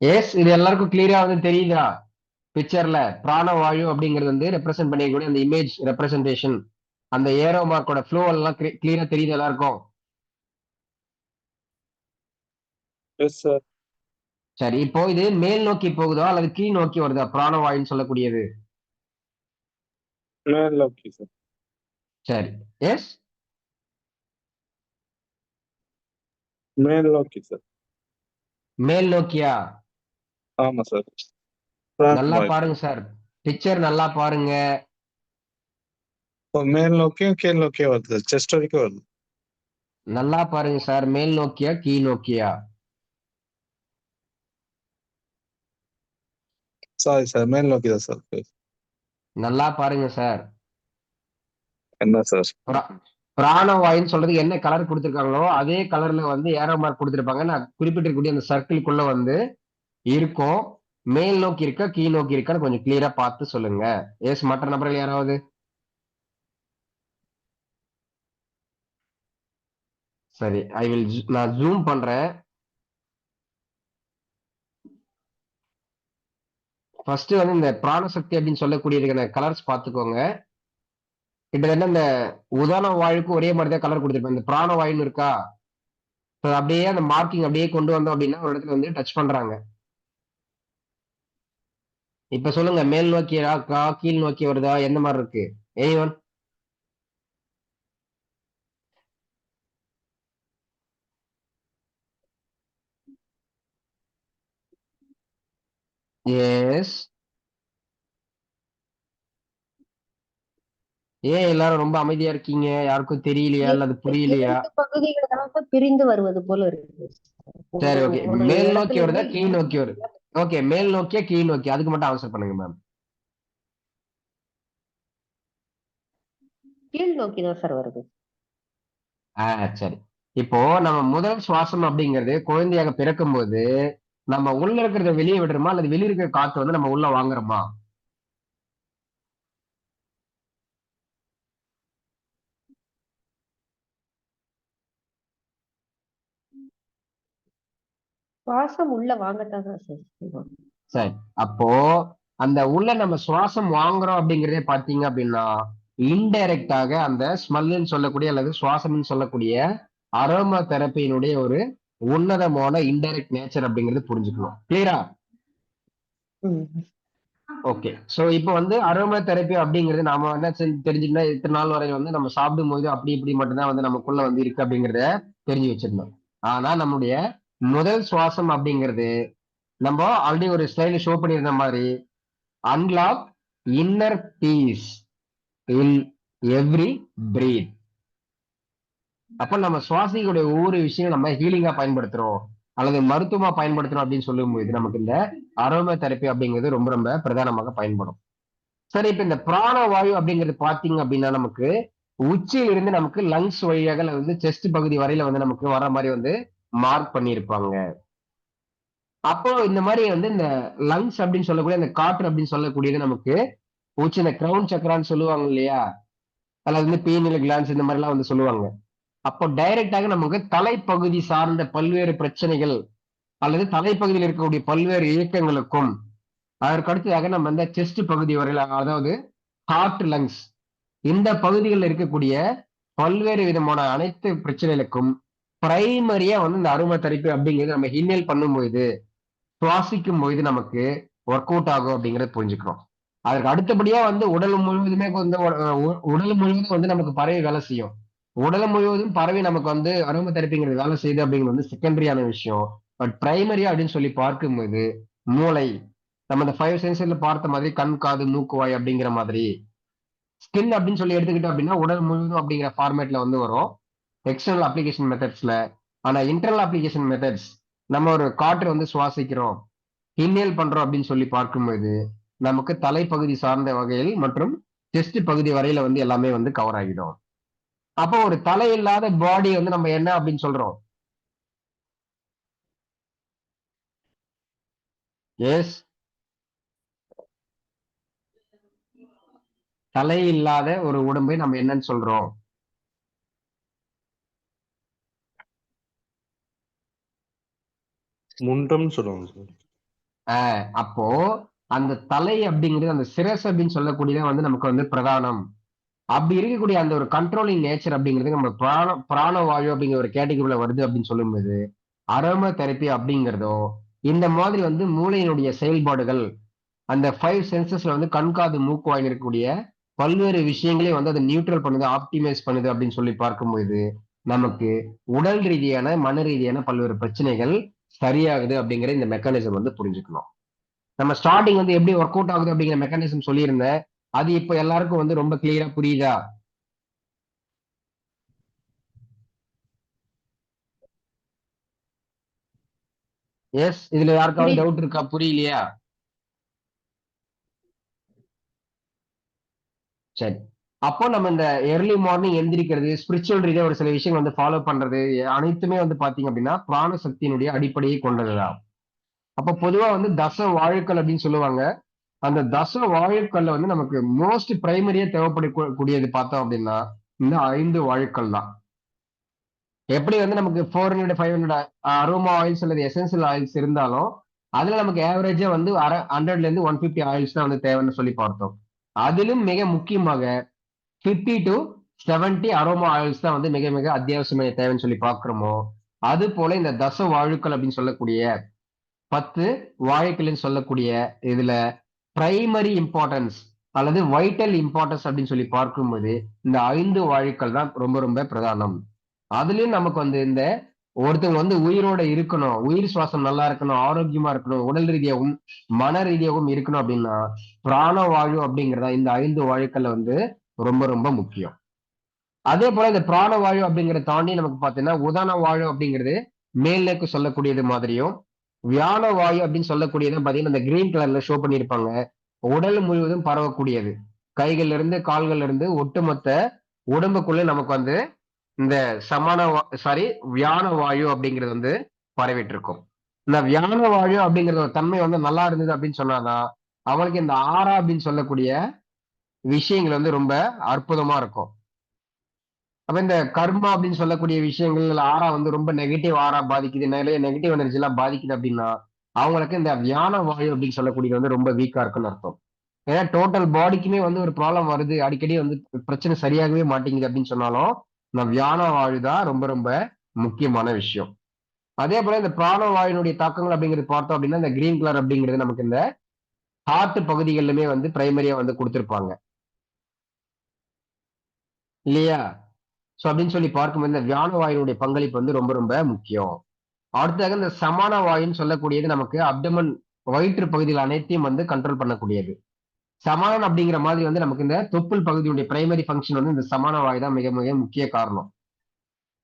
எஸ், இது எல்லாருக்கும் கிளியரா வந்து தெரியுதா? பிக்சர்ல பிராண வாயு அப்படிங்கிறது வந்து ரெப்ரசென்ட் பண்ணிக்கூடிய அந்த இமேஜ் ரெப்ரசன்டேஷன், அந்த ஏரோ மார்க்கோட ஃப்ளோ எல்லாம் கிளியரா தெரியுது எல்லாருக்கும்? Yes, sir. சரி, இப்போ இது மேல் நோக்கி போகுதா அல்லது கீழ் நோக்கி வருதா பிராணவாயுன்னு சொல்லக்கூடியது? மேல் நோக்கி sir. சரி. எஸ். மேல் நோக்கி sir. மேல் நோக்கியா? ஆமா சார். நல்லா பாருங்க சார், பிக்சர் நல்லா பாருங்க. மேல் நோக்கியும் கீழ் நோக்கியும் வருது, செஸ்ட் வரைக்கும் வருது. நல்லா பாருங்க சார், மேல் நோக்கியா கீழ் நோக்கியா? சாரி சார், மேல் நோக்கி தான் சார். நல்லா பாருங்க சார். என்ன சார்? பிராணவாயுன்னு சொல்றது என்ன கலர் கொடுத்திருக்காங்களோ அதே கலர்ல வந்து ஏரோ மார்க் கொடுத்திருப்பாங்க. நான் குறிப்பிட்டிருக்கக்கூடிய அந்த சர்க்கிள்குள்ள வந்து இருக்கும். மேல் நோக்கி இருக்கா கீழ் நோக்கி இருக்கான்னு கொஞ்சம் கிளியரா பார்த்து சொல்லுங்க. எஸ், மற்ற நபர்கள் யாராவது? சரி, நான் ஜூம் பண்றேன். ஃபர்ஸ்ட் வந்து இந்த பிராணசக்தி அப்படின்னு சொல்லக்கூடியதுக்கான கலர்ஸ் பார்த்துக்கோங்க. கிட்டத்தட்ட இந்த உதாரண வாயுக்கு ஒரே மாதிரி தான் கலர் கொடுத்துருப்பேன். இந்த பிராண வாயுன்னு இருக்கா, அப்படியே அந்த மார்க்கிங் அப்படியே கொண்டு வந்தோம் அப்படின்னா ஒரு இடத்துல வந்து டச் பண்றாங்க. இப்ப சொல்லுங்க, மேல் நோக்கி இருக்கா, கீழ் நோக்கி வருதா, எந்த மாதிரி இருக்கு? எனிவன்? எஸ். ஏன் எல்லாரும் ரொம்ப அமைதியா இருக்கீங்க? யாருக்கும் தெரியலையா அல்லது புரியலையா? 2 பகுதிகளாக பிரிந்து வருவது போல இருக்கு. சரி, ஒரு ஓகே. ஒரு மேல் நோக்கி இடத்துல வருதா, இருந்து கீழ் நோக்கி வருது? ஓகே, மேல் நோக்கியா கீழ் நோக்கி, அதுக்கு மட்டும் ஆன்சர் பண்ணுங்க மேம். கீழ் நோக்கி தான் சார் வருது. சரி. இப்போ நம்ம முதல் சுவாசம் அப்படிங்கிறது குழந்தையாக பிறக்கும் போது நம்ம உள்ள இருக்கிறத வெளியே விடுறோமா அல்லது வெளியே இருக்கிற காத்து வந்து நம்ம உள்ள வாங்குறோமா? சுவாசம் உள்ள வாங்கத்தான் சார் செய்வோம். சரி. அப்போ அந்த உள்ள நம்ம சுவாசம் வாங்குறோம் அப்படிங்கறதே பாத்தீங்க அப்படின்னா இன்டைரக்டாக அந்த ஸ்மெல்னு சொல்லக்கூடிய அல்லது சுவாசம்னு சொல்லக்கூடிய அரோமா தெரப்பியினுடைய ஒரு உன்னதமான இன்டைரக்ட் நேச்சர் அப்படிங்கறது புரிஞ்சுக்கணும். கிளியரா? ஓகே. சோ இப்போ வந்து அரோமா தெரப்பி அப்படிங்கிறது நாம என்ன தெரிஞ்சுக்கணும், இத்தனை நாள் வரை வந்து நம்ம சாப்பிடும் போது அப்படி இப்படி மட்டும்தான் வந்து நமக்குள்ள வந்து இருக்கு அப்படிங்கறத தெரிஞ்சு வச்சிருந்தோம். ஆனா நம்முடைய முதல் சுவாசம் அப்படிங்கிறது நம்ம ஆல்ரெடி ஒரு ஸ்லைட்ல ஷோ பண்ணியிருந்த மாதிரி unlock inner peace in every breath. அப்ப நம்ம சுவாசிக்கக்கூடிய ஒவ்வொரு விஷயம் நம்ம ஹீலிங்கா பயன்படுத்துறோம் அல்லது மருத்துவமா பயன்படுத்துறோம் அப்படின்னு சொல்லும்போது நமக்கு இந்த அரோமா தெரப்பி அப்படிங்கிறது ரொம்ப ரொம்ப பிரதானமாக பயன்படும். சரி, இப்ப இந்த பிராண வாயு அப்படிங்கிறது பாத்தீங்க அப்படின்னா நமக்கு உச்சியில இருந்து நமக்கு லங்ஸ் வழியாக வந்து செஸ்ட் பகுதி வரையில வந்து நமக்கு வர மாதிரி வந்து மார்க் பண்ணியிருப்பாங்க. அப்போ இந்த மாதிரி வந்து இந்த லங்ஸ் அப்படின்னு சொல்லக்கூடிய அந்த காற்று அப்படின்னு சொல்லக்கூடியது நமக்கு உச்சி இந்த கிரவுன் சக்கரான்னு சொல்லுவாங்க இல்லையா, அல்லது வந்து பீனியல் கிளான்ஸ் இந்த மாதிரி எல்லாம் வந்து சொல்லுவாங்க. அப்போ டைரக்டாக நமக்கு தலைப்பகுதி சார்ந்த பல்வேறு பிரச்சனைகள் அல்லது தலைப்பகுதியில் இருக்கக்கூடிய பல்வேறு இயக்கங்களுக்கும் அதற்கு அடுத்ததாக நம்ம இந்த செஸ்ட் பகுதி வரையில, அதாவது ஹார்ட், லங்ஸ் இந்த பகுதிகளில் இருக்கக்கூடிய பல்வேறு விதமான அனைத்து பிரச்சனைகளுக்கும் பிரைமரியா வந்து இந்த அரும தெரப்பி அப்படிங்கிறது நம்ம இன்ஹேல் பண்ணும்போது சுவாசிக்கும் பொழுது நமக்கு ஒர்க் அவுட் ஆகும் அப்படிங்கறத புரிஞ்சுக்கிறோம். அதற்கு அடுத்தபடியா வந்து உடல் முழுவதுமே வந்து உடல் முழுவதும் வந்து நமக்கு பறவை வேலை செய்யும். உடல் முழுவதும் பறவை நமக்கு வந்து அரோமா தெரப்பிங்கிறது வேலை செய்யுது அப்படிங்கிறது வந்து செகண்டரியான விஷயம். பட் பிரைமரியா அப்படின்னு சொல்லி பார்க்கும்போது மூளை, நம்ம இந்த 5 சென்சர்ல பார்த்த மாதிரி கண், காது, மூக்கு, வாய் அப்படிங்கிற மாதிரி ஸ்கின் அப்படின்னு சொல்லி எடுத்துக்கிட்டோம் அப்படின்னா உடல் முழுவதும் அப்படிங்கிற ஃபார்மேட்ல வந்து வரும் எக்ஸ்டர்னல் அப்ளிகேஷன் மெத்தட்ஸ்ல. ஆனா இன்டர்னல் அப்ளிகேஷன் மெத்தட்ஸ் நம்ம ஒரு காற்று வந்து சுவாசிக்கிறோம், இன்ஹேல் பண்றோம் அப்படின்னு சொல்லி பார்க்கும்போது நமக்கு தலைப்பகுதி சார்ந்த வகையில் மற்றும் செஸ்ட் பகுதி வரையில வந்து எல்லாமே வந்து கவர் ஆகிடும். அப்போ ஒரு தலை இல்லாத பாடி வந்து நம்ம என்ன அப்படின்னு சொல்றோம்? எஸ், தலை இல்லாத ஒரு உடம்பை நம்ம என்னன்னு சொல்றோம்? முண்டம்னு சொல்லுவாங்க. அப்போ அந்த தலை அப்படிங்கிறது அந்த சிரஸ் அப்படின்னு சொல்லக்கூடியது வந்து நமக்கு வந்து பிரதானம். அப்படி இருக்கக்கூடிய அந்த ஒரு கண்ட்ரோலிங் நேச்சர் அப்படிங்கிறது நம்ம பிராணவாயு அப்படிங்கிற ஒரு கேட்டகரியில வருது அப்படின்னு சொல்லும்போது அரோமா தெரப்பி அப்படிங்கிறதோ இந்த மாதிரி வந்து மூளையினுடைய செயல்பாடுகள் அந்த 5 சென்சஸ்ல வந்து கண், காது, மூக்கு, வாயில் இருக்கக்கூடிய பல்வேறு விஷயங்களையும் வந்து அதை நியூட்ரல் பண்ணுது, ஆப்டிமைஸ் பண்ணுது அப்படின்னு சொல்லி பார்க்கும்போது நமக்கு உடல் ரீதியான மன ரீதியான பல்வேறு பிரச்சனைகள் சரியாகுது அப்படிங்கிற இந்த மெக்கானிசம் வந்து புரிஞ்சுக்கணும். நம்ம ஸ்டார்டிங் வந்து எப்படி ஒர்க் அவுட் ஆகுது அப்படிங்கிற மெக்கானிசம் சொல்லியிருந்தேன். அது இப்ப எல்லாருக்கும் வந்து ரொம்ப கிளியரா புரியுதா? எஸ். இதுல யாருக்காவது டவுட் இருக்கா? புரியலையா? சரி. அப்போ நம்ம இந்த ஏர்லி மார்னிங் எந்திரிக்கிறது, ஸ்பிரிச்சுவல் ரீதியா ஒரு சில விஷயங்கள் வந்து ஃபாலோ பண்றது அனைத்துமே வந்து பாத்தீங்க அப்படின்னா பிராண சக்தியினுடைய அடிப்படையை கொண்டதுதான். அப்ப பொதுவா வந்து தச வாயுக்கள் அப்படின்னு சொல்லுவாங்க. அந்த தச வாயுக்கள்ல வந்து நமக்கு மோஸ்ட் பிரைமரியா தேவைப்படக்கூடியது பார்த்தோம் அப்படின்னா இந்த 5 வாயுக்கள் தான். எப்படி வந்து நமக்கு 400 500 அரோமா ஆயில்ஸ் அல்லது எசென்சியல் ஆயில்ஸ் இருந்தாலும் அதுல நமக்கு ஆவரேஜா வந்து 100ல இருந்து 150 ஆயில்ஸ் தான் வந்து தேவைன்னு சொல்லி பார்த்தோம். அதிலும் மிக முக்கியமாக 50 to 70 அரோமா ஆயில்ஸ் தான் வந்து மிக மிக அத்தியாவசியமான தேவைன்னு சொல்லி பார்க்கிறோமோ, அது போல இந்த தச வாழுக்கள் அப்படின்னு சொல்லக்கூடிய 10 வாயுக்கள்னு சொல்லக்கூடிய இதுல பிரைமரி இம்பார்ட்டன்ஸ் அல்லது வைட்டல் இம்பார்ட்டன்ஸ் அப்படின்னு சொல்லி பார்க்கும்போது இந்த 5 வாயுக்கள் தான் ரொம்ப ரொம்ப பிரதானம். அதுலயும் நமக்கு வந்து இந்த ஒருத்தவங்க வந்து உயிரோட இருக்கணும், உயிர் சுவாசம் நல்லா இருக்கணும், ஆரோக்கியமா இருக்கணும், உடல் ரீதியாகவும் மன ரீதியாகவும் இருக்கணும் அப்படின்னா பிராணவாயு அப்படிங்கிறதா இந்த 5 வாயுக்கள்ல வந்து ரொம்ப ரொம்ப முக்கியம். அதே போல இந்த பிராணவாயு அப்படிங்கறத தாண்டி நமக்கு பாத்தீங்கன்னா உதான வாயு அப்படிங்கிறது மேல்நோக்கி சொல்லக்கூடியது மாதிரியும், வியான வாயு அப்படின்னு சொல்லக்கூடியது பாத்தீங்கன்னா இந்த கிரீன் கலர்ல ஷோ பண்ணியிருப்பாங்க. உடல் முழுவதும் பரவக்கூடியது. கைகள்ல இருந்து கால்கள்ல இருந்து ஒட்டுமொத்த உடம்புக்குள்ள நமக்கு வந்து இந்த வியான வாயு அப்படிங்கிறது வந்து பரவிட்டு இருக்கும். இந்த வியான வாயு அப்படிங்கிற தன்மை வந்து நல்லா இருந்தது அப்படின்னு சொன்னாதான் அவங்களுக்கு இந்த ஆறா அப்படின்னு சொல்லக்கூடிய விஷயங்கள் வந்து ரொம்ப அற்புதமா இருக்கும். அப்ப இந்த கர்மா அப்படின்னு சொல்லக்கூடிய விஷயங்கள் ஆறா வந்து ரொம்ப நெகட்டிவ் ஆறா பாதிக்குது, நிறைய நெகட்டிவ் எனர்ஜி எல்லாம் பாதிக்குது அப்படின்னா அவங்களுக்கு இந்த வியான வாயு அப்படின்னு சொல்லக்கூடியது வந்து ரொம்ப வீக்கா இருக்குன்னு அர்த்தம். ஏன்னா டோட்டல் பாடிக்குமே வந்து ஒரு ப்ராப்ளம் வருது, அடிக்கடி வந்து பிரச்சனை சரியாகவே மாட்டேங்குது அப்படின்னு சொன்னாலும் இந்த வியான வாயு தான் ரொம்ப ரொம்ப முக்கியமான விஷயம். அதே போல இந்த பிராணவாயுனுடைய தாக்கங்கள் அப்படிங்கிறது பார்த்தோம் அப்படின்னா இந்த கிரீன் கலர் அப்படிங்கிறது நமக்கு இந்த ஹார்ட் பகுதிகளிலுமே வந்து பிரைமரியா வந்து கொடுத்திருப்பாங்க இல்லையா? சோ அப்படின்னு சொல்லி பார்க்கும்போது இந்த வியான வாயுனுடைய பங்களிப்பு வந்து ரொம்ப ரொம்ப முக்கியம். அடுத்ததாக இந்த சமான வாயுன்னு சொல்லக்கூடியது நமக்கு அப்டமன் வயிற்று பகுதிகள் அனைத்தையும் வந்து கண்ட்ரோல் பண்ணக்கூடியது. சமானம் அப்படிங்கிற மாதிரி வந்து நமக்கு இந்த தொப்புள் பகுதியுடைய பிரைமரி ஃபங்க்ஷன் வந்து இந்த சமான வாயு தான் மிக மிக முக்கிய காரணம்.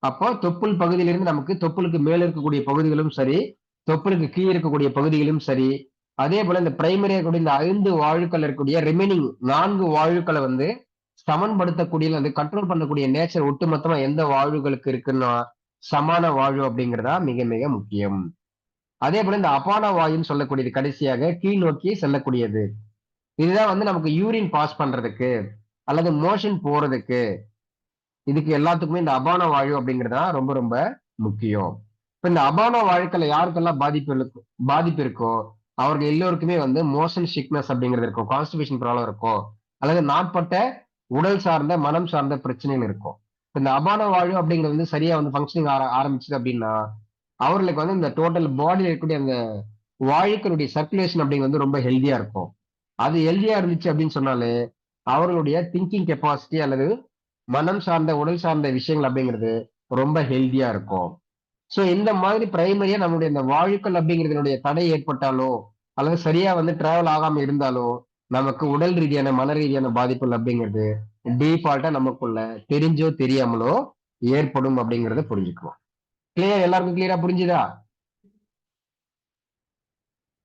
அப்போ தொப்புள் பகுதியிலிருந்து நமக்கு தொப்புளுக்கு மேல இருக்கக்கூடிய பகுதிகளும் சரி, தொப்புளுக்கு கீழே இருக்கக்கூடிய பகுதிகளும் சரி, அதே போல இந்த பிரைமரியா இருக்கக்கூடிய இந்த 5 வாயுக்கள் இருக்கக்கூடிய ரிமைனிங் 4 வாயுக்களை வந்து சமன்படுத்தக்கூடிய அல்லது கண்ட்ரோல் பண்ணக்கூடிய நேச்சர் ஒட்டுமொத்தமா எந்த வாயுகளுக்கு இருக்குன்னா சமான வாயு அப்படிங்கிறதா மிக மிக முக்கியம். அதே போல இந்த அபான வாயுன்னு சொல்லக்கூடியது கடைசியாக கீழ் நோக்கி செல்லக்கூடியது. இதுதான் வந்து நமக்கு யூரின் பாஸ் பண்றதுக்கு அல்லது மோஷன் போறதுக்கு இதுக்கு எல்லாத்துக்குமே இந்த அபான வாயு அப்படிங்கிறதா ரொம்ப ரொம்ப முக்கியம். இப்ப இந்த அபான வாயுக்களை யாருக்கெல்லாம் பாதிப்பு இருக்கோ அவர்கள் எல்லோருக்குமே வந்து மோஷன் சிக்னஸ் அப்படிங்கிறது இருக்கும், கான்ஸ்டிபேஷன் ப்ராப்ளம் இருக்கும், அல்லது நாட்பட்ட உடல் சார்ந்த மனம் சார்ந்த பிரச்சனைகள் இருக்கும். இந்த அபான வாயு அப்படிங்கிறது வந்து சரியா வந்து ஃபங்க்ஷனிங் ஆரம்பிச்சது அப்படின்னா அவர்களுக்கு வந்து இந்த டோட்டல் பாடியில் இருக்கக்கூடிய அந்த வாயுக்களுடைய சர்க்குலேஷன் அப்படிங்கிறது வந்து ரொம்ப ஹெல்தியா இருக்கும். அது ஹெல்தியா இருந்துச்சு அப்படின்னு சொன்னாலே அவர்களுடைய திங்கிங் கெப்பாசிட்டி அல்லது மனம் சார்ந்த உடல் சார்ந்த விஷயங்கள் அப்படிங்கிறது ரொம்ப ஹெல்தியா இருக்கும். சோ இந்த மாதிரி பிரைமரியா நம்மளுடைய இந்த வாயுக்கள் அப்படிங்கிறதுடைய தடை ஏற்பட்டாலோ அல்லது சரியா வந்து டிராவல் ஆகாம இருந்தாலோ நமக்கு உடல் ரீதியான மன ரீதியான பாதிப்புகள் அப்படிங்கிறது டீஃபால்ட்டா நமக்குள்ள தெரிஞ்சோ தெரியாமலோ ஏற்படும் அப்படிங்கறத புரிஞ்சுக்குவோம். கிளியர்? எல்லாருக்கும் கிளியரா புரிஞ்சுதா?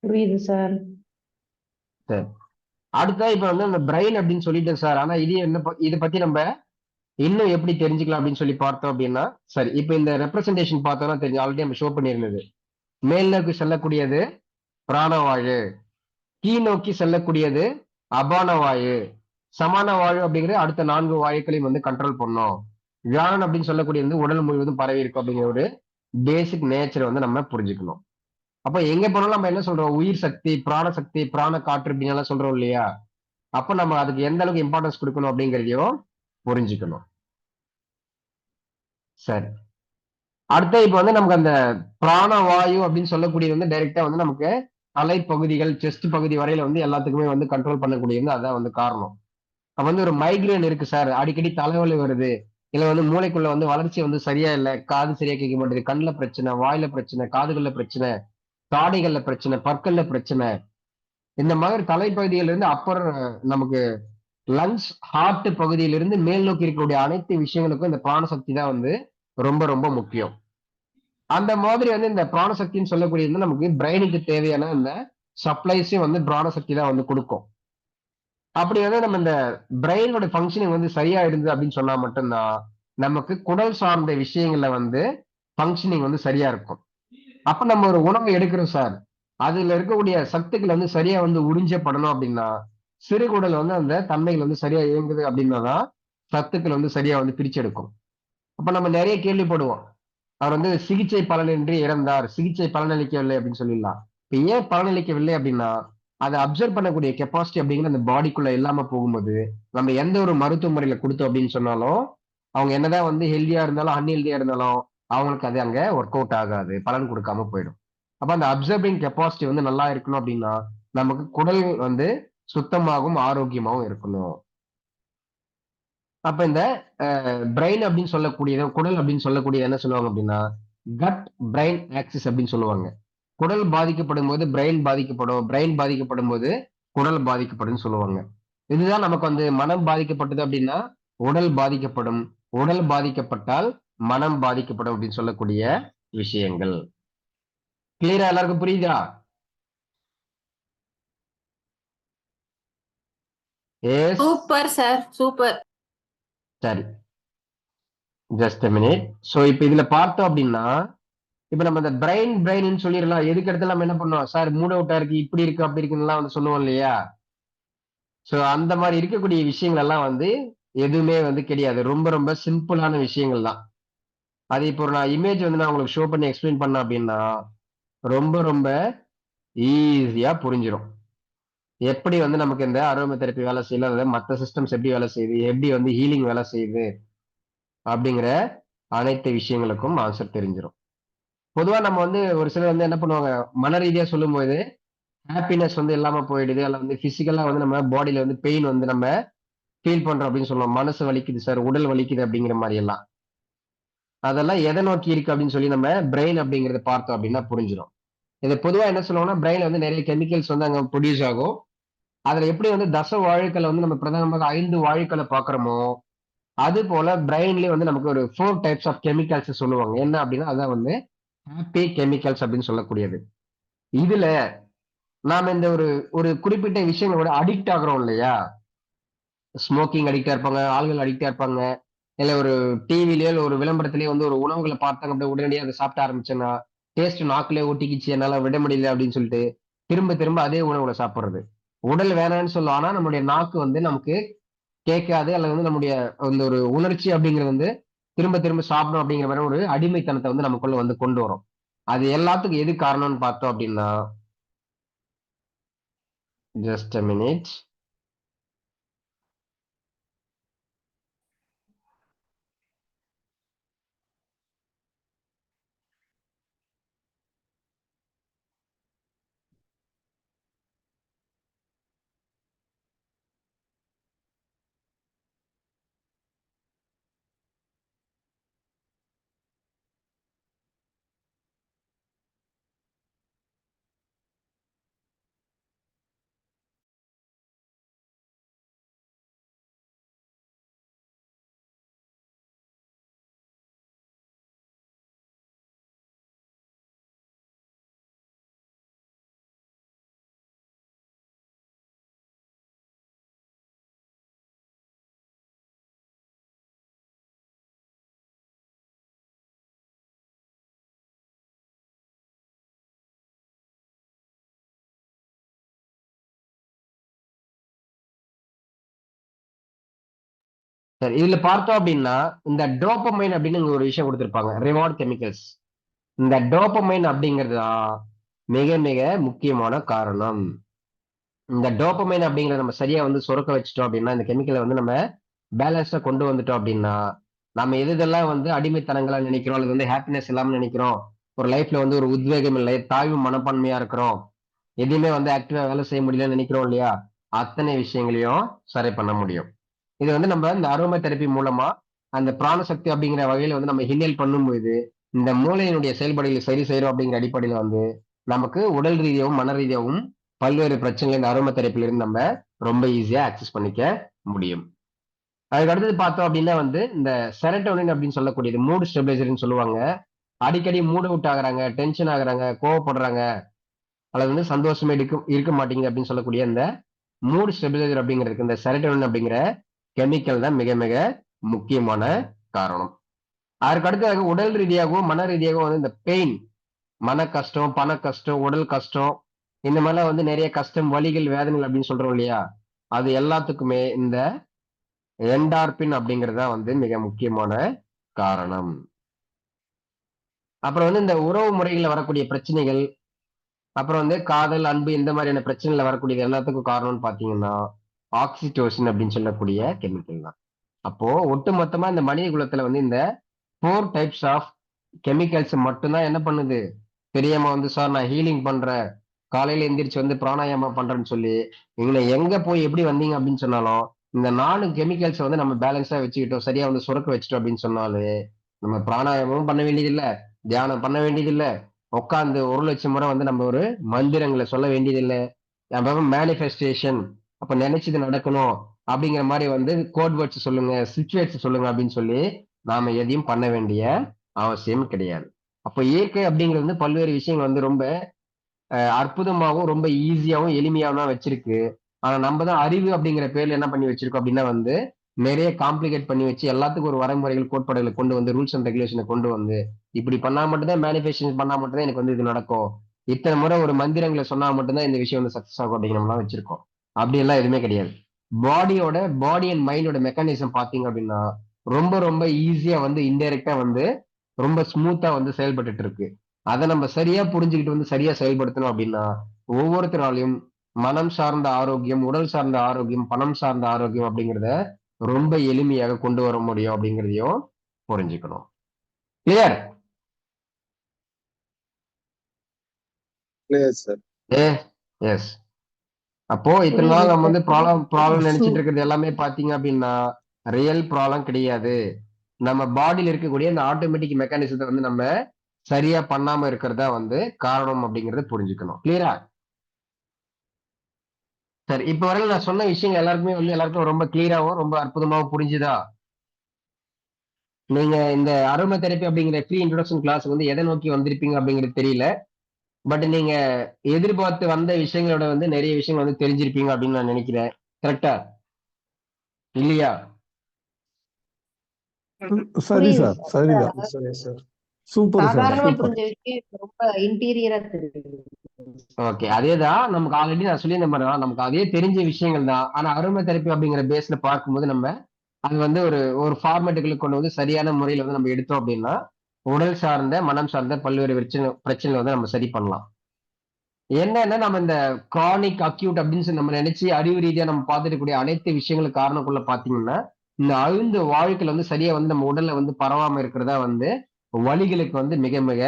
புரியுது சார். சரி, அடுத்தா இப்ப வந்து அந்த பிரெயின் அப்படின்னு சொல்லிட்டேன் சார். ஆனா இது என்ன இதை பத்தி நம்ம இன்னும் எப்படி தெரிஞ்சுக்கலாம் அப்படின்னு சொல்லி பார்த்தோம் அப்படின்னா சரி, இப்ப இந்த ரெப்ரசன்டேஷன் பார்த்தோம்னா தெரிஞ்சு ஆல்ரெடி நம்ம ஷோ பண்ணியிருந்தது. மேல் நோக்கி செல்லக்கூடியது பிராணவாயு, கீழ் நோக்கி செல்லக்கூடியது அபான வாயு, சமான வாயு அப்படிங்கிற அடுத்த 4 வாயுக்களையும் வந்து கண்ட்ரோல் பண்ணும். வியானன் அப்படின்னு சொல்லக்கூடியது உடல் முழுவதும் பரவி இருக்கும் அப்படிங்கிற ஒரு பேசிக் நேச்சரை வந்து நம்ம புரிஞ்சுக்கணும். அப்ப எங்க போனாலும் நம்ம என்ன சொல்றோம், உயிர் சக்தி, பிராண சக்தி, பிராண காற்று அப்படின்னு எல்லாம் சொல்றோம் இல்லையா? அப்ப நம்ம அதுக்கு எந்த அளவுக்கு இம்பார்ட்டன்ஸ் கொடுக்கணும் அப்படிங்கிறதையும் புரிஞ்சுக்கணும். சரி, அடுத்த இப்ப வந்து நமக்கு அந்த பிராணவாயு அப்படின்னு சொல்லக்கூடியது வந்து டைரக்டா வந்து நமக்கு தலைப்பகுதிகள் செஸ்ட் பகுதி வரையில வந்து எல்லாத்துக்குமே வந்து கண்ட்ரோல் பண்ணக்கூடியது அதான் வந்து காரணம். அப்ப வந்து ஒரு மைக்ரேன் இருக்கு சார், அடிக்கடி தலைவலி வருது, இல்ல வந்து மூளைக்குள்ள வந்து வளர்ச்சி வந்து சரியா இல்ல, காது சரியா கேட்க மாட்டேங்குது, கண்ணுல பிரச்சனை, வாயில பிரச்சனை, காதுகள்ல பிரச்சனை, தாடைகள்ல பிரச்சனை, பற்கள்ல பிரச்சனை, இந்த மாதிரி தலைப்பகுதியில இருந்து அப்பர் நமக்கு லங்ஸ் ஹார்ட் பகுதியிலிருந்து மேல் நோக்கி இருக்கக்கூடிய அனைத்து விஷயங்களுக்கும் இந்த பிராணசக்தி தான் வந்து ரொம்ப ரொம்ப முக்கியம். அந்த மாதிரி வந்து இந்த பிராணசக்தின்னு சொல்லக்கூடியது நமக்கு பிரெயினுக்கு தேவையான இந்த சப்ளைஸையும் வந்து பிராணசக்தி தான் வந்து கொடுக்கும். அப்படி வந்து நம்ம இந்த பிரெயினோட ஃபங்க்ஷனிங் வந்து சரியா இருந்தது அப்படின்னு சொன்னா மட்டும்தான் நமக்கு குடல் சார்ந்த விஷயங்கள்ல வந்து ஃபங்க்ஷனிங் வந்து சரியா இருக்கும். அப்ப நம்ம ஒரு உணவு எடுக்கிறோம் சார், அதுல இருக்கக்கூடிய சத்துக்கள் வந்து சரியா வந்து உறிஞ்சப்படணும் அப்படின்னா சிறுகுடல் வந்து அந்த தன்மைகள் வந்து சரியா இயங்குது அப்படின்னா தான் சத்துக்கள் வந்து சரியா வந்து பிரிச்செடுக்கும். அப்ப நம்ம நிறைய கேள்விப்படுவோம், அவர் வந்து சிகிச்சை பலனின்றி இறந்தார், சிகிச்சை பலனளிக்கவில்லை அப்படின்னு சொல்லிடலாம். ஏன் பலனளிக்கவில்லை அப்படின்னா, அதை அப்சர்வ் பண்ணக்கூடிய கெப்பாசிட்டி அப்படிங்கிற அந்த பாடிக்குள்ள இல்லாம போகும்போது, நம்ம எந்த ஒரு மருத்துவ முறையில குடுத்தோம் அப்படின்னு சொன்னாலும், அவங்க என்னதான் வந்து ஹெல்தியா இருந்தாலும், அன்ஹெல்தியா இருந்தாலும், அவங்களுக்கு அது அங்க ஒர்க் அவுட் ஆகாது. பலன் குடுக்காம போயிடும். அப்ப அந்த அப்சர்விங் கெப்பாசிட்டி வந்து நல்லா இருக்கணும் அப்படின்னா, நமக்கு குடல் வந்து சுத்தமாகவும், ஆரோக்கியமாவும் இருக்கணும். அப்ப இந்த பிரெயின் அப்படின்னு சொல்லக்கூடியது, குடல் அப்படின்னு சொல்லக்கூடியது என்ன சொல்லுவாங்க அப்படின்னா, கட் பிரெயின் ஆக்சிஸ் அப்படின்னு சொல்லுவாங்க. குடல் பாதிக்கப்படும்போது பிரெயின் பாதிக்கப்படும். பிரெயின் பாதிக்கப்படும்போது குடல் பாதிக்கப்படும்னு சொல்லுவாங்க. இதுதான் நமக்கு வந்து மனம் பாதிக்கப்பட்டது அப்படின்னா, உடல் பாதிக்கப்படும். உடல் பாதிக்கப்பட்டால் மனம் பாதிக்கப்படும் அப்படின்னு சொல்லக்கூடிய விஷயங்கள். கிளியரா எல்லாருக்கும் புரியுதா? எஸ். Super sir, super. சரி. Just a minute. சோ இப்ப இதுல பார்த்தோம் அப்படின்னா, இப்ப நம்ம இந்த பிரெயின்னு சொல்லிடலாம். எதுக்கு எடுத்தாலும் நம்ம என்ன பண்ணுவோம்? சார் மூட் அவுட்டா இருக்கு, இப்படி இருக்கு, அப்படி இருக்குன்னுலாம் வந்து சொல்லுவோம் இல்லையா? சோ அந்த மாரி இருக்கக்கூடிய விஷயங்கள் எல்லாம் வந்து எதுவுமே வந்து கிடையாது. ரொம்ப ரொம்ப சிம்பிளான விஷயங்கள் தான். அது இப்போ நான் இமேஜ் வந்து நான் உங்களுக்கு ஷோ பண்ணி எக்ஸ்பிளைன் பண்ணேன் அப்படின்னா, ரொம்ப ரொம்ப ஈஸியா புரிஞ்சிரும். எப்படி வந்து நமக்கு இந்த அரோமா தெரப்பி வேலை செய்யல, அதாவது மத்த சிஸ்டம்ஸ் எப்படி வேலை செய்யுது, எப்படி வந்து ஹீலிங் வேலை செய்யுது அப்படிங்கிற அனைத்து விஷயங்களுக்கும் ஆன்சர் தெரிஞ்சிரும். பொதுவா நம்ம வந்து ஒரு சிலர் வந்து என்ன பண்ணுவாங்க, மன ரீதியா சொல்லும்போது ஹாப்பினஸ் வந்து இல்லாம போயிடுது. அல்ல வந்து பிசிக்கலா வந்து நம்ம பாடியில வந்து பெயின் வந்து நம்ம ஃபீல் பண்றோம் அப்படின்னு சொல்லுவோம். மனசு வலிக்குது சார், உடல் வலிக்குது அப்படிங்கிற மாரி எல்லாம். அதெல்லாம் எதை நோக்கி இருக்கு அப்படின்னு சொல்லி நம்ம பிரெயின் அப்படிங்கறத பார்த்தோம் அப்படின்னா புரிஞ்சிடும். இது பொதுவா என்ன சொல்லுவாங்கன்னா, பிரெயின்ல வந்து நிறைய கெமிக்கல்ஸ் வந்து அங்க ப்ரொடியூஸ் ஆகும். அதுல எப்படி வந்து தச வாயுக்களை வந்து நம்ம பிரதானமாக 5 வாயுக்களை பார்க்கிறோமோ, அது போல பிரெயின்லயே வந்து நமக்கு ஒரு 4 டைப்ஸ் ஆஃப் கெமிக்கல்ஸ் சொல்லுவாங்க. என்ன அப்படின்னா, அதான் வந்து ஹாப்பி கெமிக்கல்ஸ் அப்படின்னு சொல்லக்கூடியது. இதுல நாம இந்த ஒரு ஒரு குறிப்பிட்ட விஷயங்களோட அடிக்ட் ஆகுறோம் இல்லையா? ஸ்மோக்கிங் அடிக்ட்டா இருப்பாங்க, ஆல்கஹால் அடிக்ட்டா இருப்பாங்க. இல்ல ஒரு டிவிலயோ இல்ல ஒரு விளம்பரத்திலயோ வந்து ஒரு உணவுகள பார்த்தாங்க அப்படியே உடனடியா அத சாப்பிட ஆரம்பிச்சேன்னா, டேஸ்ட் நாக்குலயே ஒட்டிக்கிச்சு என்னால விட முடியல அப்படின்னு சொல்லிட்டு, திரும்ப திரும்ப அதே உணவுகள சாப்பிடுறது. உடல் வேணான்னு சொல்லும். ஆனா நம்முடைய நாக்கு வந்து நமக்கு கேட்காது அல்லது வந்து நம்முடைய அந்த ஒரு உணர்ச்சி அப்படிங்கிறது வந்து திரும்ப திரும்ப சாப்பிடணும் அப்படிங்கிற மாரி ஒரு அடிமைத்தனத்த வந்து நமக்குள்ள வந்து கொண்டு வரும். அது எல்லாத்துக்கும் எது காரணம்னு பார்த்தோம் அப்படின்னா, ஜஸ்ட் a மினிட். சரி. இதுல பார்த்தோம் அப்படின்னா, இந்த டோப்பமைன் அப்படின்னு இங்க ஒரு விஷயம் குடுத்திருப்பாங்க. Reward chemicals. இந்த டோப்பமைன் அப்படிங்கிறது தான் மிக மிக முக்கியமான காரணம். இந்த டோப்பமைன் அப்படிங்கிறத நம்ம சரியா வந்து சுரக்க வச்சுட்டோம் அப்படின்னா, இந்த கெமிக்கல வந்து நம்ம பேலன்ஸ்டா கொண்டு வந்துட்டோம் அப்படின்னா, நம்ம எது எதெல்லாம் வந்து அடிமைத்தனங்களா நினைக்கிறோம், அல்லது வந்து ஹாப்பினஸ் இல்லாம நினைக்கிறோம், ஒரு லைஃப்ல வந்து ஒரு உத்வேகம் இல்லை, தாழ்வு மனப்பான்மையா இருக்கிறோம், எதையுமே வந்து ஆக்டிவா வேலை செய்ய முடியலன்னு நினைக்கிறோம் இல்லையா? அத்தனை விஷயங்களையும் சரி பண்ண முடியும். இது வந்து நம்ம இந்த அரோமா தெரப்பி மூலமா அந்த பிராணசக்தி அப்படிங்கிற வகையில வந்து நம்ம இன்ஹேல் பண்ணும்போது, இந்த மூளையினுடைய செயல்பாடுகளை சரி செய்றோம் அப்படிங்கிற அடிப்படையில வந்து, நமக்கு உடல் ரீதியாவும், மன ரீதியாவும் பல்வேறு பிரச்சனைகள் இந்த அரோமா தெரப்பில இருந்து நம்ம ரொம்ப ஈஸியா ஆக்சஸ் பண்ணிக்க முடியும். அதுக்கு அடுத்தது பார்த்தோம் அப்படின்னா வந்து, இந்த செரட்டோனின் அப்படின்னு சொல்லக்கூடியது மூட் ஸ்டெபிலைசர்ன்னு சொல்லுவாங்க. அடிக்கடி மூட் அவுட் ஆகுறாங்க, டென்ஷன் ஆகுறாங்க, கோவப்படுறாங்க, அல்லது வந்து சந்தோஷமா இருக்க இருக்க மாட்டேங்குது அப்படின்னு சொல்லக்கூடிய இந்த மூட் ஸ்டெபிலைசர் அப்படிங்கிறதுக்கு இந்த செரட்டோனின் அப்படிங்கிற கெமிக்கல் தான் மிக மிக முக்கியமான காரணம். அதற்கு அடுத்ததாக உடல் ரீதியாகவும், மன ரீதியாகவும் வந்து இந்த பெயின், மன கஷ்டம், பண கஷ்டம், உடல் கஷ்டம், இந்த மாதிரிலாம் வந்து நிறைய கஷ்டம், வலிகள், வேதனைகள் அப்படின்னு சொல்றோம் இல்லையா? அது எல்லாத்துக்குமே இந்த என்டார்பின் அப்படிங்கிறது தான் வந்து மிக முக்கியமான காரணம். அப்புறம் வந்து இந்த உறவு முறைகள்ல வரக்கூடிய பிரச்சனைகள், அப்புறம் வந்து காதல், அன்பு இந்த மாதிரியான பிரச்சனைல வரக்கூடியது எல்லாத்துக்கும் காரணம்னு பாத்தீங்கன்னா ஆக்சிடோசின் அப்படின்னு சொல்லக்கூடிய கெமிக்கல் தான். அப்போ ஒட்டுமொத்தமா இந்த மனித குலத்துல வந்து இந்த 4 டைப்ஸ் ஆஃப் கெமிக்கல்ஸ் மட்டும்தான் என்ன பண்ணுது, பெரியம்மா வந்து சார் நான் ஹீலிங் பண்றேன், காலையில எந்திரிச்சு வந்து பிராணாயாமம் பண்றேன்னு சொல்லி நீங்க எங்க போய் எப்படி வந்தீங்க அப்படின்னு சொன்னாலும் இந்த 4 கெமிக்கல்ஸ் வந்து நம்ம பேலன்ஸா வச்சுக்கிட்டோம், சரியா வந்து சுரக்க வச்சுட்டோம் அப்படின்னு சொன்னாலே நம்ம பிராணாயாமமும் பண்ண வேண்டியதில்ல, தியானம் பண்ண வேண்டியதில்ல, உட்கார்ந்து 1,00,000 முறை வந்து நம்ம ஒரு மந்திரங்களை சொல்ல வேண்டியதில்லை, மேனிஃபெஸ்டேஷன் அப்ப நினைச்சது நடக்கணும் அப்படிங்கிற மாதிரி வந்து கோட் வேர்ட்ஸ் சொல்லுங்க, ஸ்விட்ச் வேர்ட்ஸ் சொல்லுங்க அப்படின்னு சொல்லி நாம எதையும் பண்ண வேண்டிய அவசியம் கிடையாது. அப்ப இயற்கை அப்படிங்கிறது வந்து பல்வேறு விஷயங்கள் வந்து ரொம்ப அற்புதமாவும் ரொம்ப ஈஸியாவும் எளிமையாவும் தான் வச்சிருக்கு. ஆனா நம்ம தான் அறிவு அப்படிங்கிற பேர்ல என்ன பண்ணி வச்சிருக்கோம் அப்படின்னா வந்து நிறைய காம்ப்ளிகேட் பண்ணி வச்சு எல்லாத்துக்கும் ஒரு வரைமுறைகள் கோட்பாடுகளை கொண்டு வந்து ரூல்ஸ் அண்ட் ரெகுலேஷனை கொண்டு வந்து இப்படி பண்ணா மட்டும்தான் மேனிஃபெஸ்டேஷன் பண்ணா மட்டும்தான் எனக்கு வந்து இது நடக்கும், இத்தனை முறை ஒரு மந்திரங்களை சொன்னா மட்டும்தான் இந்த விஷயம் வந்து சக்சஸ் ஆகும் அப்படிங்கிறோம்லாம் வச்சிருக்கோம். அப்படி எல்லாம் எதுவுமே கிடையாது. பாடி அண்ட் மைண்டோட மெக்கானிசம் பாத்தீங்க அப்படின்னா ரொம்ப ரொம்ப ஈஸியா வந்து இன்டைரக்டா வந்து ரொம்ப ஸ்மூத்தா வந்து செயல்பட்டுட்டு இருக்கு. அதை நம்ம சரியா புரிஞ்சுக்கிட்டு வந்து சரியா செயல்படுத்தணும் அப்படின்னா ஒவ்வொருத்தராலையும் மனம் சார்ந்த ஆரோக்கியம், உடல் சார்ந்த ஆரோக்கியம், பணம் சார்ந்த ஆரோக்கியம் அப்படிங்கிறத ரொம்ப எளிமையாக கொண்டு வர முடியும் அப்படிங்கிறதையும் புரிஞ்சுக்கணும். கிளியர்? சார். எஸ். அப்போ இத்தனை புரியுது நாள் நம்ம வந்து சார். ப்ராப்ளம் நினைச்சிட்டு இருக்கிறது எல்லாமே பாத்தீங்க அப்படின்னா ரியல் ப்ராப்ளம் கிடையாது. நம்ம பாடியில இருக்கக்கூடிய இந்த ஆட்டோமேட்டிக் மெக்கானிசத்தை வந்து நம்ம சரியா பண்ணாம இருக்கிறதா வந்து காரணம் அப்படிங்கறத புரிஞ்சுக்கணும். கிளியரா? சரி, இப்ப வரைக்கும் நான் சொன்ன விஷயங்கள் எல்லாருக்குமே வந்து எல்லாருக்கும் ரொம்ப கிளியராவும் ரொம்ப அற்புதமாவும் புரிஞ்சுதா? நீங்க இந்த அரோமா தெரப்பி அப்படிங்கிற ஃப்ரீ இன்ட்ரோடக்ஷன் கிளாஸ் வந்து எதை நோக்கி வந்திருப்பீங்க அப்படிங்கிறது தெரியல. பட் நீங்க எதிர்பார்த்து வந்த விஷயங்களோட வந்து நிறைய விஷயங்கள் வந்து தெரிஞ்சிருப்பீங்க அப்படின்னு நான் நினைக்கிறேன். கரெக்டா இல்லையா? சரி புரியுது சார், சார். சரிதான். சரி சார். சூப்பர் சார், சாதாரணமா சூப்பர். புரிஞ்ச விஷயம் இப்ப ரொம்ப இன்டீரியரா தெரியுது. ஓகே, அதேதான் நமக்கு ஆல்ரெடி நான் சொல்லியிருந்த மாதிரி தான் நமக்கு அதே தெரிஞ்ச விஷயங்கள் தான். ஆனா அரோமா தெரப்பி அப்படிங்கிற பேஸ்ல பார்க்கும்போது நம்ம அது வந்து ஒரு ஒரு ஃபார்மேட்டுகளுக்கு கொண்டு வந்து சரியான முறையில வந்து நம்ம எடுத்தோம் அப்படின்னா உடல் சார்ந்த மனம் சார்ந்த பல்வேறு பிரச்சனைகளை வந்து நம்ம சரி பண்ணலாம். என்னன்னா நம்ம இந்த கிரானிக் அக்யூட் அப்படின்னு சொல்லி நம்ம நினைச்சு அறிவு ரீதியா நம்ம பார்த்துட்டு கூடிய அனைத்து விஷயங்களுக்கு காரணக்குள்ள பாத்தீங்கன்னா இந்த அழுந்த வாழ்க்கையில வந்து சரியா வந்து நம்ம உடல்ல வந்து பரவாம இருக்கிறதா வந்து வலிகளுக்கு வந்து மிக மிக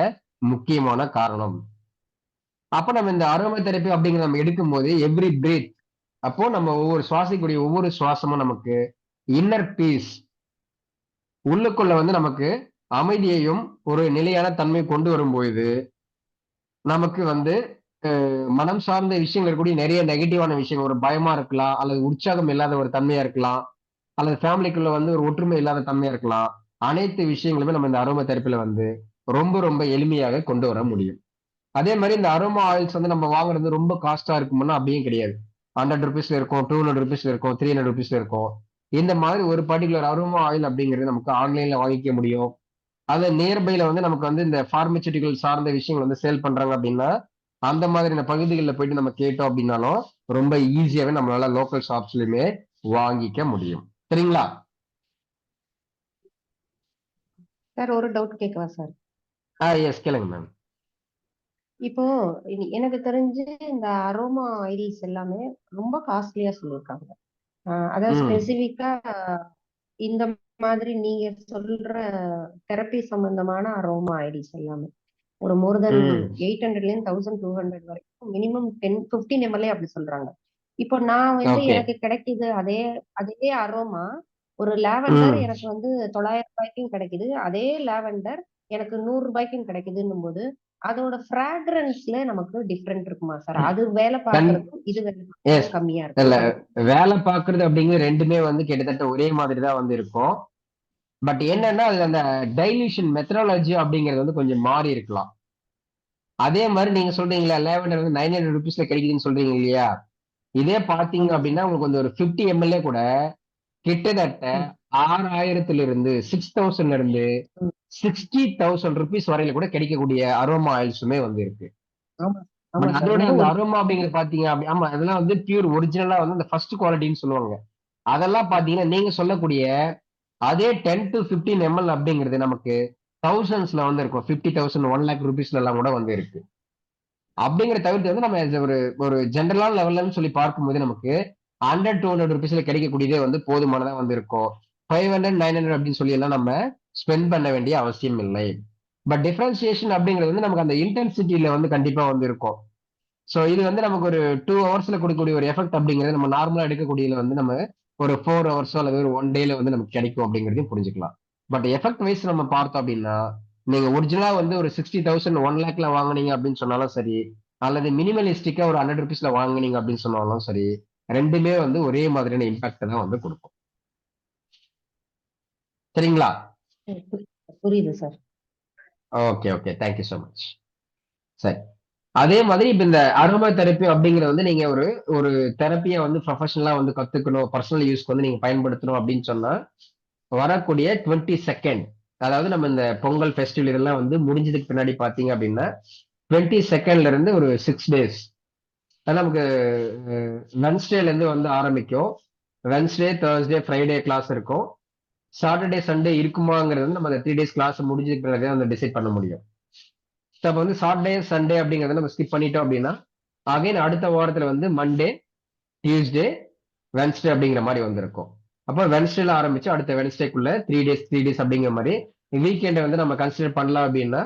முக்கியமான காரணம். அப்ப நம்ம இந்த அரோமா தெரப்பி அப்படிங்கிற நம்ம எடுக்கும் போது எவ்ரி பிரீத் அப்போ நம்ம ஒவ்வொரு சுவாசிக்கக்கூடிய ஒவ்வொரு சுவாசமும் நமக்கு இன்னர் பீஸ் உள்ளுக்குள்ள வந்து நமக்கு அமைதியையும் ஒரு நிலையான தன்மை கொண்டு வரும்பொழுது நமக்கு வந்து மனம் சார்ந்த விஷயங்கள் இருக்கக்கூடிய நிறைய நெகட்டிவான விஷயங்கள் ஒரு பயமா இருக்கலாம், அல்லது உற்சாகம் இல்லாத ஒரு தன்மையா இருக்கலாம், அல்லது ஃபேமிலிக்குள்ள வந்து ஒரு ஒற்றுமை இல்லாத தன்மையா இருக்கலாம். அனைத்து விஷயங்களுமே நம்ம இந்த அரோமா தெரப்பில வந்து ரொம்ப ரொம்ப எளிமையாக கொண்டு வர முடியும். அதே மாதிரி இந்த அரோமா ஆயில்ஸ் வந்து நம்ம வாங்குறது ரொம்ப காஸ்டா இருக்கும்னா அப்படியும் கிடையாது. ₹100 இருக்கும், ₹200 இருக்கும், ₹300 இருக்கும். இந்த மாதிரி ஒரு பர்ட்டிகுலர் அரோமா ஆயில் அப்படிங்கிறது நமக்கு ஆன்லைன்ல வாங்கிக்க முடியும். அது நியர்பைல வந்து நமக்கு வந்து இந்த பார்மசூட்டிக்கல் சார்ந்த விஷயங்கள் வந்து சேல் பண்றாங்க அப்படின்னா அந்த மாதிரியான பகுதிகளில் போயிட்டு நம்ம கேட்டோம் அப்படின்னாலும் ரொம்ப ஈஸியாவே நம்மளால லோக்கல் ஷாப்ஸ்லயுமே வாங்கிக்க முடியும். சரிங்களா? சார் ஒரு டவுட் கேட்கவா சார்? எஸ், கேளுங்க மேம். இப்போ எனக்கு தெரிஞ்சு இந்த அரோமா ஆயில்ஸ் எல்லாமே ரொம்ப காஸ்ட்லியா சொல்லியிருக்காங்க. அதாவது ம் ஸ்பெசிபிக்கா இந்த மாதிரி நீங்க சொல்ற தெரப்பி சம்பந்தமான அரோமா ஆயில்ஸ் எல்லாமே ஒரு மோர் தென் ம் 800ல இருந்து 1200 வரைக்கும் மினிமம் 15 ml அப்படி சொல்றாங்க. இப்போ நான் வந்து ஓகே. எனக்கு கிடைக்குது அதே அதே அரோமா ஒரு லாவெண்டர் ம் எனக்கு வந்து ₹900 கிடைக்குது, அதே லாவெண்டர் எனக்கு ₹100 கிடைக்குதுன்னும் போது அதோட ஃப்ராக்ரன்ஸ்ல நமக்கு டிஃப்ரெண்ட் இருக்குமா சார்? அது வேலை கண் பார்க்கறதுக்கும் இது வேலை பார்க்கறதுக்கும் எஸ். கம்மியா இல்ல, இருக்குமா? வேலை பார்க்கறது அப்படிங்கிறது ரெண்டுமே வந்து கிட்டத்தட்ட ஒரே மாதிரி தான் வந்து இருக்கும். பட் என்னன்னா அது அந்த டைல்யூஷன் மெத்தடாலஜி அப்படிங்கிறது வந்து கொஞ்சம் மாறி இருக்கலாம். அதே மாதிரி நீங்க சொல்றீங்களா லேவெண்டர் வந்து ₹900 கிடைக்குதுன்னு சொல்றீங்க இல்லையா? இதே பார்த்தீங்க ஆமா அப்படின்னா சார். உங்களுக்கு வந்து ஒரு 50 ml கூட கிட்டத்தட்ட ம், 6,000 6,000 இருந்து ம். ₹60,000 வரையில கூட கிடைக்கக்கூடிய அரோமா ஆயில்ஸுமே வந்து இருக்கு. ஆமா ஆமா பட் சார். அதோட ரொம்ப அந்த ஒரு அரோமா அப்படிங்கிறது பாத்தீங்க அப்படி ஆமா அதெல்லாம் வந்து பியூர் ஒரிஜினலா வந்து அந்த ஃபர்ஸ்ட் குவாலிட்டின்னு சொல்லுவாங்க. அதெல்லாம் பாத்தீங்கன்னா நீங்க சொல்லக்கூடிய அதே 10 to 15 ml அப்படிங்கிறது நமக்கு தௌசண்ட்ஸ்ல வந்து இருக்கும். 50,000 1 lakh ரூபீஸ்ல எல்லாம் கூட வந்து இருக்கு. அப்படிங்கிற தவிர்த்து வந்து நம்ம ஒரு ஒரு ஜென்ரலான லெவல்லன்னு சொல்லி பார்க்கும்போது நமக்கு 100-200 ருபீஸ்ல கிடைக்கக்கூடியதே வந்து போதுமானதா வந்து இருக்கும். 500-900 அப்படின்னு சொல்லி எல்லாம் நம்ம ஸ்பெண்ட் பண்ண வேண்டிய அவசியம் இல்லை. பட் டிஃபரன்சியேஷன் அப்படிங்கிறது வந்து நமக்கு அந்த இன்டென்சிட்டியில வந்து கண்டிப்பா வந்து இருக்கும். சோ இது வந்து நமக்கு ஒரு 2 ஹவர்ஸ்ல கொடுக்கக்கூடிய ஒரு எஃபெக்ட் அப்படிங்கிறது நம்ம நார்மலா எடுக்கக்கூடியதுல வந்து நம்ம ஒரு 4 ஹவர்ஸோ அல்லது ஒரு 1 டேல வந்து நமக்கு கிடைக்கும் அப்படிங்கிறதையும் புரிஞ்சுக்கலாம். பட் எஃபெக்ட் வைஸ் நம்ம பார்த்தோம் அப்படின்னா, நீங்க ஒரிஜினலா வந்து ஒரு 60,000 1 லேக்ல வாங்குனீங்க அப்படின்னு சொன்னாலும் சரி, அல்லது மினிமலிஸ்டிக்கா ஒரு 100 ருபீஸ்ல வாங்குனீங்க அப்படின்னு சொன்னாலும் சரி, 2மே வந்து ஒரே மாதிரியான இம்பாக்ட் தான் வந்து கொடுக்கும். சரிங்களா? புரியுது sir. Okay, okay. Thank you so much. சரி. அதே மாதிரி இப்ப இந்த அரோமா தெரப்பி அப்படிங்கிறது வந்து நீங்க ஒரு ஒரு தெரப்பிய வந்து ப்ரொஃபஷனலா வந்து கத்துக்கணும், பர்சனல் யூஸ்க்கு வந்து நீங்க பயன்படுத்தணும் அப்படின்னு சொன்னா, வரக்கூடிய 22nd அதாவது நம்ம இந்த பொங்கல் ஃபெஸ்டிவல் இதெல்லாம் வந்து முடிஞ்சதுக்கு பின்னாடி பார்த்தீங்க அப்படின்னா, 22ndல இருந்து ஒரு 6 டேஸ். நமக்கு வெட்னஸ்டேல இருந்து வந்து ஆரம்பிக்கும். வெட்னஸ்டே, தர்ஸ்டே, ஃப்ரைடே கிளாஸ் இருக்கும். சாட்டர்டே, சண்டே இருக்குமாங்கிறது வந்து நம்ம அந்த 3 டேஸ் கிளாஸ் முடிஞ்சதுக்கு பிறகு தான் வந்து டிசைட் பண்ண முடியும். அப்ப வந்து சாட்டர்டே, சண்டே அப்படிங்கிறத நம்ம ஸ்கிப் பண்ணிட்டோம் அப்படின்னா, அகைன் அடுத்த வாரத்துல வந்து மண்டே, டியூஸ்டே, வெட்னஸ்டே அப்படிங்கிற மாதிரி வந்திருக்கும். அப்போ வெட்னஸ்டேல ஆரம்பிச்சு அடுத்த வெட்னஸ்டேக்குள்ள 3 டேஸ் அப்படிங்கிற மாதிரி வீக்கெண்டை வந்து நம்ம கன்சிடர் பண்ணலாம் அப்படின்னா,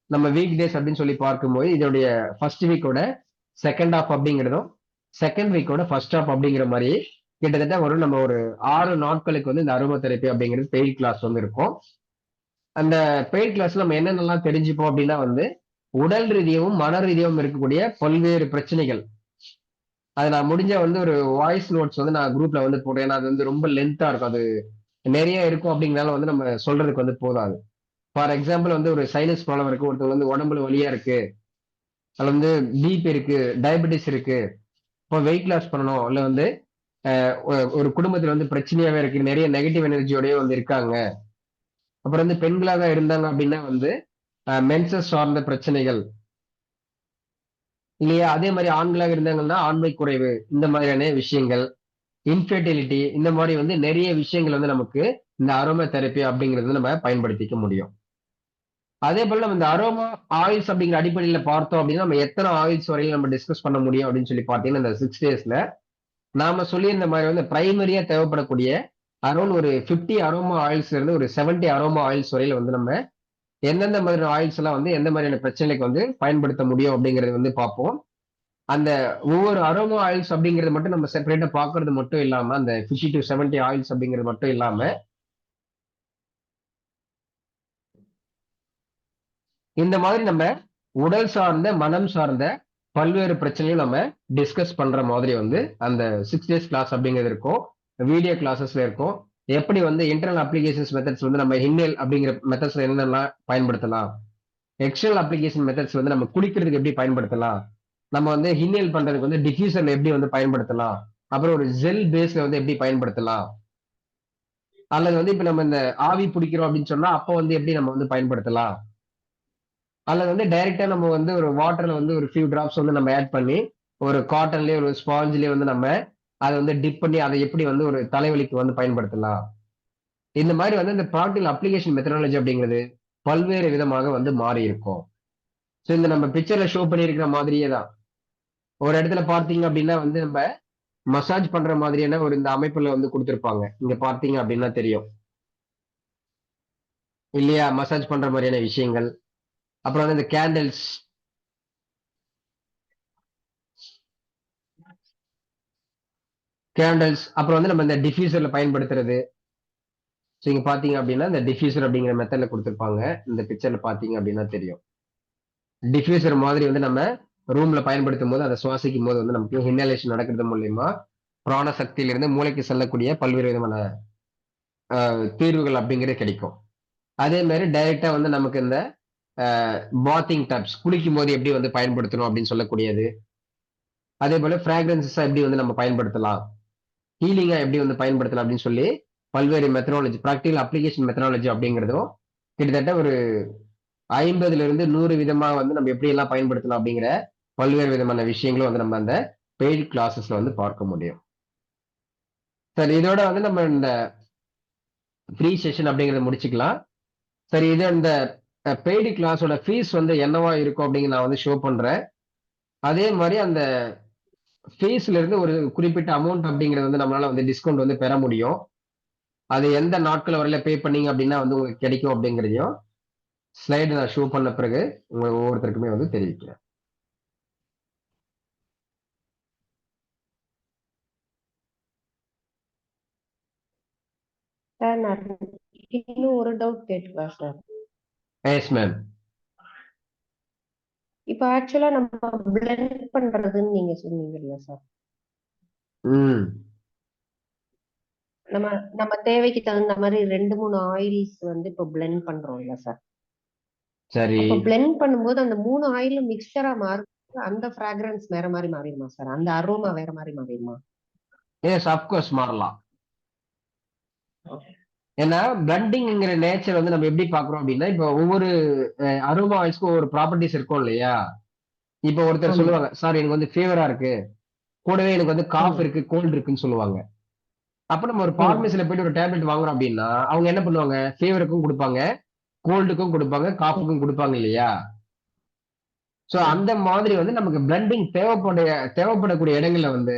நம்ம வீக் டேஸ் அப்படின்னு சொல்லி பார்க்கும்போது இதோடைய ஃபர்ஸ்ட் வீக்கோட செகண்ட் ஹாஃப் அப்படிங்கிறதும், செகண்ட் வீக்கோட ஃபர்ஸ்ட் ஹாஃப் அப்படிங்கிற மாதிரி கிட்டத்தட்ட நம்ம ஒரு 6 நாட்களுக்கு வந்து இந்த அரோமா தெரப்பி அப்படிங்கிறது பெய்ட் கிளாஸ் வந்து இருக்கும். அந்த பெய்ட் கிளாஸ்ல நம்ம என்னென்னலாம் தெரிஞ்சுப்போம் அப்படின்னா வந்து, உடல் ரீதியாவும், மன ரீதியாவும் இருக்கக்கூடிய பல்வேறு பிரச்சனைகள். அது நான் முடிஞ்ச வந்து ஒரு வாய்ஸ் நோட்ஸ் வந்து நான் குரூப்ல வந்து போடுறேன். ஏன்னா அது வந்து ரொம்ப லென்த்தா இருக்கும். அது நிறைய இருக்கும் அப்படிங்கிறனால வந்து நம்ம சொல்றதுக்கு வந்து போதாது. ஃபார் எக்ஸாம்பிள் வந்து ஒரு சைனஸ் ப்ராப்ளம் இருக்கு. ஒருத்தவங்க வந்து உடம்புல வலியா இருக்கு. அதுல வந்து பிபி இருக்கு, டயபெட்டிஸ் இருக்கு. இப்போ வெயிட் லாஸ் பண்ணணும். இல்ல வந்து ஒரு குடும்பத்துல வந்து பிரச்சனையாவே இருக்கு. நிறைய நெகட்டிவ் எனர்ஜியோடயே வந்து இருக்காங்க. அப்புறம் வந்து பெண்களாக இருந்தாங்க அப்படின்னா வந்து மென்சஸ் சார்ந்த பிரச்சனைகள் இல்லையா? அதே மாதிரி ஆண்களாக இருந்தாங்கன்னா ஆண்மை குறைவு இந்த மாதிரியான விஷயங்கள், இன்ஃபெர்டிலிட்டி இந்த மாதிரி வந்து நிறைய விஷயங்கள் வந்து நமக்கு இந்த அரோமா தெரப்பி அப்படிங்கிறது வந்து நம்ம பயன்படுத்திக்க முடியும். அதே போல நம்ம இந்த அரோமா ஆயில்ஸ் அப்படிங்கிற அடிப்படையில பார்த்தோம் அப்படின்னா, நம்ம எத்தனை ஆயில்ஸ் வரையும் நம்ம டிஸ்கஸ் பண்ண முடியும் அப்படின்னு சொல்லி பார்த்தீங்கன்னா, இந்த 6 டேஸ்ல நாம சொல்லியிருந்த மாதிரி வந்து பிரைமரியா தேவைப்படக்கூடிய அரௌண்ட் ஒரு 50 அரோமா ஆயில்ஸ்ல இருந்து ஒரு 70 அரோமா ஆயில்ஸ் வரையில வந்து நம்ம எந்தெந்த மாதிரியான ஆயில்ஸ் எல்லாம் வந்து எந்த மாதிரியான பிரச்சனைக்கு வந்து பயன்படுத்த முடியும் அப்படிங்கறது வந்து பார்ப்போம். அந்த ஒவ்வொரு அரோமா ஆயில்ஸ் அப்படிங்கறது மட்டும் நம்ம செப்பரேட்டா பார்க்கிறது மட்டும் இல்லாம, அந்த 50 to 70 ஆயில்ஸ் அப்படிங்கிறது மட்டும் இல்லாம, இந்த மாதிரி நம்ம உடல் சார்ந்த, மனம் சார்ந்த பல்வேறு பிரச்சனையும் நம்ம டிஸ்கஸ் பண்ற மாதிரி வந்து அந்த 6 டேஸ் கிளாஸ் அப்படிங்கிறது இருக்கும். வீடியோ கிளாஸஸ்ல இருக்கும். எப்படி வந்து இன்டர்னல் அப்ளிகேஷன்ஸ் மெத்தட்ஸ் வந்து நம்ம இன்ஹேல் அப்படிங்கிற மெத்தட்ஸ்ல என்னெல்லாம் பயன்படுத்தலாம். எக்ஸ்டர்னல் அப்ளிகேஷன் மெத்தட்ஸ் வந்து நம்ம குளிக்கிறதுக்கு எப்படி பயன்படுத்தலாம். நம்ம வந்து இன்ஹேல் பண்றதுக்கு வந்து டிஃப்யூசர்ல எப்படி வந்து பயன்படுத்தலாம். அப்புறம் ஒரு ஜெல் பேஸ்ல வந்து எப்படி பயன்படுத்தலாம். அல்லது வந்து இப்ப நம்ம இந்த ஆவி பிடிக்கிறோம் அப்படின்னு சொன்னா அப்ப வந்து எப்படி நம்ம வந்து பயன்படுத்தலாம். அல்லது வந்து டைரக்டா நம்ம வந்து ஒரு வாட்டர்ல வந்து ஒரு ஃபியூ டிராப்ஸ் வந்து நம்ம ஆட் பண்ணி ஒரு காட்டன்லயே ஒரு ஸ்பாஞ்ச்லயே வந்து நம்ம அதை வந்து டிப் பண்ணி அதை எப்படி வந்து ஒரு தலைவலிக்கு வந்து பயன்படுத்தலாம். இந்த மாதிரி வந்து இந்த ப்ராக்டிகல் அப்ளிகேஷன் மெத்தடாலஜி அப்படிங்கிறது பல்வேறு விதமாக வந்து மாறி இருக்கும். ஸோ இந்த நம்ம பிக்சர்ல ஷோ பண்ணியிருக்கிற மாதிரியே தான். ஒரு இடத்துல பார்த்தீங்க அப்படின்னா வந்து நம்ம மசாஜ் பண்ற மாதிரியான ஒரு இந்த அமைப்புல வந்து கொடுத்திருப்பாங்க. இங்க பார்த்தீங்க அப்படின்னா தெரியும். இல்லையா? மசாஜ் பண்ற மாதிரியான விஷயங்கள். அப்புறம் வந்து இந்த கேண்டில்ஸ் அப்புறம் வந்து நம்ம இந்த டிஃப்யூசர்ல பயன்படுத்துறது. ஸோ இங்க பார்த்தீங்க அப்படின்னா இந்த டிஃப்யூசர் அப்படிங்கிற மெத்தட்ல கொடுத்திருப்பாங்க. இந்த பிக்சர்ல பார்த்தீங்க அப்படின்னா தெரியும். டிஃப்யூசர் மாதிரி வந்து நம்ம ரூம்ல பயன்படுத்தும் போது அதை சுவாசிக்கும் போது வந்து நமக்கு இன்ஹலேஷன் நடக்கிறது மூலியமா பிராண சக்தியிலிருந்து மூளைக்கு செல்லக்கூடிய பல்வேறு விதமான தீர்வுகள் அப்படிங்கிறது கிடைக்கும். அதே மாதிரி டைரக்டா வந்து நமக்கு இந்த பாத்திங் டப்ஸ் குளிக்கும் போது எப்படி வந்து பயன்படுத்தணும் அப்படின்னு சொல்லக்கூடியது. அதே போல பிராக்ரன்சஸ் எப்படி வந்து நம்ம பயன்படுத்தலாம், ஹீலிங்கா எப்படி வந்து பயன்படுத்தலாம் அப்படின்னு சொல்லி பல்வேறு மெத்தடாலஜி ப்ராக்டிகல் அப்ளிகேஷன் மெத்தடாலஜி அப்படிங்கிறதும் கிட்டத்தட்ட ஒரு 50ல இருந்து 100 விதமா வந்து நம்ம எப்படி எல்லாம் பயன்படுத்தலாம் அப்படிங்கிற பல்வேறு விதமான விஷயங்களும் வந்து நம்ம அந்த பெய்ட் கிளாஸஸ்ல வந்து பார்க்க முடியும். சரி, இதோட வந்து நம்ம இந்த ஃப்ரீ செஷன் அப்படிங்கறத முடிச்சுக்கலாம். சரி, இது இந்த பெய்டு கிளாஸோட ஃபீஸ் வந்து என்னவா இருக்கும் அப்படிங்கிற நான் வந்து ஷோ பண்றேன். அதே மாதிரி அந்த ஃபீஸ்ல இருந்து ஒரு குறிப்பிட்ட அமௌண்ட் அப்படிங்கிறது வந்து நம்மளால வந்து டிஸ்கவுண்ட் வந்து பெற முடியும். அது எந்த நாட்கள் வரையில பே பண்ணீங்க அப்படின்னா வந்து உங்களுக்கு கிடைக்கும் அப்படிங்கிறதையும் ஸ்லைடு நான் ஷோ பண்ண பிறகு உங்க ஒவ்வொருத்தருக்குமே வந்து தெரிவிக்கிறேன். சார் நான் இன்னும் ஒரு டவுட் கேட்டுக்கலாம் சார். Yes ma'am. இப்ப ஆக்சுவலா நம்ம பிளெண்ட் பண்றதுன்னு நீங்க சொன்னீங்கல்ல சார், ம். நம்ம நம்ம தேவைக்கு தகுந்த மாதிரி 2-3 ஆயில்ஸ் வந்து இப்ப பிளெண்ட் பண்றோம்ல சார். சரி. அப்ப பிளெண்ட் பண்ணும்போது அந்த 3 ஆயிலும் மிக்சரா மாறும், அந்த ஃப்ராக்ரன்ஸ் வேற மாதிரி மாறிடுமா சார்? அந்த அரோமா வேற மாதிரி மாறிடுமா? எஸ் அப்கோர்ஸ் மாறலாம். ஏன்னா பிளண்டிங்ங்கிற நேச்சர் வந்து நம்ம எப்படி பாக்குறோம் அப்படின்னா, இப்போ ஒவ்வொரு அரோமா ஆயில்ஸ்க்கும் ஒவ்வொரு ப்ராப்பர்ட்டிஸ் இருக்கும் இல்லையா? இப்போ ஒருத்தர் ஆமா. சொல்லுவாங்க, சார் எனக்கு வந்து ஃபீவரா இருக்கு, கூடவே எனக்கு வந்து காஃப் இருக்கு, கோல்டு இருக்குன்னு சொல்லுவாங்க. அப்ப நம்ம ஒரு பார்மசில போயிட்டு ஒரு டேப்லெட் வாங்குறோம் அப்படின்னா, அவங்க என்ன பண்ணுவாங்க? ஃபீவருக்கும் குடுப்பாங்க, கோல்டுக்கும் குடுப்பாங்க, காஃப்க்கும் குடுப்பாங்க இல்லையா? சோ அந்த மாதிரி வந்து நமக்கு பிளண்டிங் தேவைப்படக்கூடிய இடங்கள்ல வந்து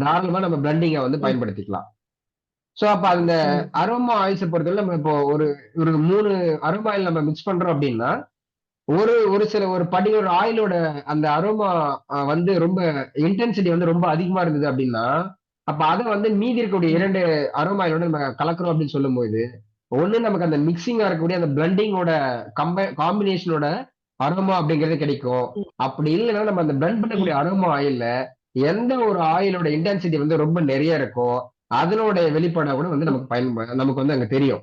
தாராளமா நம்ம பிளண்டிங்க வந்து பயன்படுத்திக்கலாம். சோ அப்ப அந்த அரோமா ஆயில்ஸ பொறுத்தவரை நம்ம இப்போ ஒரு ஒரு 3 அரோமா ஆயில் நம்ம மிக்ஸ் பண்றோம் அப்படின்னா, ஒரு ஒரு சில ஒரு படி ஒரு ஆயிலோட அந்த அரோமா வந்து ரொம்ப இன்டென்சிட்டி வந்து ரொம்ப அதிகமா இருந்தது அப்படின்னா, அப்ப அத வந்து மீதி இருக்கக்கூடிய 2 அரோமா ஆயிலோட நம்ம கலக்குறோம் அப்படின்னு சொல்லும்போது, ஒண்ணு நமக்கு அந்த மிக்ஸிங்கா இருக்கக்கூடிய அந்த பிளெண்டிங்கோட காம்பினேஷனோட அரோமா அப்படிங்கிறது கிடைக்கும். அப்படி இல்லைன்னா நம்ம அந்த பிளெண்ட் பண்ணக்கூடிய அரோமா ஆயில்ல எந்த ஒரு ஆயிலோட இன்டென்சிட்டி வந்து ரொம்ப நிறைய இருக்கோ, அதனோட வெளிப்பாடா கூட வந்து நமக்கு வந்து அங்க தெரியும்.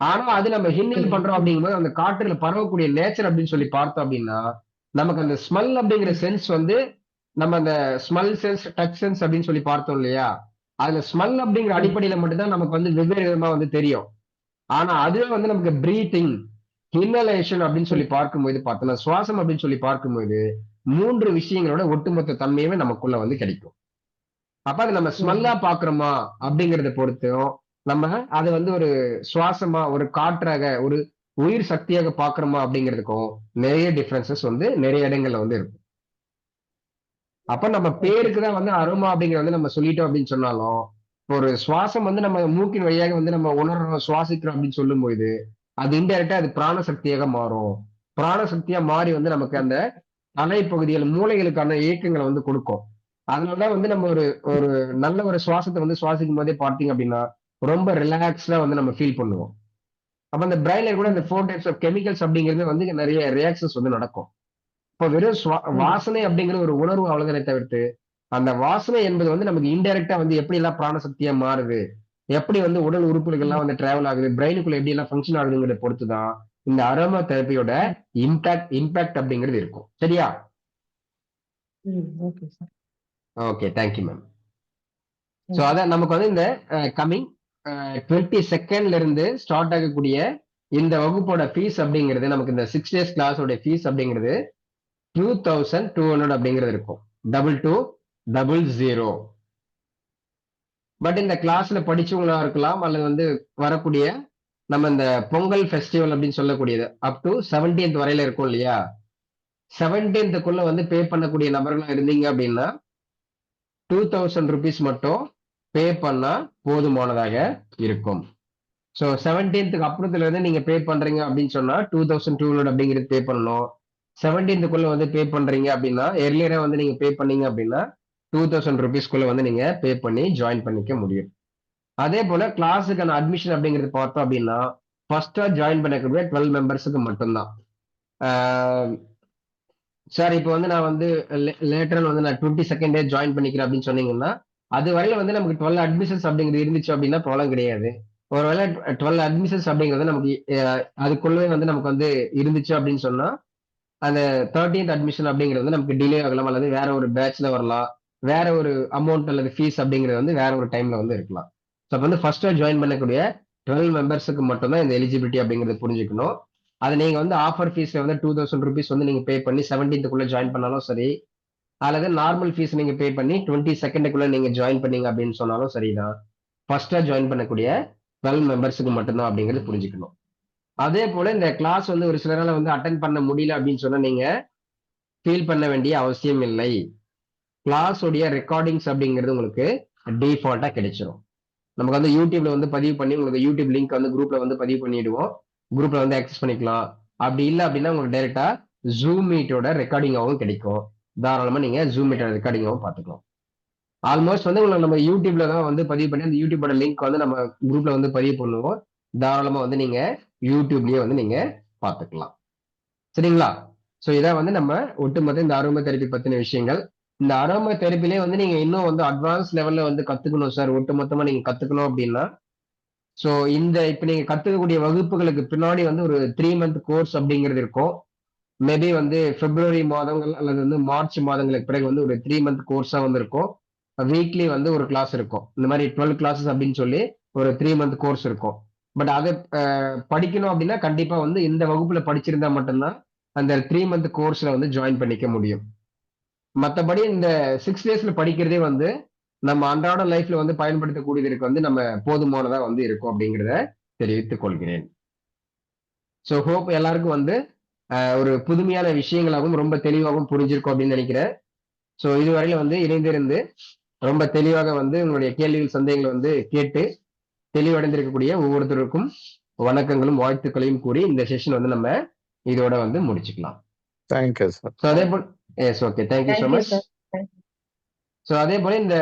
ஆனா அது நம்ம இன்ஹேல் பண்றோம் அப்படிங்கும்போது அந்த காற்றுல பரவக்கூடிய நேச்சர் அப்படின்னு சொல்லி பார்த்தோம் அப்படின்னா, நமக்கு அந்த ஸ்மெல் அப்படிங்கிற சென்ஸ் வந்து நம்ம அந்த ஸ்மெல் சென்ஸ், டச் சென்ஸ் அப்படின்னு சொல்லி பார்த்தோம் இல்லையா? அதுல ஸ்மெல் அப்படிங்கிற அடிப்படையில மட்டும் தான் நமக்கு வந்து வெவ்வேறு விதமா வந்து தெரியும். ஆனா அதுவே வந்து நமக்கு பிரீத்திங், இன்ஹலேஷன் அப்படின்னு சொல்லி பார்க்கும்போது பார்த்தோம்னா, சுவாசம் அப்படின்னு சொல்லி பார்க்கும்போது 3 விஷயங்களோட ஒட்டுமொத்த தன்மையுமே நமக்குள்ள வந்து கிடைக்கும். அப்ப அத நம்ம ஸ்மெல்லா பார்க்கிறோமா அப்படிங்கிறத பொறுத்தும், நம்ம அத வந்து ஒரு சுவாசமா, ஒரு காற்றாக, ஒரு உயிர் சக்தியாக பார்க்கிறோமா அப்படிங்கிறதுக்கும் நிறைய டிஃபரன்ஸஸ் வந்து நிறைய இடங்கள்ல வந்து இருக்கும். அப்ப நம்ம பேருக்கு தான் வந்து அரோமா அப்படிங்கிறத வந்து நம்ம சொல்லிட்டோம் அப்படின்னு சொன்னாலும், இப்போ ஒரு சுவாசம் வந்து நம்ம மூக்கின் வழியாக வந்து நம்ம உணர்றோம், சுவாசிக்கிறோம் அப்படின்னு சொல்லும்போது, அது இன்டைரக்ட்டா அது பிராண சக்தியாக மாறும். பிராண சக்தியா மாறி வந்து நமக்கு அந்த தலைப்பகுதிகள், மூளைகளுக்கான இயக்கங்கள வந்து குடுக்கும். அதனால தான் வந்து நம்ம ஒரு ஒரு நல்ல ஒரு சுவாசத்த வந்து சுவாசிக்கும் போதே பார்த்தீங்க அப்படின்னா, ரொம்ப ரிலாக்ஸ்டா வந்து நம்ம ஃபீல் பண்ணுவோம். அப்ப அந்த பிரெயின்ல கூட அந்த 4 டைப்ஸ் ஆஃப் கெமிக்கல்ஸ் அப்படிங்கிறது வந்து நெறைய ரியாக்ஷன்ஸ் வந்து நடக்கும். இப்ப வெறும் வாசனை அப்படிங்கிற ஒரு உணர்வு அவ்வளவுதானே தவிர்த்து, அந்த வாசனை என்பது வந்து நமக்கு இன்டைரக்ட்டா வந்து எப்படியெல்லாம் பிராண சக்தியா மாறுது, எப்படி வந்து உடல் உறுப்புகள்லாம் வந்து டிராவல் ஆகுது, பிரெயினுக்குள்ள எப்படியெல்லாம் ஃபங்ஷன் ஆகுதுங்கிறத பொறுத்து தான், இந்த அரோமா தெரபியோட இம்பாக்ட் அப்படிங்கிறது இருக்கும். சரியா? Okay sir. Okay. Thank you ma'am. So அதான் நமக்கு வந்து இந்த கம்மிங் 22nd இருந்து ஸ்டார்ட் ஆகக்கூடிய இந்த வகுப்போட ஃபீஸ் அப்படிங்கிறது நமக்கு இந்த 6 டேஸ் கிளாஸோட ஃபீஸ் அப்படிங்கிறது 2200 அப்படிங்கிறது இருக்கும். 2200. பட் இந்த கிளாஸ்ல படிச்சவங்களா இருக்கலாம் அல்லது வந்து வரக்கூடிய நம்ம இந்த பொங்கல் ஃபெஸ்டிவல் அப்படின்னு சொல்லக்கூடியது அப் டு 17th வரையில இருக்கும் இல்லையா? 17th வந்து பே பண்ணக்கூடிய நபர்களா இருந்தீங்க அப்படின்னா 2000 ரூபீஸ் மட்டும் பே பண்ணா போதுமானதாக இருக்கும். சோ 17th அப்புறத்துல இருந்து நீங்க பே பண்றீங்க அப்படின்னு சொன்னா 2200 அப்படிங்கிறது பே பண்ணணும். 17th வந்து பே பண்றீங்க அப்படின்னா எர்லியரா வந்து நீங்க பே பண்ணீங்க அப்படின்னா 2000 ரூபீஸ்க்குள்ள வந்து நீங்க பே பண்ணி ஜாயின் பண்ணிக்க முடியும். அதே போல கிளாஸுக்கான அட்மிஷன் அப்படிங்கிறது பார்த்தோம் அப்படின்னா ஃபர்ஸ்டா ஜாயின் பண்ணக்கூடிய 12 மெம்பர்ஸுக்கு மட்டும்தான். சார் இப்போ வந்து நான் வந்து லேட்டரல் வந்து நான் 22nd டே ஜாயின் பண்ணிக்கிறேன் அப்படின்னு சொன்னீங்கன்னா, அது வரையில வந்து நமக்கு 12 அட்மிஷன்ஸ் அப்படிங்கிறது இருந்துச்சு அப்படின்னா ப்ராப்ளம் கிடையாது. ஒருவேளை 12 அட்மிஷன்ஸ் அப்படிங்கிறது நமக்கு அதுக்குள்ளவே வந்து நமக்கு வந்து இருந்துச்சு அப்படின்னு சொன்னா, அந்த 13th அட்மிஷன் அப்படிங்கிறது வந்து நமக்கு டிலே ஆகலாம் அல்லது வேற ஒரு பேட்ச்ல வரலாம். வேற ஒரு அமௌண்ட் அல்லது ஃபீஸ் அப்படிங்கிறது வந்து வேற ஒரு டைம்ல வந்து இருக்கலாம். ஸோ அப்ப வந்து ஃபர்ஸ்ட்டா ஜாயின் பண்ணக்கூடிய 12 மெம்பர்ஸ்க்கு மட்டும் தான் இந்த எலிஜிபிலிட்டி அப்படிங்கிறத புரிஞ்சுக்கணும். அது நீங்க வந்து ஆஃபர் ஃபீஸ்ல வந்து 2000 ரூபீஸ் வந்து நீங்க பே பண்ணி 17th ஜாயின் பண்ணாலும் சரி, அல்லது நார்மல் ஃபீஸ் நீங்க பே பண்ணி 22nd நீங்க ஜாயின் பண்ணீங்க அப்படின்னு சொன்னாலும் சரிதான். ஃபர்ஸ்ட்டா ஜாயின் பண்ணக்கூடிய 12 மெம்பர்ஸ்க்கு மட்டும் தான் அப்படிங்கிறது புரிஞ்சுக்கணும். அதே போல இந்த கிளாஸ் வந்து ஒரு சிலரால வந்து அட்டெண்ட் பண்ண முடியல அப்படின்னு சொன்னா நீங்க ஃபீல் பண்ண வேண்டிய அவசியம் இல்லை. கிளாஸ் உடைய ரெக்கார்டிங்ஸ் அப்படிங்கிறது உங்களுக்கு டிஃபால்ட்டா கிடைச்சிரும். நமக்கு வந்து யூடியூப்ல வந்து பதிவு பண்ணி உங்களுக்கு யூடியூப் லிங்க் வந்து குரூப்ல வந்து பதிவு பண்ணிடுவோம். குரூப்ல வந்து ஆக்சஸ் பண்ணிக்கலாம். அப்படி இல்லை அப்படின்னா உங்களுக்கு டைரக்டா ஜூம் மீட்டோட ரெக்கார்டிங்காகவும் கிடைக்கும். தாராளமா நீங்க ஜூம் மீட்டோட ரெக்கார்டிங்காகவும் பார்த்துக்கலாம். ஆல்மோஸ்ட் வந்து உங்களுக்கு நம்ம யூடியூப்ல தான் வந்து பதிவு பண்ணி அந்த யூடியூபோட லிங்க் வந்து நம்ம குரூப்ல வந்து பதிவு பண்ணுவோம். தாராளமா வந்து நீங்க யூடியூப்லயே வந்து நீங்க பார்த்துக்கலாம். சரிங்களா? சோ இதான் வந்து நம்ம ஒட்டுமொத்த இந்த அரோமா தெரப்பி பத்தின விஷயங்கள். இந்த அரோமா தெரப்பிலே வந்து நீங்க இன்னும் வந்து அட்வான்ஸ் லெவல்ல வந்து கத்துக்கணும் சார், ஒட்டுமொத்தமா நீங்க கத்துக்கணும் அப்படின்னா, சோ இப்ப நீங்க கத்துக்கக்கூடிய வகுப்புகளுக்கு பின்னாடி வந்து ஒரு 3 மந்த் கோர்ஸ் அப்படிங்கிறது இருக்கும். மேபி வந்து பிப்ரவரி மாதங்கள் அல்லது வந்து மார்ச் மாதங்களுக்கு பிறகு வந்து ஒரு 3 மந்த் கோர்ஸா வந்து இருக்கும். வீக்லி வந்து ஒரு கிளாஸ் இருக்கும். இந்த மாதிரி 12 கிளாஸஸ் அப்படின்னு சொல்லி ஒரு 3 மந்த் கோர்ஸ் இருக்கும். பட் அதை படிக்கணும் அப்படின்னா கண்டிப்பா வந்து இந்த வகுப்புல படிச்சிருந்தா மட்டும்தான் அந்த 3 மந்த் கோர்ஸ்ல வந்து ஜாயின் பண்ணிக்க முடியும். மத்தபடி இந்த 6 டேஸ்ல படிக்கிறதே வந்து நம்ம அன்றாட லைஃப்ல வந்து பயன்படுத்தக்கூடியதற்கு வந்து நம்ம போதுமானதா வந்து இருக்கும் அப்படிங்கிறத தெரிவித்துக் கொள்கிறேன். சோ ஹோப் எல்லாருக்கும் வந்து ஒரு புதுமையான விஷயங்களாகவும் ரொம்ப தெளிவாகவும் புரிஞ்சிருக்கும் அப்படின்னு நினைக்கிறேன். சோ இதுவரையில வந்து இணைந்திருந்து ரொம்ப தெளிவாக வந்து உங்களுடைய கேள்விகள் சந்தேகங்களை வந்து கேட்டு தெளிவடைந்திருக்கக்கூடிய ஒவ்வொருத்தருக்கும் வணக்கங்களும் வாழ்த்துக்களையும் கூறி இந்த செஷன் வந்து நம்ம இதோட வந்து முடிச்சுக்கலாம். Thank you sir. ஸோ அதே போல் yes okay thank you so much. So அதே போல இந்த